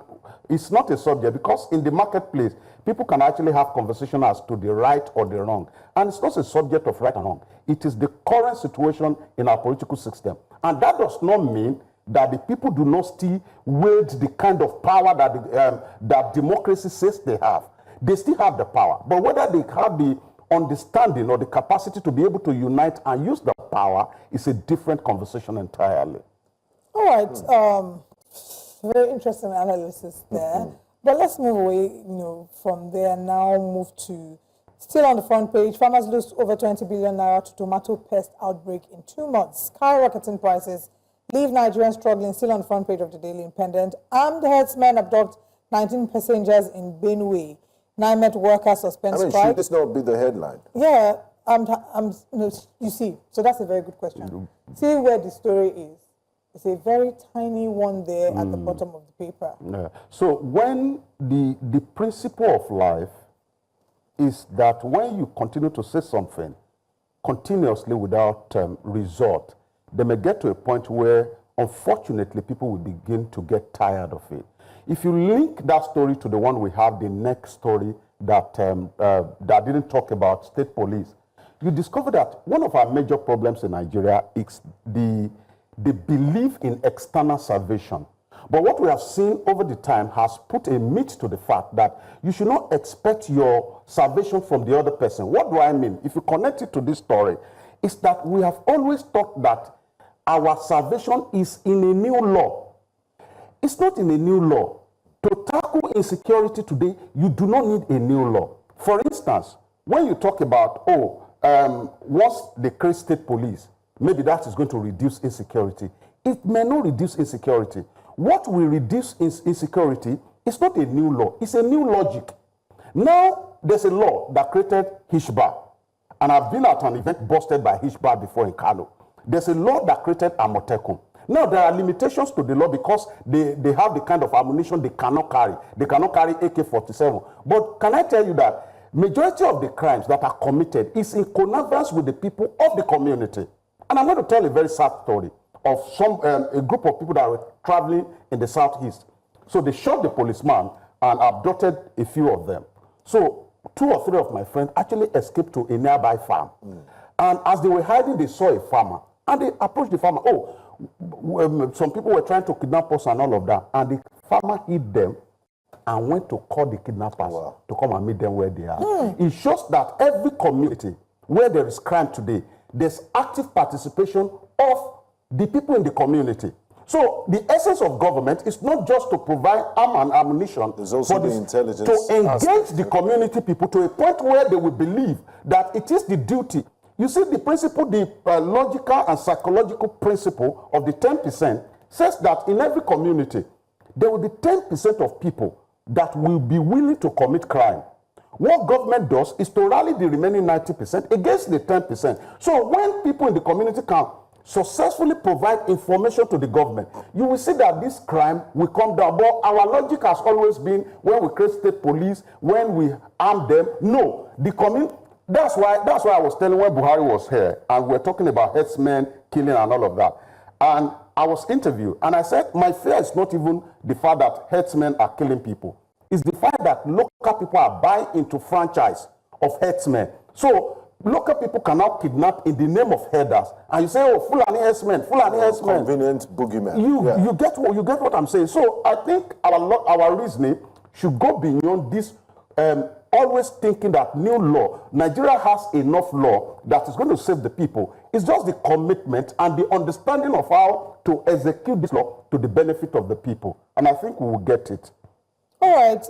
it's not a subject because in the marketplace, people can actually have conversation as to the right or the wrong. And it's not a subject of right and wrong. It is the current situation in our political system. And that does not mean that the people do not still wield the kind of power that, that democracy says they have. They still have the power. But whether they have the understanding or the capacity to be able to unite and use the power is a different conversation entirely. All right. Very interesting analysis there. But let's move away from there now, move to, still on the front page, farmers lose over 20 billion naira to tomato pest outbreak in 2 months. Skyrocketing prices leave Nigerians struggling, still on the front page of the Daily Independent. Armed herdsmen abduct 19 passengers in Benue. NIMET workers suspend strike. Should this not be the headline? Yeah, you see, so that's a very good question. See where the story is. It's a very tiny one there at the bottom of the paper. Yeah. So when the principle of life is that when you continue to say something continuously without result, they may get to a point where, unfortunately, people will begin to get tired of it. If you link that story to the one we have, the next story that, that didn't talk about state police, you discover that one of our major problems in Nigeria is the belief in external salvation. But what we have seen over the time has put a meat to the fact that you should not expect your salvation from the other person. What do I mean? If you connect it to this story, it's that we have always thought that our salvation is in a new law. It's not in a new law. To tackle insecurity today, you do not need a new law. For instance, when you talk about, once they create state police, maybe that is going to reduce insecurity. It may not reduce insecurity. What will reduce insecurity is not a new law. It's a new logic. Now, there's a law that created Hishba. And I've been at an event busted by Hishba before in Kano. There's a law that created Amotekun. Now, there are limitations to the law because they have the kind of ammunition they cannot carry. They cannot carry AK-47. But can I tell you that majority of the crimes that are committed is in connivance with the people of the community. And I'm going to tell a very sad story of a group of people that were traveling in the southeast. So they shot the policeman and abducted a few of them. So 2 or 3 of my friends actually escaped to a nearby farm. And as they were hiding, they saw a farmer. And they approached the farmer. Some people were trying to kidnap us and all of that. And the farmer hid them and went to call the kidnappers to come and meet them where they are. It shows that every community where there is crime today, there's active participation of the people in the community. So the essence of government is not just to provide arm and ammunition, there's also the intelligence to engage the community people to a point where they will believe that it is the duty. You see, the principle, the logical and psychological principle of the 10% says that in every community, there will be 10% of people that will be willing to commit crime. What government does is to rally the remaining 90% against the 10%. So when people in the community can successfully provide information to the government, you will see that this crime will come down. But our logic has always been, when we create state police, when we arm them, no. The community. That's why I was telling when Buhari was here, and we're talking about herdsmen killing and all of that. And I was interviewed, and I said, my fear is not even the fact that herdsmen are killing people. It's the fact that local people are buying into franchise of herdsmen. So local people cannot kidnap in the name of herders. And you say, oh, Fulani herdsmen, Fulani herdsmen. Convenient boogeyman. You get what I'm saying. So I think our reasoning should go beyond this always thinking that new law, Nigeria has enough law that is going to save the people. It's just the commitment and the understanding of how to execute this law to the benefit of the people. And I think we will get it. All right.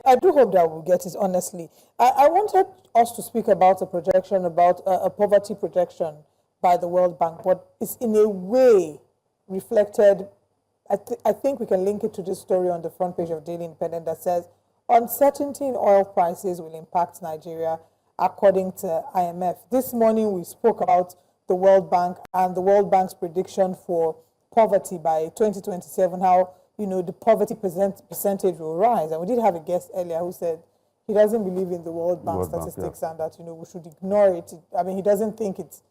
I do hope that we'll get it, honestly. I wanted us to speak about a projection, about a poverty projection by the World Bank, but it's in a way reflected. I think we can link it to this story on the front page of Daily Independent that says, uncertainty in oil prices will impact Nigeria, according to IMF. This morning, we spoke about the World Bank and the World Bank's prediction for poverty by 2027, how, you know, the poverty percentage will rise. And we did have a guest earlier who said he doesn't believe in the World Bank statistics and that, you know, we should ignore it. I mean, he doesn't think it's,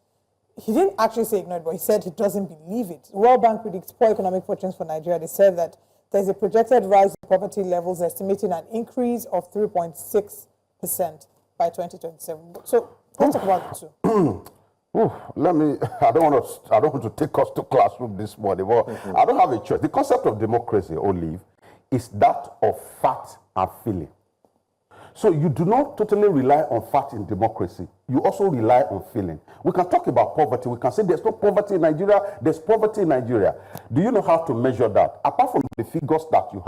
he didn't actually say ignore it, but he said he doesn't believe it. The World Bank predicts poor economic fortunes for Nigeria. They said that there's a projected rise in poverty levels, estimating an increase of 3.6% by 2027. So let's talk about the two. I don't want to take us to classroom this morning, but I don't have a choice. The concept of democracy, Olive, is that of fact and feeling. So you do not totally rely on fact in democracy. You also rely on feeling. We can talk about poverty. We can say there's no poverty in Nigeria. There's poverty in Nigeria. Do you know how to measure that? Apart from the figures that you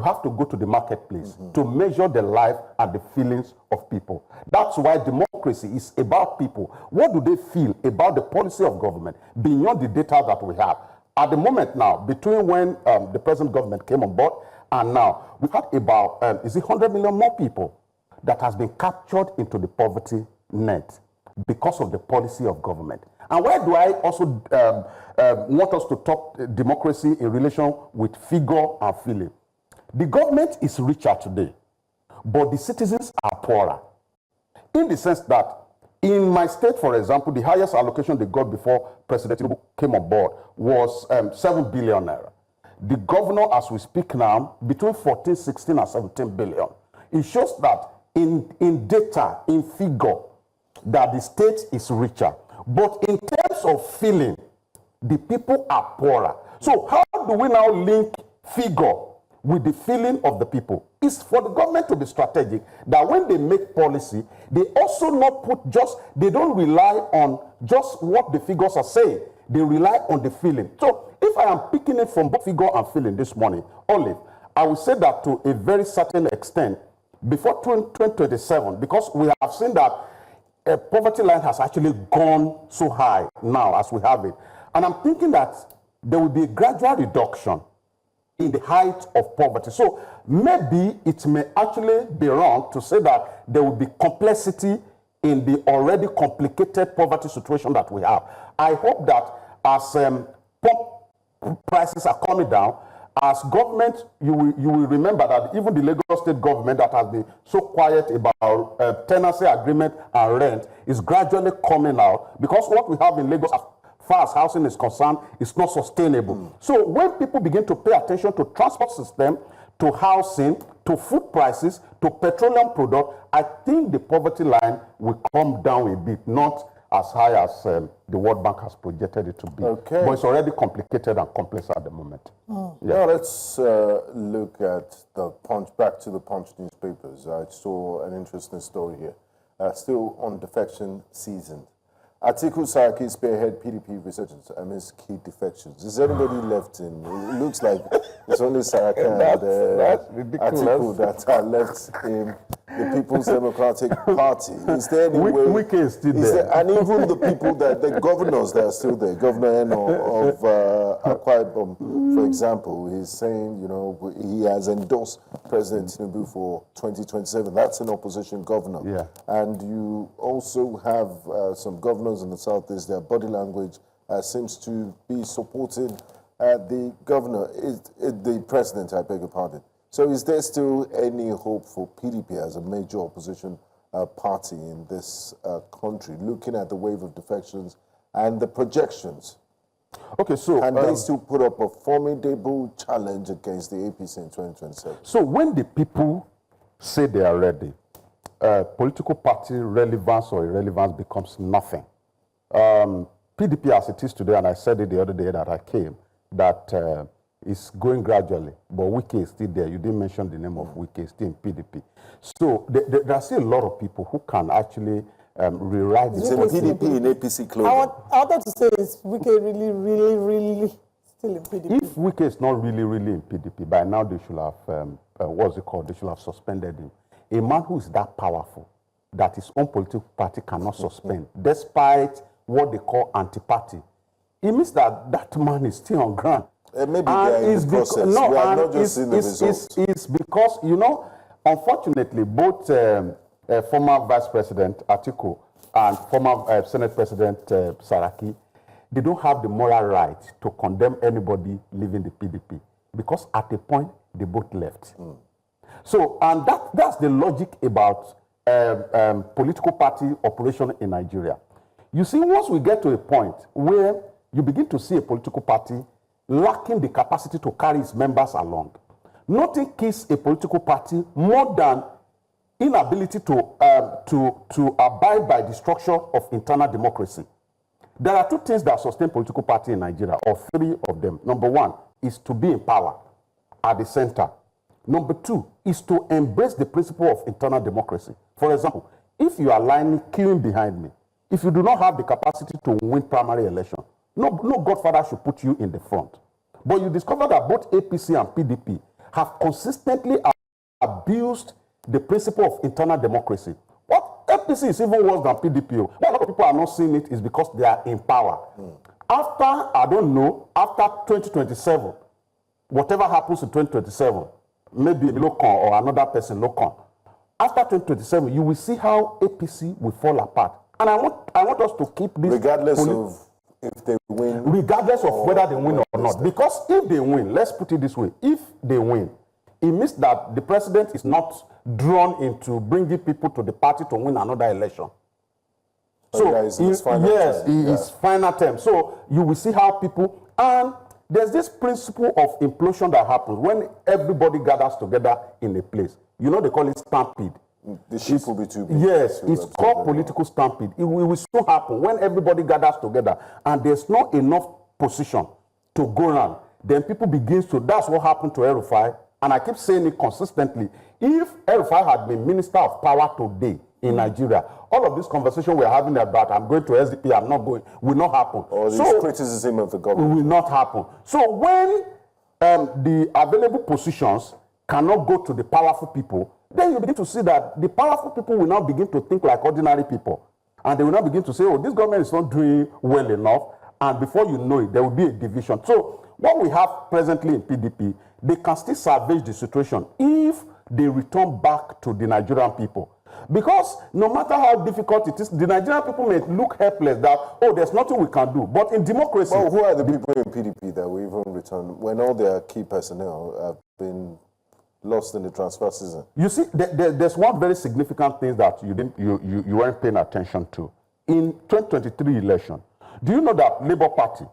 have to go to the marketplace to measure the life and the feelings of people. That's why democracy is about people. What do they feel about the policy of government beyond the data that we have? At the moment now, between when the present government came on board and now, we've had about, 100 million more people that has been captured into the poverty net because of the policy of government. And where do I also want us to talk democracy in relation with figure and feeling? The government is richer today, but the citizens are poorer. In the sense that in my state, for example, the highest allocation they got before President Tinubu came on board was 7 billion naira. The governor, as we speak now, between 14, 16, and 17 billion. It shows that in data, in figure, that the state is richer. But in terms of feeling, the people are poorer. So how do we now link figure with the feeling of the people? It's for the government to be strategic, that when they make policy, they also not put they don't rely on just what the figures are saying. They rely on the feeling. So if I am picking it from both figure and feeling this morning, Olive, I will say that to a very certain extent, before 2027, because we have seen that a poverty line has actually gone so high now as we have it. And I'm thinking that there will be a gradual reduction in the height of poverty. So maybe it may actually be wrong to say that there will be complexity in the already complicated poverty situation that we have. I hope that as pump prices are coming down, as government, you will remember that even the Lagos state government that has been so quiet about tenancy agreement and rent is gradually coming out, because what we have in Lagos as far as housing is concerned is not sustainable. So when people begin to pay attention to transport system, to housing, to food prices, to petroleum product, I think the poverty line will come down a bit, not as high as the World Bank has projected it to be. Okay. But it's already complicated and complex at the moment. Yeah. Now let's look at the Punch, back to the Punch newspapers. I saw an interesting story here. Still on defection season. Atiku Saraki spearhead PDP resurgence amidst key defections. Is anybody left in? It looks like it's only Saraki and Atiku that are left in the People's Democratic Party. Is there any way? Wike is still there. And even the people the governors that are still there, Governor Eno of Akwa Ibom, for example, he's saying, he has endorsed President Tinubu for 2027. That's an opposition governor. Yeah. And you also have some governors in the southeast. Their body language seems to be supporting the governor, the president, I beg your pardon. So is there still any hope for PDP as a major opposition party in this country, looking at the wave of defections and the projections? Okay, so... And they still put up a formidable challenge against the APC in 2027. So when the people say they are ready, political party relevance or irrelevance becomes nothing. PDP as it is today, and I said it the other day that I came, that it's going gradually, but Wike is still there. You didn't mention the name of Wike, still in PDP. So there are still a lot of people who can actually rewrite this. It's in PDP in APC clothing. I wanted to say, is Wike really still in PDP? If Wike is not really in PDP, by now they should have, what's it called? They should have suspended him. A man who is that powerful, that his own political party cannot suspend, despite what they call anti-party, it means that that man is still on ground. Maybe they're in the process. We have not just seen the results. It's because, unfortunately, both former Vice President Atiku and former Senate President Saraki, they don't have the moral right to condemn anybody leaving the PDP, because at a point, they both left. So, and that's the logic about political party operation in Nigeria. You see, once we get to a point where you begin to see a political party lacking the capacity to carry its members along, nothing kills a political party more than inability to abide by the structure of internal democracy. There are two things that sustain political party in Nigeria, or three of them. Number one is to be in power at the center. Number two is to embrace the principle of internal democracy. For example, if you are lying, queuing behind me, if you do not have the capacity to win primary election, no godfather should put you in the front. But you discover that both APC and PDP have consistently abused the principle of internal democracy. What APC is even worse than PDP. Why a lot of people are not seeing it is because they are in power. After, I don't know, after 2027, whatever happens in 2027, maybe Lokan or another person, Lokan, after 2027, you will see how APC will fall apart. And I want us to keep this... Regardless of if they win... Regardless of whether they win or not. Because if they win, let's put it this way, if they win, it means that the president is not drawn into bringing people to the party to win another election. So, his final term. So, you will see how people... And there's this principle of implosion that happens when everybody gathers together in a place. You know, they call it stampede. The ship will be too big. Yes, it's called political stampede. It will soon happen when everybody gathers together and there's not enough position to go around. Then people begin to, that's what happened to El-Rufai. And I keep saying it consistently. If El-Rufai had been Minister of Power today in Nigeria, all of this conversation we're having about, I'm going to SDP, I'm not going, will not happen. Or this criticism of the government. Will not happen. So when the available positions cannot go to the powerful people, then you begin to see that the powerful people will now begin to think like ordinary people. And they will now begin to say, oh, this government is not doing well enough. And before you know it, there will be a division. So what we have presently in PDP, they can still salvage the situation if they return back to the Nigerian people. Because no matter how difficult it is, the Nigerian people may look helpless that, oh, there's nothing we can do. But in democracy... Well, who are the people in PDP that will even return when all their key personnel have been lost in the transfer season? You see, there's one very significant thing that you weren't paying attention to. In 2023 election, do you know that Labour Party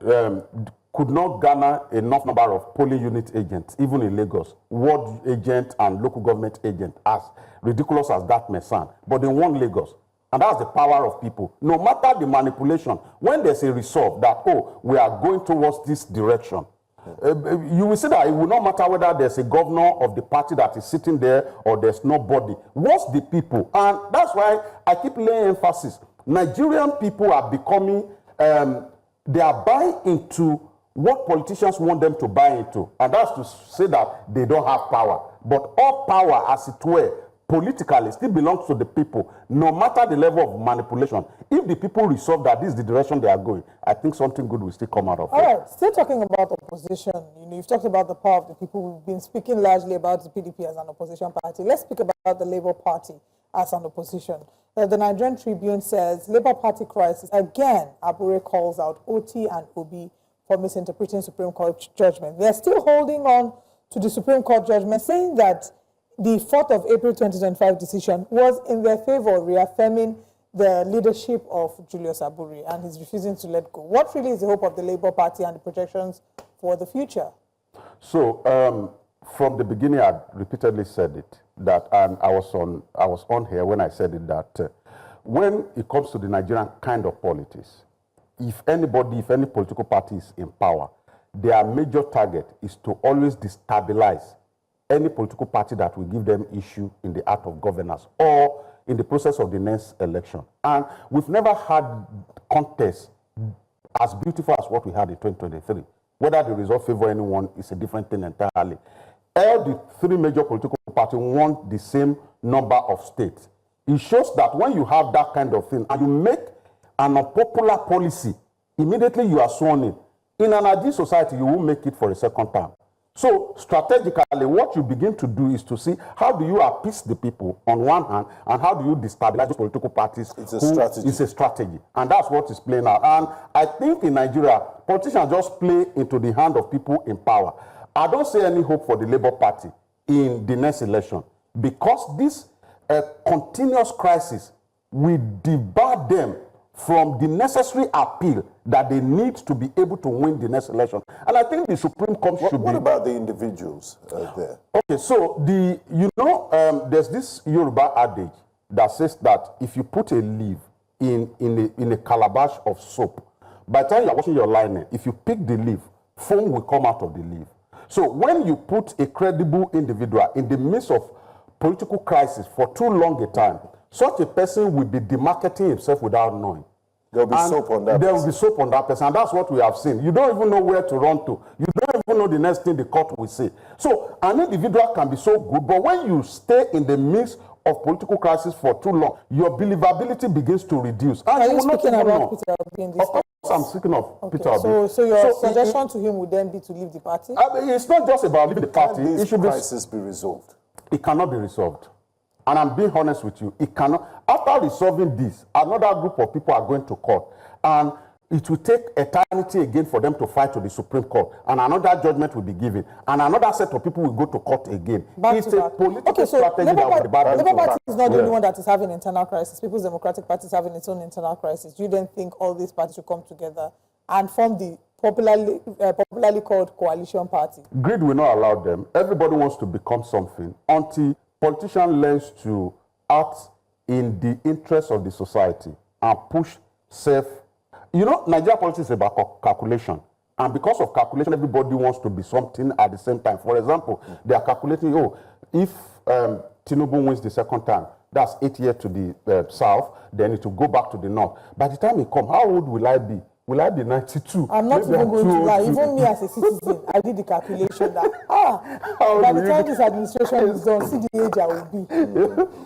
could not garner enough number of polling unit agents, even in Lagos, ward agent and local government agent, as ridiculous as that may sound, but they won Lagos. And that's the power of people. No matter the manipulation, when there's a resolve that, oh, we are going towards this direction, you will see that it will not matter whether there's a governor of the party that is sitting there or there's nobody. What's the people? And that's why I keep laying emphasis Nigerian people are becoming, they are buying into what politicians want them to buy into. And that's to say that they don't have power. But all power, as it were, politically still belongs to the people, no matter the level of manipulation. If the people resolve that this is the direction they are going, I think something good will still come out of it. All right, still talking about opposition, you've talked about the power of the people. We've been speaking largely about the PDP as an opposition party. Let's speak about the Labour Party as an opposition. The Nigerian Tribune says, Labour Party crisis. Again, Abure calls out OT and Obi for misinterpreting Supreme Court judgment. They're still holding on to the Supreme Court judgment, saying that the 4th of April 2025 decision was in their favor, reaffirming the leadership of Julius Abure, and he's refusing to let go. What really is the hope of the Labour Party and the projections for the future? So, from the beginning, I repeatedly said it, that, and I was on here when I said it, that when it comes to the Nigerian kind of politics, if any political party is in power, their major target is to always destabilize any political party that will give them issue in the act of governance or in the process of the next election. And we've never had contests as beautiful as what we had in 2023. Whether the result favor anyone is a different thing entirely. All the three major political parties want the same number of states. It shows that when you have that kind of thing and you make an unpopular policy, immediately you are sworn in. In an ideal society, you won't make it for a second time. So strategically, what you begin to do is to see how do you appease the people on one hand, and how do you destabilize the political parties. It's a strategy. It's a strategy, and that's what is playing out. And I think in Nigeria, politicians just play into the hand of people in power. I don't see any hope for the Labour Party in the next election, because this continuous crisis will debar them from the necessary appeal that they need to be able to win the next election. And I think the Supreme Court should be... What about the individuals there? Okay, so there's this Yoruba adage that says that if you put a leaf in a calabash of soap, by the time you're washing your linen, if you pick the leaf, foam will come out of the leaf. So when you put a credible individual in the midst of political crisis for too long a time, such a person will be demarketing himself without knowing. There will be soap on that person. There will be soap on that person, and that's what we have seen. You don't even know where to run to. You don't even know the next thing the court will say. So an individual can be so good, but when you stay in the midst of political crisis for too long, your believability begins to reduce. And Are you speaking about Peter Obi in this? Of course, I'm speaking of Peter Obi. So your suggestion to him would then be to leave the party? I mean, it's not just about leaving the party. Can this crisis be resolved? It cannot be resolved. And I'm being honest with you, it cannot. After resolving this, another group of people are going to court. And it will take eternity again for them to fight to the Supreme Court. And another judgment will be given. And another set of people will go to court again. It's a political strategy that will be bad. Labour Party is not the only one that is having internal crisis. People's Democratic Party is having its own internal crisis. Do you then think all these parties should come together and form the popularly called coalition party? Greed will not allow them. Everybody wants to become something until politician learns to act in the interest of the society and push self. You know, Nigeria politics is about calculation. And because of calculation, everybody wants to be something at the same time. For example, they are calculating, if Tinubu wins the second time, that's 8 years to the south, then it will go back to the north. By the time it comes, how old will I be? Will I be 92? I'm not even going to lie. Even me as a citizen, I did the calculation that, by the time this administration is done, see the age I will be.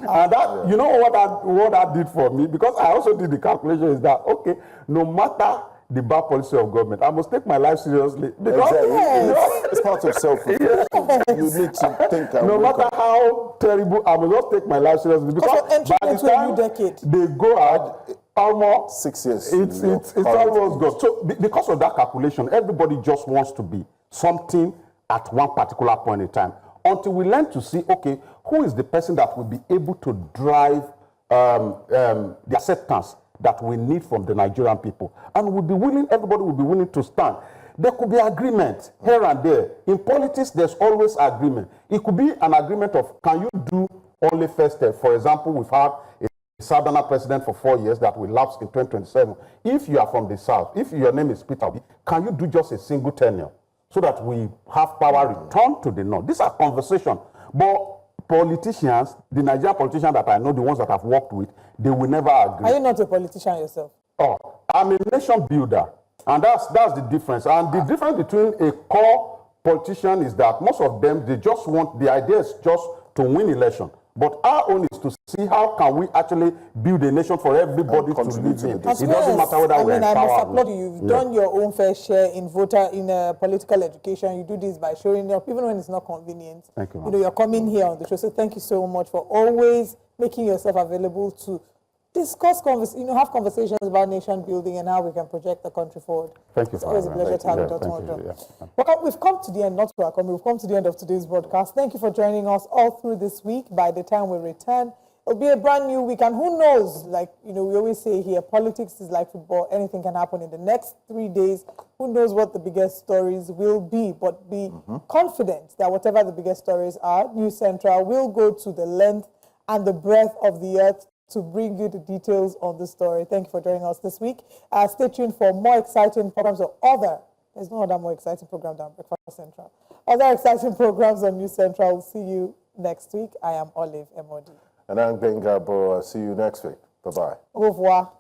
And that, you know what that did for me? Because I also did the calculation is that, okay, no matter the bad policy of government, I must take my life seriously. Because it's part of self-reflection. You need to think. No matter how terrible, I must not take my life seriously. Because by the time they go out, almost 6 years. It's almost gone. So because of that calculation, everybody just wants to be something at one particular point in time. Until we learn to see, okay, who is the person that will be able to drive the acceptance that we need from the Nigerian people. And everybody will be willing to stand. There could be agreement here and there. In politics, there's always agreement. It could be an agreement of, can you do only first step? For example, we've had a Southerner president for 4 years that will lapse in 2027. If you are from the South, if your name is Peter Obi, can you do just a single tenure so that we have power return to the North? These are conversations. But politicians, the Nigerian politicians that I know, the ones that I've worked with, they will never agree. Are you not a politician yourself? Oh, I'm a nation builder, and that's the difference. And the difference between a core politician is that most of them, they just want, the idea is just to win election. But our own is to see how can we actually build a nation for everybody to live in. It doesn't matter whether we're in power. I must applaud you. You've done your own fair share in political education. You do this by showing up, even when it's not convenient. Thank you, you know, you're coming here on the show. So thank you so much for always making yourself available to discuss, have conversations about nation building and how we can project the country forward. Thank you. It's always a pleasure to have you, Dr. Ojo. We've come to the end, not to our coming, we've come to the end of today's broadcast. Thank you for joining us all through this week. By the time we return, it'll be a brand new week, and who knows, like, we always say here, politics is like football. Anything can happen in the next 3 days. Who knows what the biggest stories will be, but be confident that whatever the biggest stories are, News Central will go to the length and the breadth of the earth to bring you the details on the story. Thank you for joining us this week. Stay tuned for more exciting programs there's no other more exciting program than Breakfast Central. Other exciting programs on News Central. We'll see you next week. I am Olive Emodi. And I'm Benga Borough. See you next week. Bye-bye. Au revoir.